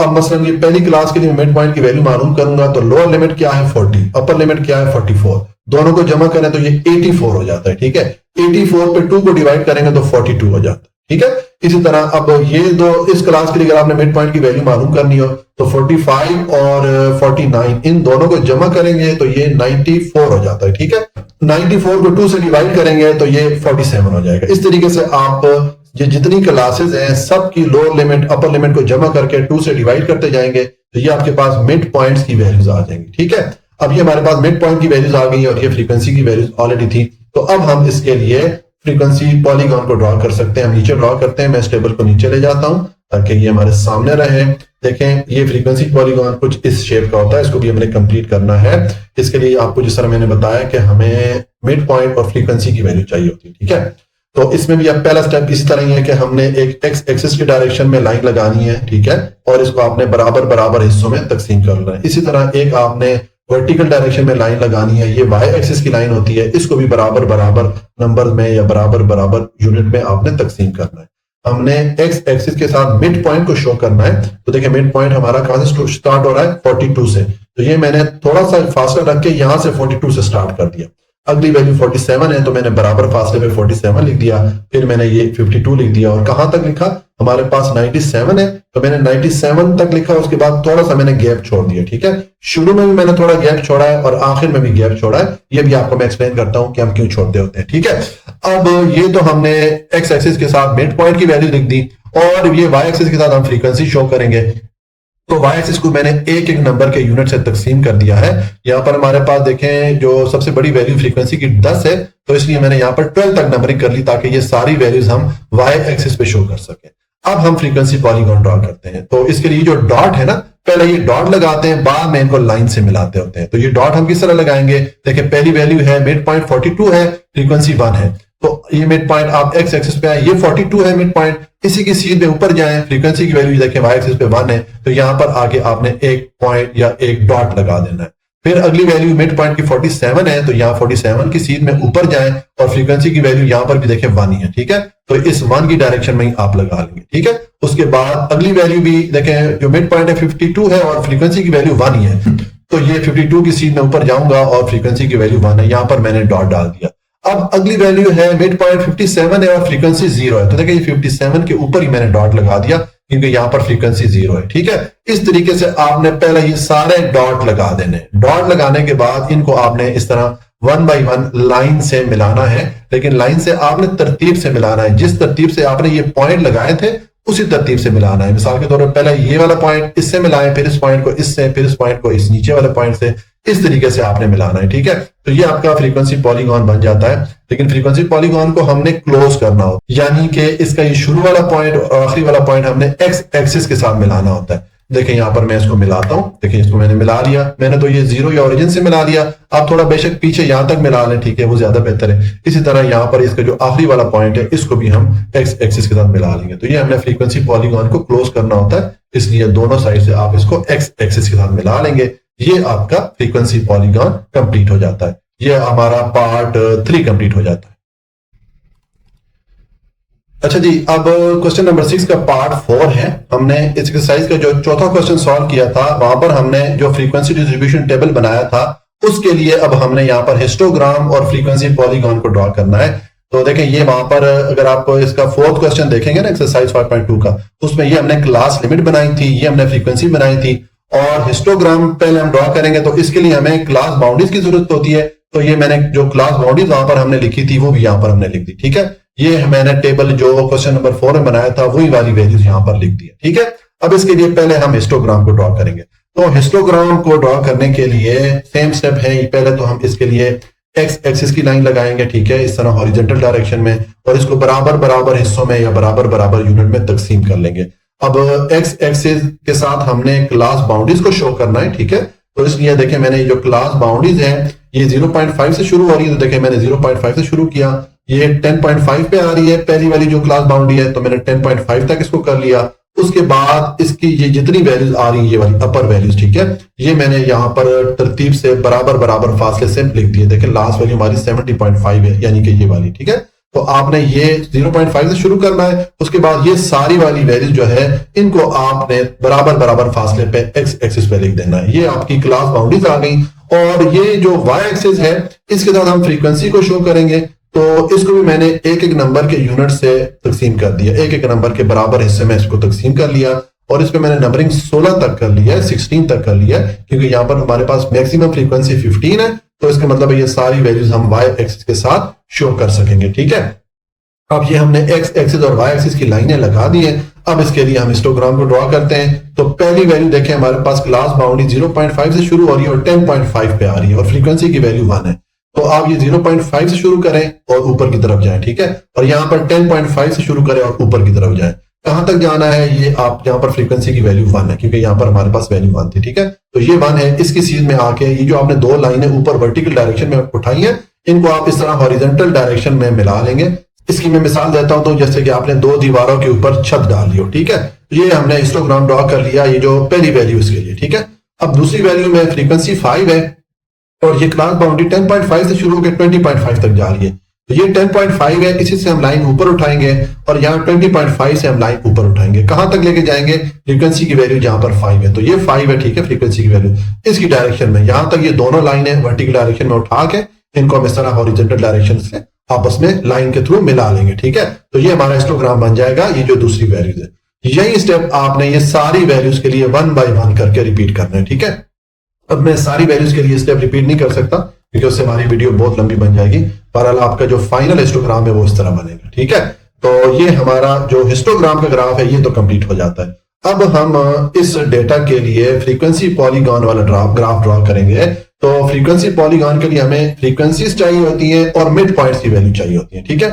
मसलन ये पहली क्लास के लिए मिड पॉइंट की वैल्यू मालूम करूंगा तो लोअर लिमिट क्या है 40, अपर लिमिट क्या है 44, दोनों को जमा करें तो ये 84 हो जाता है, ठीक है। 84 पे 2 को डिवाइड करेंगे तो 42 हो जाता है, ठीक है। इसी तरह अब ये दो इस क्लास के लिए अगर आपने मिड पॉइंट की वैल्यू मालूम करनी हो तो 45 और 49 इन दोनों को जमा करेंगे तो ये 94 हो जाता है, ठीक है। 94 को 2 से डिवाइड करेंगे तो ये 47 हो जाएगा। इस तरीके से आप ये जितनी क्लासेस हैं सबकी लोअर लिमिट अपर लिमिट को जमा करके 2 से डिवाइड करते जाएंगे तो ये आपके पास मिड पॉइंट्स की वैल्यूज आ जाएंगी, ठीक है। अब ये हमारे पास मिड पॉइंट की वैल्यूज आ गई और ये फ्रीक्वेंसी की वैल्यूज ऑलरेडी थी। तो अब हम इसके लिए फ्रीक्वेंसी पॉलीगॉन को ड्रॉ कर सकते हैं। हम नीचे ड्रॉ करते हैं, मैं इस टेबल को नीचे ले जाता हूं ताकि ये हमारे सामने रहे। देखें ये फ्रीक्वेंसी पॉलीगॉन कुछ इस शेप का होता है, इसको भी हमने कंप्लीट करना है। इसके लिए आपको जिस तरह मैंने बताया कि हमें मिड पॉइंट और फ्रीक्वेंसी की वैल्यू चाहिए होती है, ठीक है। तो इसमें भी अब पहला स्टेप इसी तरह ही है कि हमने एक एक्स एक्सिस की डायरेक्शन में लाइन लगानी है, ठीक है, और इसको आपने बराबर बराबर हिस्सों में तकसीम करना है। इसी तरह एक आपने वर्टिकल डायरेक्शन में लाइन लगानी है, ये वाई एक्सिस की लाइन होती है, इसको भी बराबर बराबर नंबर में या बराबर बराबर यूनिट में आपने तकसीम करना है। हमने एक्स एक्सिस के साथ मिड पॉइंट को शो करना है। तो देखिए मिड पॉइंट हमारा कहां से स्टार्ट हो रहा है 42 से, तो ये मैंने थोड़ा सा फासला रख के यहां से 42 से स्टार्ट कर दिया। अगली वैल्यू 47 है तो मैंने बराबर फासले पे 47 लिख दिया, फिर मैंने ये 52 लिख दिया और कहां तक लिखा, हमारे पास 97 है तो मैंने 97 तक लिखा। उसके बाद थोड़ा सा मैंने गैप छोड़ दिया, ठीक है। शुरू में भी मैंने थोड़ा गैप छोड़ा है और आखिर में भी गैप छोड़ा है, ये भी आपको मैं एक्सप्लेन करता हूं कि हम क्यों छोड़ते होते हैं, ठीक है। अब ये तो हमने एक्स एक्सिस के साथ मिड पॉइंट की वैल्यू लिख दी और ये वाई एक्सिस के साथ हम फ्रीक्वेंसी शो करेंगे। तो वाई एक्सिस को मैंने एक एक नंबर के यूनिट से तकसीम कर दिया है। यहाँ पर हमारे पास देखें जो सबसे बड़ी वैल्यू फ्रीक्वेंसी की 10 है तो इसलिए मैंने यहाँ पर 12 तक नंबरिंग कर ली ताकि ये सारी वैल्यूज हम वाई एक्सिस पे शो कर सके। अब हम फ्रीक्वेंसी पॉलीगॉन ड्रॉ करते हैं। तो इसके लिए जो डॉट है ना, पहले ये डॉट लगाते हैं, बाद में इनको लाइन से मिलाते होते हैं। तो ये डॉट हम किस तरह लगाएंगे, देखिए पहली वैल्यू है मिड पॉइंट 42 है, फ्रीक्वेंसी 1 है, तो ये मिड पॉइंट आप एक्स एक्सिस पे आए, ये 42 है मिड पॉइंट, इसी की सीधे ऊपर जाएं, फ्रीक्वेंसी की वैल्यू देखें वाई एक्सिस पे 1 है, तो यहां पर आगे आपने एक पॉइंट या एक डॉट लगा देना है। फिर अगली वैल्यू मिड पॉइंट की 47 है तो यहाँ 47 की सीध में ऊपर जाएं और फ्रीक्वेंसी की वैल्यू यहां पर भी देखें 1 ही है, ठीक है। तो इस 1 की डायरेक्शन में ही आप लगा लेंगे, ठीक है। उसके बाद अगली वैल्यू भी देखें, जो मिड पॉइंट है 52 है और फ्रीक्वेंसी की वैल्यू 1 ही है, तो ये 52 की सीध में ऊपर जाऊंगा और फ्रीक्वेंसी की वैल्यू 1 है, यहां पर मैंने डॉट डाल दिया। अब अगली वैल्यू है मिड पॉइंट 57 है और फ्रीक्वेंसी 0 है, तो देखिए ये 57 के ऊपर ही मैंने डॉट लगा दिया क्योंकि यहां पर फ्रीक्वेंसी 0 है, ठीक है। इस तरीके से आपने पहले ये सारे डॉट लगा देने। डॉट लगाने के बाद इनको आपने इस तरह 1 बाई 1 लाइन से मिलाना है, लेकिन लाइन से आपने तरतीब से मिलाना है। जिस तरतीब से आपने ये पॉइंट लगाए थे उसी तरतीब से मिलाना है। मिसाल के तौर पर पहले ये वाला पॉइंट इससे मिलाएं, फिर इस पॉइंट को इससे, फिर इस पॉइंट को इस नीचे वाले पॉइंट से, इस तरीके से आपने मिलाना है, ठीक है। तो ये आपका फ्रीक्वेंसी पॉलीगॉन बन जाता है। लेकिन फ्रीक्वेंसी पॉलीगॉन को हमने क्लोज करना होता है, यानी कि इसका ये शुरू वाला पॉइंट और आखिरी वाला पॉइंट हमने एक्स एक्सिस के साथ मिलाना होता है। देखिए यहां पर मैं इसको मिलाता हूं, देखिए इसको मैंने मिला लिया। मैंने तो ये 0 या ओरिजिन से मिला लिया, आप थोड़ा बेशक पीछे यहां तक मिला लें, ठीक है, वो ज्यादा बेहतर है। इसी तरह यहां पर इसका जो आखिरी वाला पॉइंट है इसको भी हम एक्स एक्सिस के साथ मिला लेंगे। तो ये हमने फ्रीक्वेंसी पॉलीगॉन को क्लोज करना होता है, इसलिए दोनों साइड से आप इसको एक्स एक्सिस के साथ मिला लेंगे। ये आपका फ्रीक्वेंसी पॉलीगॉन कंप्लीट हो जाता है। ये हमारा पार्ट 3 कंप्लीट हो जाता है। अच्छा जी, अब क्वेश्चन नंबर 6 का पार्ट 4 है। हमने इस एक्सरसाइज का जो चौथा क्वेश्चन सॉल्व किया था, वहां पर हमने जो फ्रीक्वेंसी डिस्ट्रीब्यूशन टेबल बनाया था उसके लिए अब हमने यहाँ पर हिस्टोग्राम और फ्रीक्वेंसी पॉलीगॉन को ड्रॉ करना है। तो देखें ये वहां पर अगर आप इसका 4th क्वेश्चन देखेंगे ना एक्सरसाइज 5.2 का, उसमें ये हमने क्लास लिमिट बनाई थी, ये हमने फ्रीक्वेंसी बनाई थी और हिस्टोग्राम पहले हम ड्रॉ करेंगे तो इसके लिए हमें क्लास बाउंड्रीज की जरूरत होती है। तो ये मैंने जो क्लास बाउंड्रीज वहां पर हमने लिखी थी वो भी यहाँ पर हमने लिख दी, ठीक है। ये मैंने टेबल जो क्वेश्चन नंबर 4 में बनाया था वही वाली वैल्यूज यहाँ पर लिख दी है, ठीक है। अब इसके लिए पहले हम हिस्टोग्राम को ड्रॉ करेंगे। तो हिस्टोग्राम को ड्रॉ करने के लिए सेम स्टेप है। पहले तो हम इसके लिए एक्स एक्सिस की लाइन लगाएंगे, ठीक है, इस तरह हॉरिजॉन्टल डायरेक्शन में, और इसको बराबर बराबर हिस्सों में या बराबर बराबर यूनिट में तकसीम कर लेंगे। अब एक्स एक्सिस के साथ हमने क्लास बाउंड्रीज को शो करना है, ठीक है। तो इसलिए देखें मैंने जो क्लास बाउंड्रीज है ये 0.5 से शुरू हो रही है, तो देखें मैंने 0.5 से शुरू किया, ये 10.5 पे आ रही है पहली वाली जो क्लास बाउंड्री है, तो मैंने 10.5 तक इसको कर लिया। उसके बाद इसकी ये जितनी वैल्यूज आ रही है ये वाली अपर वैल्यूज, ठीक है, ये मैंने यहाँ पर तरतीब से बराबर बराबर फासले से लिख दिए। देखें लास्ट वैल्यू हमारी 70.5 है, यानी कि ये वाली, ठीक है। तो आपने ये 0.5 से शुरू करना है। उसके बाद ये सारी वाली वैल्यूज जो है इनको आपने बराबर बराबर फासले पे एक्स एक्सिस पे लिख देना है। ये आपकी क्लास बाउंड्रीज आ गई। और ये जो वाई एक्सिस है इसके साथ हम फ्रीक्वेंसी को शो करेंगे, तो इसको भी मैंने एक एक नंबर के यूनिट से तकसीम कर दिया, एक एक नंबर के बराबर हिस्से में इसको तकसीम कर लिया और इस पे मैंने नंबरिंग 16 तक कर लिया है, 16 तक कर लिया है, क्योंकि यहाँ पर हमारे पास मैक्सिमम फ्रीक्वेंसी 15 है। तो इसका मतलब है ये सारी वैल्यूज हम वाई एक्सिस के साथ शो कर सकेंगे, ठीक है। अब ये हमने एक्स एक्सिस और वाई एक्सिस की लाइनें लगा दी हैं। अब इसके लिए हम हिस्टोग्राम को ड्रॉ करते हैं। तो पहली वैल्यू देखें हमारे पास क्लास बाउंड्री 0.5 से शुरू हो रही है और 10.5 पे आ रही है और फ्रीक्वेंसी की वैल्यू 1 है। तो आप ये 0.5 से शुरू करें और ऊपर की तरफ जाएं, ठीक है। और यहाँ पर 10.5 से शुरू करें और ऊपर की तरफ जाएं। कहां तक जाना है, ये आप यहाँ पर फ्रीक्वेंसी की वैल्यू 1 है, क्योंकि यहाँ पर हमारे पास वैल्यू 1 थी, ठीक है। तो ये 1 है, इसकी सीध में आके ये जो आपने दो लाइनें ऊपर वर्टिकल डायरेक्शन में उठाई है, इनको आप इस तरह हॉरिजॉन्टल डायरेक्शन में मिला लेंगे। इसकी मैं मिसाल देता हूं, तो जैसे कि आपने दो दीवारों के ऊपर छत डाल ली हो, ठीक है। ये हमने हिस्टोग्राम ड्रॉ कर लिया, ये जो पहली वैल्यू इसके लिए, ठीक है। अब दूसरी वैल्यू में फ्रीक्वेंसी 5 है और ये क्लास बाउंड्री 10.5 से शुरू होकर 20.5 तक जा रही है। तो ये 10.5 है, इसी से हम लाइन ऊपर उठाएंगे और यहाँ 20.5 से हम लाइन ऊपर उठाएंगे। कहां तक लेके जाएंगे, फ्रीक्वेंसी की वैल्यू जहां पर 5 है, तो ये 5 है, ठीक है, फ्रीक्वेंसी की वैल्यू इसकी डायरेक्शन में। यहां तक ये दोनों लाइनें वर्टिकल डायरेक्शन में उठा के इनको हम इस तरह हॉरिजॉन्टल डायरेक्शन से आपस में लाइन के थ्रू मिला लेंगे, ठीक है। तो ये हमारा हिस्टोग्राम बन जाएगा, ये जो दूसरी वैल्यूज है। यही स्टेप आपने ये सारी वैल्यूज के लिए 1 बाय 1 करके रिपीट करना है, ठीक है। अब मैं सारी वैल्यूज के लिए स्टेप रिपीट नहीं कर सकता क्योंकि उससे हमारी वीडियो बहुत लंबी बन जाएगी। बहरहाल आपका जो फाइनल हिस्टोग्राम है वो इस तरह बनेगा, ठीक है। तो ये हमारा जो हिस्टोग्राम का ग्राफ है ये तो कंप्लीट हो जाता है। अब हम इस डेटा के लिए फ्रीक्वेंसी पॉलीगॉन वाला ग्राफ ड्रॉ करेंगे। तो फ्रीक्वेंसी पॉलीगॉन के लिए हमें फ्रीक्वेंसीज चाहिए होती है और मिड पॉइंट्स की वैल्यू चाहिए होती है, ठीक है।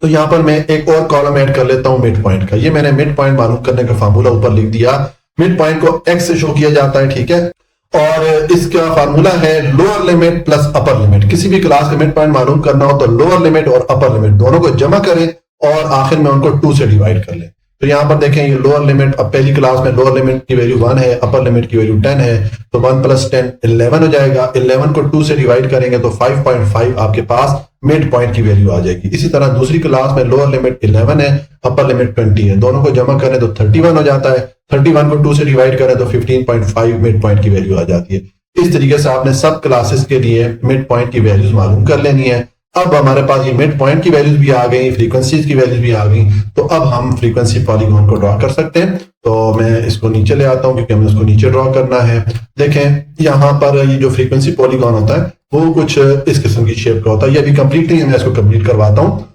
तो यहां पर मैं एक और कॉलम ऐड कर लेता हूं मिड पॉइंट का। ये मैंने मिड पॉइंट मालूम करने का फार्मूला ऊपर लिख दिया। मिड पॉइंट को एक्स से शो किया जाता है, ठीक है। और इसका फार्मूला है lower limit plus upper limit. किसी भी क्लास का मिड पॉइंट मालूम करना हो तो लोअर लिमिट और अपर लिमिट दोनों को जमा करें और आखिर में उनको 2 से डिवाइड कर लें। तो यहां पर देखें ये लोअर लिमिट, अब पहली क्लास में लोअर लिमिट की वैल्यू 1 है, अपर लिमिट की वैल्यू 10 है, तो 1 + 10 11 हो जाएगा। 11 को 2 से डिवाइड करेंगे तो 5.5 आपके पास मिड पॉइंट की वैल्यू आ जाएगी। इसी तरह दूसरी क्लास में लोअर लिमिट 11 है, अपर लिमिट 20 है, दोनों को जमा करें तो 31 हो जाता है, 31 को 2 से डिवाइड करें तो 15.5 मिड पॉइंट की वैल्यू आ जाती है। इस तरीके से आपने सब क्लासेस के लिए मिड पॉइंट की वैल्यूज मालूम कर लेनी है। अब हमारे पास ये मिड पॉइंट की वैल्यूज भी आ गई, फ्रीक्वेंसीज की वैल्यूज भी आ गई, तो अब हम फ्रीक्वेंसी पॉलीगॉन को ड्रॉ कर सकते हैं। तो मैं इसको नीचे ले आता हूं क्योंकि हमें इसको नीचे ड्रॉ करना है। देखें यहाँ पर ये जो फ्रीक्वेंसी पॉलीगॉन होता है वो कुछ इस किस्म की शेप का होता है। ये अभी कंप्लीट नहीं है, मैं इसको कंप्लीट करवाता हूँ।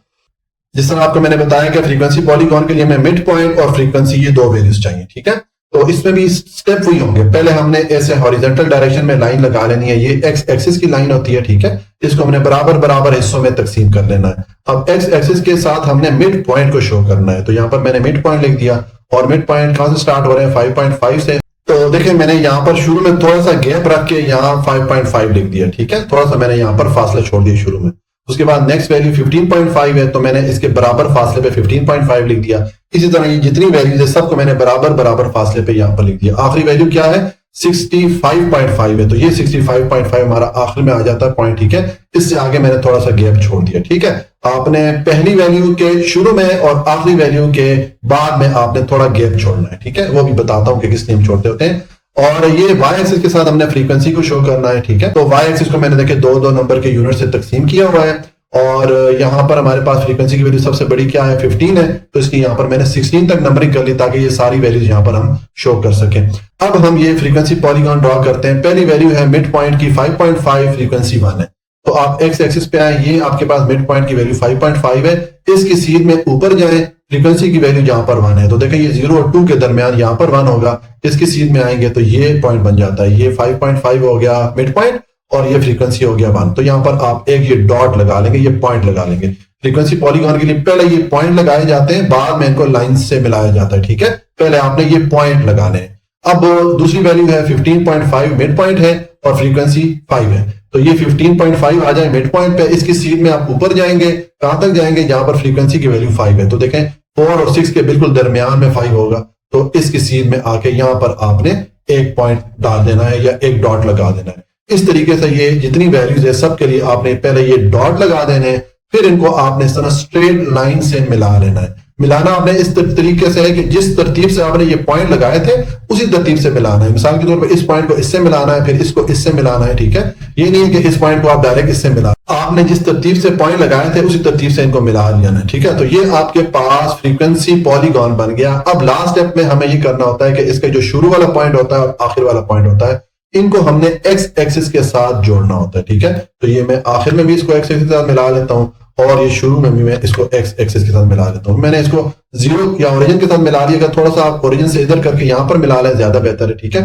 जिस तरह आपको मैंने बताया कि फ्रीक्वेंसी पॉलीगॉन के लिए हमें मिड पॉइंट और फ्रीक्वेंसी ये दो वैल्यूज चाहिए, ठीक है। तो इसमें भी स्टेप वही होंगे। पहले हमने ऐसे हॉरिजॉन्टल डायरेक्शन में लाइन लगा लेनी है, ये एक्स एक्सिस की लाइन होती है, ठीक है। इसको हमने बराबर बराबर हिस्सों में तकसीम कर लेना है। अब एक्स एक्सिस के साथ हमने मिड पॉइंट को शो करना है, तो यहाँ पर मैंने मिड पॉइंट लिख दिया। और मिड पॉइंट कहां से स्टार्ट हो रहे हैं? 5.5 से। तो देखिए मैंने यहाँ पर शुरू में थोड़ा सा गैप रख के यहाँ 5.5 लिख दिया, ठीक है। थोड़ा सा मैंने यहाँ पर फासला छोड़ दिया शुरू में। उसके बाद नेक्स्ट वैल्यू 15.5 है, तो मैंने इसके बराबर फासले पे 15.5 लिख दिया। इसी तरह ये जितनी वैल्यूज है सबको मैंने बराबर बराबर फासले पे यहाँ पर लिख दिया। आखिरी वैल्यू क्या है? 65.5 है, तो ये 65.5 हमारा आखिर में आ जाता है पॉइंट, ठीक है। इससे आगे मैंने थोड़ा सा गैप छोड़ दिया, ठीक है। आपने पहली वैल्यू के शुरू में और आखिरी वैल्यू के बाद में आपने थोड़ा गैप छोड़ना है, ठीक है। वो भी बताता हूं कि किस लिए हम छोड़ते होते हैं। और ये वाई एक्सिस के साथ हमने फ्रीक्वेंसी को शो करना है, ठीक है। तो वाई एक्सिस को मैंने देखे दो नंबर के यूनिट से तकसीम किया हुआ है। और यहाँ पर हमारे पास फ्रीक्वेंसी की वैल्यू सबसे बड़ी क्या है? 15 है, तो इसकी यहाँ पर मैंने 16 तक नंबरिंग कर ली ताकि ये सारी वैल्यूज यहाँ पर हम शो कर सकें। अब हम ये फ्रीक्वेंसी पॉलीगॉन ड्रॉ करते हैं। पहली वैल्यू है मिड पॉइंट की 5.5, फ्रीक्वेंसी 1 है। तो आप एक्स एक्सिस पे आए, ये आपके पास मिड पॉइंट की वैल्यू 5.5 है। इसकी सीध में ऊपर जाए, फ्रीक्वेंसी की वैल्यू जहां पर 1 है, तो देखें ये 0 और 2 के दरमियान यहाँ पर 1 होगा। इसकी सीध में आएंगे तो ये पॉइंट बन जाता है। ये 5.5 हो गया मिड पॉइंट और ये फ्रीक्वेंसी हो गया 1। तो यहाँ पर आप एक ये डॉट लगा लेंगे, ये पॉइंट लगा लेंगे। फ्रीक्वेंसी पॉलीगॉन के लिए पहले ये पॉइंट लगाए जाते हैं, बाद में इनको लाइन से मिलाया जाता है, ठीक है। पहले आपने ये पॉइंट लगाने हैं। अब दूसरी वैल्यू है 15.5, मिड पॉइंट है और फ्रीक्वेंसी 5 है। तो ये 15.5 आ जाए मिड पॉइंट पे। इसकी सीध में आप ऊपर जाएंगे, कहां तक जाएंगे? जहां पर फ्रीक्वेंसी की वैल्यू 5 है। तो देखें 4 और 6 के बिल्कुल दरमियान में 5 होगा, तो इसकी सीध में आके यहां पर आपने एक पॉइंट डाल देना है या एक डॉट लगा देना है। इस तरीके से ये जितनी वैल्यूज है सब के लिए आपने पहले ये डॉट लगा देने हैं, फिर इनको आपने इस तरह स्ट्रेट लाइन से मिला लेना है। मिलाना आपने इस तरीके से है कि जिस तरतीब से आपने ये पॉइंट लगाए थे उसी तरतीब से मिलाना है। मिसाल के तौर पर इस पॉइंट को इससे मिलाना है, फिर इसको इससे मिलाना है, ठीक है। ये नहीं है कि इस पॉइंट को आप डायरेक्ट इससे मिला, आपने जिस तरतीब से पॉइंट लगाए थे उसी तरतीब से इनको मिला लिया है, ठीक है। तो ये आपके पास फ्रीक्वेंसी पॉलीगॉन बन गया। अब लास्ट स्टेप में हमें ये करना होता है कि इसका जो शुरू वाला पॉइंट होता है और आखिर वाला पॉइंट होता है, इनको हमने एक्स एक्सिस के साथ जोड़ना होता है, ठीक है। तो ये मैं आखिर में भी इसको एक्स एक्सिस के साथ मिला लेता हूं और ये शुरू में भी मैं इसको एक्स एक्सिस के साथ मिला लेता हूं। मैंने इसको 0 या ओरिजिन के साथ मिला लिया, थोड़ा सा आप ओरिजिन से इधर करके यहां पर मिला लें, ज्यादा बेहतर है, ठीक है।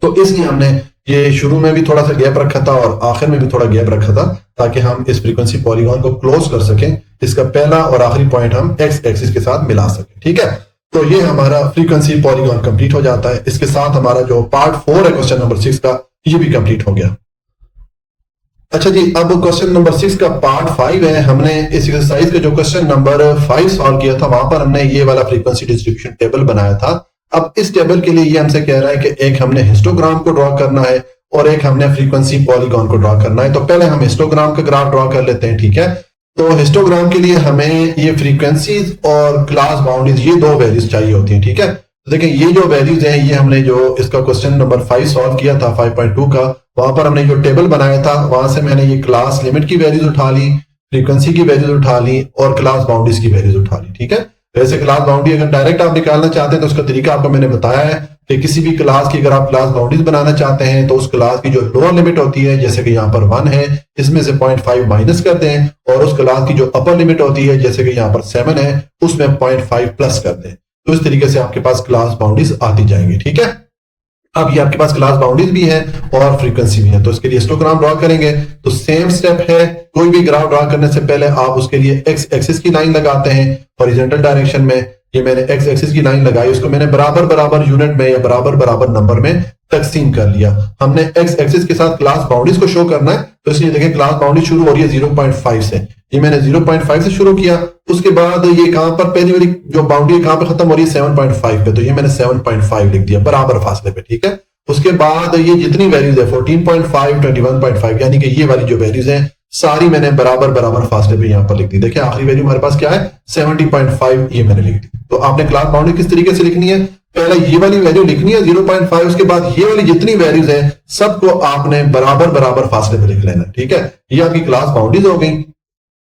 तो इसलिए हमने ये शुरू में भी थोड़ा सा गैप रखा था और आखिर में भी थोड़ा गैप रखा था ताकि हम इस फ्रीक्वेंसी पॉलीगॉन को क्लोज कर सकें। इसका पहला और आखिरी पॉइंट हम एक्स एक्सिस के साथ मिला सकें, ठीक है। तो ये हमारा फ्रीक्वेंसी पॉलीगॉन कंप्लीट हो जाता है। इसके साथ हमारा जो पार्ट 4 है क्वेश्चन नंबर 6 का, ये भी कंप्लीट हो गया। अच्छा जी, अब क्वेश्चन नंबर 6 का पार्ट 5 है। हमने इस एक्सरसाइज का जो क्वेश्चन नंबर 5 सॉल्व किया था, वहां पर हमने ये वाला फ्रीक्वेंसी डिस्ट्रीब्यूशन टेबल बनाया था। अब इस टेबल के लिए ये हमसे कह रहा है कि एक हमने हिस्टोग्राम को ड्रॉ करना है और एक हमने फ्रीक्वेंसी पॉलीगॉन को ड्रॉ करना है। तो पहले हम हिस्टोग्राम का ग्राफ ड्रॉ कर लेते हैं, ठीक है। तो हिस्टोग्राम के लिए हमें ये फ्रीक्वेंसीज और क्लास बाउंड्रीज, ये दो वैल्यूज चाहिए होती हैं, ठीक है। तो देखिए ये जो वैल्यूज हैं, ये हमने जो इसका क्वेश्चन नंबर 5 सॉल्व किया था 5.2 का, वहां पर हमने जो टेबल बनाया था वहां से मैंने ये क्लास लिमिट की वैल्यूज उठा ली, फ्रीक्वेंसी की वैल्यूज उठा ली और क्लास बाउंड्रीज की वैल्यूज उठा ली, ठीक है। वैसे क्लास बाउंड्री अगर डायरेक्ट आप निकालना चाहते हैं तो उसका तरीका आपको मैंने बताया है कि किसी भी क्लास की अगर आप क्लास बाउंड्रीज बनाना चाहते हैं तो उस क्लास की जो लोअर लिमिट होती है, जैसे कि यहाँ पर 1 है, इसमें से 0.5 माइनस कर दें, और उस क्लास की जो अपर लिमिट होती है, जैसे कि यहाँ पर 7 है, उसमें 0.5 प्लस कर दें। तो इस तरीके से आपके पास क्लास बाउंड्रीज आती जाएंगी, ठीक है। अब ये आपके पास क्लास बाउंड्रीज भी है और फ्रीक्वेंसी भी है। तो इसके लिए हिस्टोग्राम ड्रॉ करेंगे तो सेम स्टेप है। कोई भी ग्राफ ड्रॉ करने से पहले आप उसके लिए एक्स एक्सिस की लाइन लगाते हैं हॉरिजॉन्टल डायरेक्शन में। ये मैंने एक्स एक्सिस की लाइन लगाई, उसको मैंने बराबर बराबर यूनिट में या बराबर बराबर नंबर में तकसीम कर लिया। हमने एक्स एक्सिस के साथ क्लास बाउंड्रीज को शो करना है, तो इसलिए देखें क्लास बाउंड्री शुरू हो रही है 0.5 से। ये मैंने 0.5 से शुरू किया, उसके बाद ये कहां पर पहली वाली जो बाउंड्री कहां पर खत्म हो रही है 7.5 पे, तो ये मैंने 7.5 लिख दिया बराबर फासले पे, ठीक है। उसके बाद ये जितनी वैल्यूज है 14.5, 21.5, यानी कि ये वाली जो वैल्यूज हैं सारी मैंने बराबर बराबर फासले पे यहाँ पर लिख दी। देखिए आखिरी वैल्यू हमारे पास क्या है 70.5, ये मैंने लिख दी। तो आपने क्लास बाउंड्री किस तरीके से लिखनी है, पहले ये वाली वैल्यू लिखनी है 0.5, उसके बाद ये वाली जितनी वैल्यूज है सबको आपने बराबर बराबर फासले पे लिख लेना, ठीक है। ये आपकी क्लास बाउंड्रीज हो गई।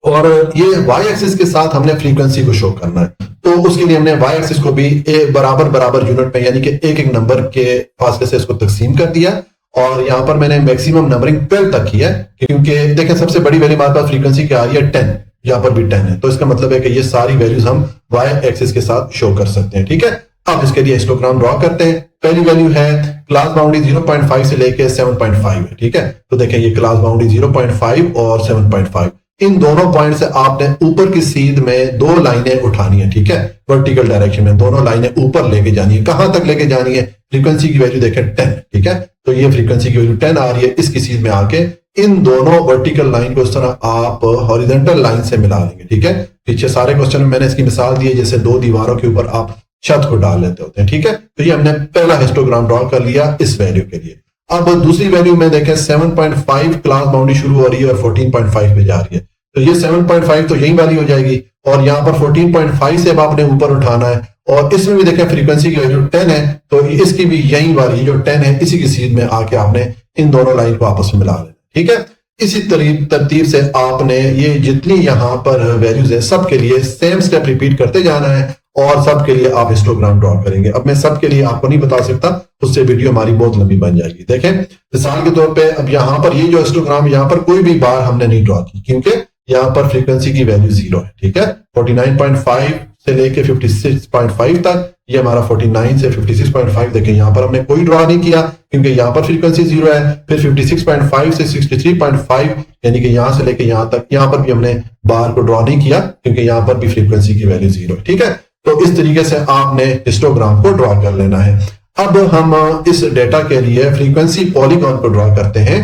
और ये वाई एक्सिस के साथ हमने फ्रीक्वेंसी को शो करना है, तो उसके लिए हमने वाई एक्सिस को भी बराबर बराबर यूनिट में यानी कि एक एक नंबर के फासले से इसको तकसीम कर दिया। और यहाँ पर मैंने मैक्सिमम नंबरिंग 12 तक की है, क्योंकि देखें सबसे बड़ी वैल्यू हमारे पास फ्रीक्वेंसी क्या आ रही है 10, यहाँ पर भी 10 है, तो इसका मतलब है कि ये सारी वैल्यूज हम वाई एक्सिस के साथ शो कर सकते हैं, ठीक है। अब इसके लिए हिस्टोग्राम ड्रॉ करते हैं। पहली वैल्यू है क्लास बाउंड्री 0.5 से लेके 7.5 है, ठीक है। तो देखें ये क्लास बाउंड्री 0.5 और 7.5, इन दोनों पॉइंट से आपने ऊपर की सीध में दो लाइनें उठानी है, ठीक है, वर्टिकल डायरेक्शन में दोनों लाइनें ऊपर लेके जानी है। कहां तक लेके जानी है, फ्रीक्वेंसी की वैल्यू देखें 10, ठीक है। तो ये फ्रीक्वेंसी की वैल्यू 10 आ रही है, इसकी सीध में आके इन दोनों वर्टिकल लाइन को इस तरह आप हॉरिजॉन्टल लाइन से मिला लेंगे, ठीक है। पीछे सारे क्वेश्चन में मैंने इसकी मिसाल दी है, जैसे दो दीवारों के ऊपर आप छत को डाल लेते होते हैं, ठीक है। तो ये हमने पहला हिस्टोग्राम ड्रॉ कर लिया इस वैल्यू के लिए। अब दूसरी वैल्यू में देखें 7.5 क्लास बाउंड्री शुरू हो रही है और 14.5 पे जा रही है, तो ये 7.5 तो यही वाली हो जाएगी, और यहाँ पर 14.5 से अब आपने ऊपर उठाना है, और इसमें भी देखें फ्रीक्वेंसी की वैल्यू 10 है, तो इसकी भी यही वाली जो 10 है इसी की सीध में आके आपने इन दोनों लाइन को आपस में मिला लेना, ठीक है। इसी तरतीब से आपने ये जितनी यहाँ पर वैल्यूज है सबके लिए सेम स्टेप रिपीट करते जाना है, और सबके लिए आप हिस्टोग्राम ड्रॉ करेंगे। अब मैं सबके लिए आपको नहीं बता सकता, उससे वीडियो हमारी बहुत लंबी बन जाएगी। देखें मिसाल के तौर पे अब यहाँ पर ये जो हिस्टोग्राम यहाँ पर कोई भी बार हमने नहीं ड्रॉ की, क्योंकि यहाँ पर फ्रीक्वेंसी की वैल्यू 0 है, ठीक है। 49.5 से लेके 56.5 तक, ये हमारा 49 से 56.5 देखें यहाँ पर हमने कोई ड्रॉ नहीं किया, क्योंकि यहाँ पर फ्रीक्वेंसी 0 है। फिर 56.5 से 63.5 यानी कि यहाँ से लेके यहाँ तक, यहाँ पर भी हमने बार को ड्रॉ नहीं किया, क्योंकि यहाँ पर भी फ्रीक्वेंसी की वैल्यू 0 है, ठीक है। तो इस तरीके से आपने हिस्टोग्राम को ड्रॉ कर लेना है। अब हम इस डेटा के लिए फ्रीक्वेंसी पॉलीगॉन को ड्रॉ करते हैं।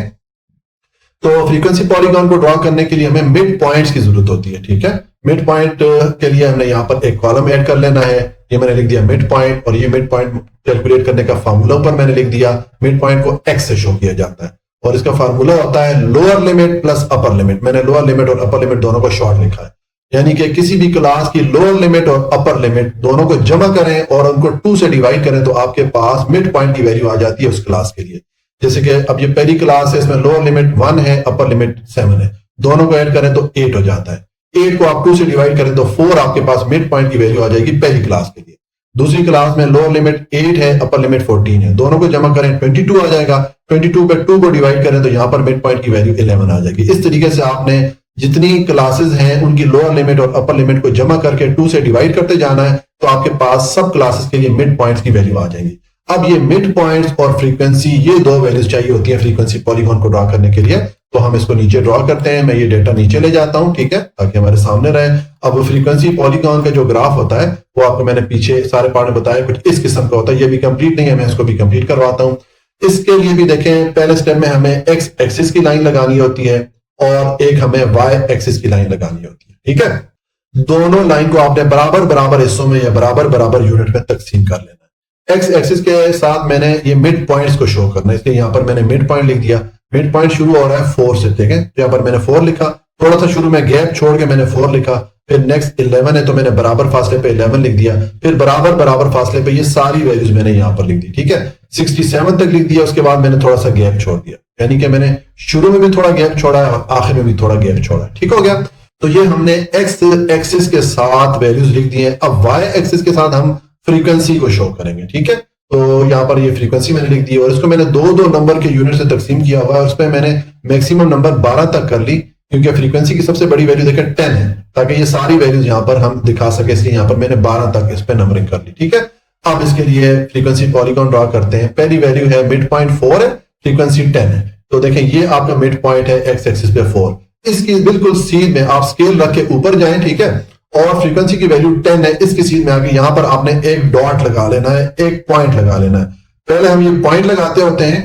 तो फ्रीक्वेंसी पॉलीगॉन को ड्रॉ करने के लिए हमें मिड पॉइंट्स की जरूरत होती है, ठीक है। मिड पॉइंट के लिए हमने यहाँ पर एक कॉलम ऐड कर लेना है, ये मैंने लिख दिया मिड पॉइंट, और ये मिड पॉइंट कैलकुलेट करने का फार्मूला ऊपर मैंने लिख दिया। मिड पॉइंट को x से शो किया जाता है, और इसका फार्मूला होता है lower limit plus upper limit. मैंने लोअर लिमिट और अपर लिमिट दोनों को शॉर्ट लिखा है, यानी कि किसी भी क्लास की लोअर लिमिट और अपर लिमिट दोनों को जमा करें और उनको 2 से डिवाइड करें, तो आपके पास मिड पॉइंट की वैल्यू आ जाती है उस क्लास के लिए। जैसे कि अब ये पहली क्लास है, इसमें लोअर लिमिट 1 है, अपर लिमिट 7 है, दोनों को ऐड करें तो 8 हो जाता है। 8 को आप 2 से डिवाइड करें तो 4 आपके पास मिड पॉइंट की वैल्यू आ जाएगी पहली क्लास के लिए। दूसरी क्लास में लोअर लिमिट 8 है, अपर लिमिट 14 है, दोनों को जमा करें 22 आ जाएगा। 22 पे 2 को डिवाइड करें तो यहाँ पर मिड पॉइंट की वैल्यू 11 आ जाएगी। इस तरीके से आपने जितनी क्लासेस हैं उनकी लोअर लिमिट और अपर लिमिट को जमा करके 2 से डिवाइड करते जाना है, तो आपके पास सब क्लासेस के लिए मिड पॉइंट्स की वैल्यू आ जाएंगी। अब ये मिड पॉइंट्स और फ्रीक्वेंसी, ये दो वैल्यूज चाहिए होती है फ्रीक्वेंसी पॉलीगॉन को ड्रॉ करने के लिए। तो हम इसको नीचे ड्रॉ करते हैं, मैं ये डेटा नीचे ले जाता हूं, ठीक है, ताकि हमारे सामने रहे। अब फ्रीक्वेंसी पॉलीगॉन का जो ग्राफ होता है वो आपको मैंने पीछे सारे पार्ट में बताया, कुछ इस किस्म का होता है। ये भी कंप्लीट नहीं है, मैं इसको भी कंप्लीट करवाता हूं। इसके लिए भी देखें, पहले स्टेप में हमें एक्स एक्सिस की लाइन लगानी होती है और एक हमें वाई एक्सिस की लाइन लगानी होती है, ठीक है। दोनों लाइन को आपने बराबर बराबर हिस्सों में या बराबर बराबर यूनिट में तकसीम कर लेना है। एक्स एक्सिस के साथ मैंने ये मिड पॉइंट्स को शो करना है, इसलिए यहां पर मैंने मिड पॉइंट लिख दिया। मिड पॉइंट शुरू हो रहा है 4 से, ठीक है, यहाँ पर मैंने 4 लिखा, थोड़ा सा शुरू में गैप छोड़ के मैंने 4 लिखा। फिर नेक्स्ट 11 है तो मैंने बराबर फासले पे 11 लिख दिया। फिर बराबर बराबर फासले पे ये सारी वैल्यूज मैंने यहाँ पर लिख दी, ठीक है। 67 तक लिख दिया, उसके बाद मैंने थोड़ा सा गैप छोड़ दिया, यानी कि मैंने शुरू में भी थोड़ा गैप छोड़ा है और आखिर में भी थोड़ा गैप छोड़ा है, ठीक हो गया। तो ये हमने एक्स एक्सिस के साथ वैल्यूज लिख दी है। अब वाई एक्सिस के साथ हम फ्रीक्वेंसी को शो करेंगे, ठीक है। तो यहाँ पर ये फ्रीक्वेंसी मैंने लिख दी और इसको मैंने दो नंबर के यूनिट से तकसीम किया हुआ है। उस पर मैंने मैक्सिमम नंबर 12 तक कर ली, क्योंकि फ्रीक्वेंसी की सबसे बड़ी वैल्यू देखें 10 है, ताकि ये सारी वैल्यूज यहाँ पर हम दिखा सके, इसलिए यहाँ पर मैंने 12 तक इस पर नंबरिंग कर ली, ठीक है। अब इसके लिए फ्रीक्वेंसी पॉलीगॉन ड्रॉ करते हैं। पहली वैल्यू है मिड पॉइंट 4 है, फ्रीक्वेंसी 10 है। तो देखें ये आपका मिड पॉइंट है एक्स एक्सिस पे 4, इसकी बिल्कुल सीध में आप स्केल रख के ऊपर जाएं, ठीक है। और फ्रीक्वेंसी की वैल्यू 10 है, इसकी सीध में आके यहाँ पर आपने एक डॉट लगा लेना है, एक पॉइंट लगा लेना है। पहले हम ये पॉइंट लगाते होते हैं,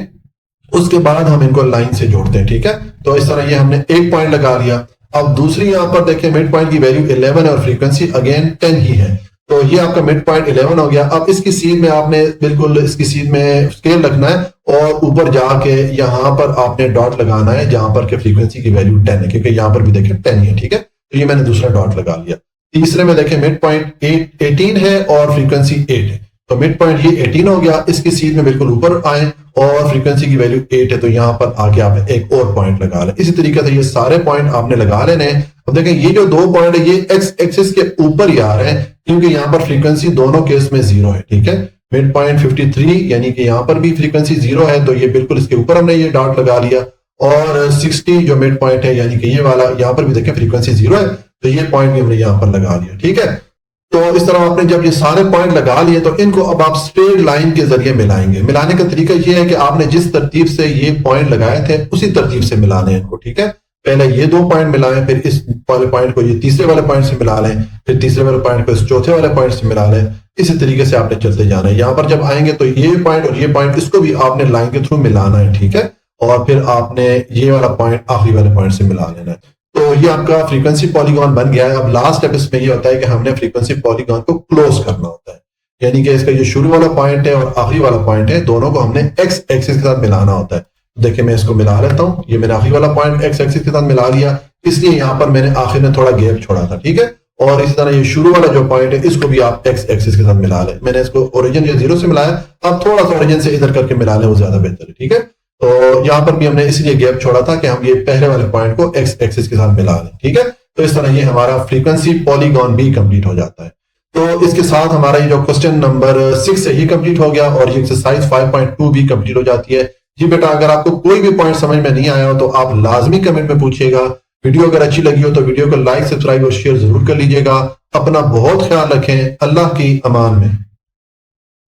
उसके बाद हम इनको लाइन से जोड़ते हैं, ठीक है। तो इस तरह ये हमने एक पॉइंट लगा लिया। अब दूसरी यहाँ पर देखिए मिड पॉइंट की वैल्यू 11 है और फ्रीक्वेंसी अगेन 10 ही है, तो ये आपका मिड पॉइंट 11 हो गया। अब इसकी सीध में आपने बिल्कुल इसकी सीध में स्केल रखना है और ऊपर जाके यहाँ पर आपने डॉट लगाना है जहां पर के फ्रीक्वेंसी की वैल्यू 10 है, क्योंकि यहाँ पर भी देखें 10 है, ठीक है। तो ये मैंने दूसरा डॉट लगा लिया। तीसरे में देखें मिड पॉइंट 18 है और फ्रीक्वेंसी 8 है, तो मिड पॉइंट ये 18 हो गया। इसकी सीध में बिल्कुल ऊपर आए और फ्रीक्वेंसी की वैल्यू 8 है, तो यहाँ पर आके आप एक और पॉइंट लगा लें। इसी तरीके से ये सारे पॉइंट आपने लगा लेने हैं। अब देखें ये जो दो पॉइंट है ये एक्स एक्सिस के ऊपर ही आ रहे हैं, क्योंकि यहाँ पर फ्रीक्वेंसी दोनों केस में 0 है, ठीक है। मिड पॉइंट 53 यानी कि यहाँ पर भी फ्रीक्वेंसी 0 है, तो ये बिल्कुल इसके ऊपर हमने ये डॉट लगा लिया। और 60 जो मिड पॉइंट है यानी कि ये वाला, यहाँ पर भी देखें फ्रीक्वेंसी 0 है, तो ये पॉइंट भी हमने यहाँ पर लगा लिया, ठीक है। तो इस तरह आपने जब ये सारे पॉइंट लगा लिए तो इनको अब आप स्ट्रेट लाइन के जरिए मिलाएंगे। मिलाने का तरीका ये है कि आपने जिस तरतीब से ये पॉइंट लगाए थे उसी तरतीब से मिलाने हैं इनको, ठीक है। पहले ये दो पॉइंट मिलाएं, फिर इस वाले पॉइंट को ये तीसरे वाले पॉइंट से मिला लें, फिर तीसरे वाले पॉइंट को इस चौथे वाले पॉइंट से मिला लें। इसी तरीके से आपने चलते जाना है। यहाँ पर जब आएंगे तो ये पॉइंट और ये पॉइंट इसको भी आपने लाइन के थ्रू मिलाना है, ठीक है। और फिर आपने ये वाला पॉइंट आखिरी वाले पॉइंट से मिला लेना है। तो ये आपका फ्रीक्वेंसी पॉलीगॉन बन गया है। अब लास्ट स्टेप इसमें ये होता है कि हमने फ्रीक्वेंसी पॉलीगॉन को क्लोज करना होता है, यानी कि इसका जो शुरू वाला पॉइंट है और आखिरी वाला पॉइंट है दोनों को हमने एक्स एक्सिस के साथ मिलाना होता है। देखिए मैं इसको मिला लेता हूं। ये मैंने आखिरी वाला पॉइंट एक्स एक्सिस के साथ मिला लिया, इसलिए यहां पर मैंने आखिर में थोड़ा गैप छोड़ा था, ठीक है। और इसी तरह ये शुरू वाला जो पॉइंट है इसको भी आप एक्स एक्सिस के साथ मिला लें। मैंने इसको ओरिजिन या 0 से मिलाया, अब थोड़ा सा ओरिजिन से इधर करके मिला लें, वो ज्यादा बेहतर है, ठीक है। तो यहाँ पर भी हमने इसलिए गैप छोड़ा था कि हम ये पहले वाले पॉइंट को एक्स एक्सिस के साथ मिला लें, ठीक है। तो इस तरह ये हमारा फ्रीक्वेंसी पॉलीगॉन भी कंप्लीट हो जाता है। तो इसके साथ हमारा ये जो क्वेश्चन नंबर 6 है ये कंप्लीट हो गया और ये एक्सरसाइज 5.2 भी कंप्लीट हो जाती है। जी बेटा, अगर आपको कोई भी पॉइंट समझ में नहीं आया हो तो आप लाजमी कमेंट में पूछिएगा। वीडियो अगर अच्छी लगी हो तो वीडियो को लाइक, सब्सक्राइब और शेयर जरूर कर लीजिएगा। अपना बहुत ख्याल रखें। अल्लाह की अमान में।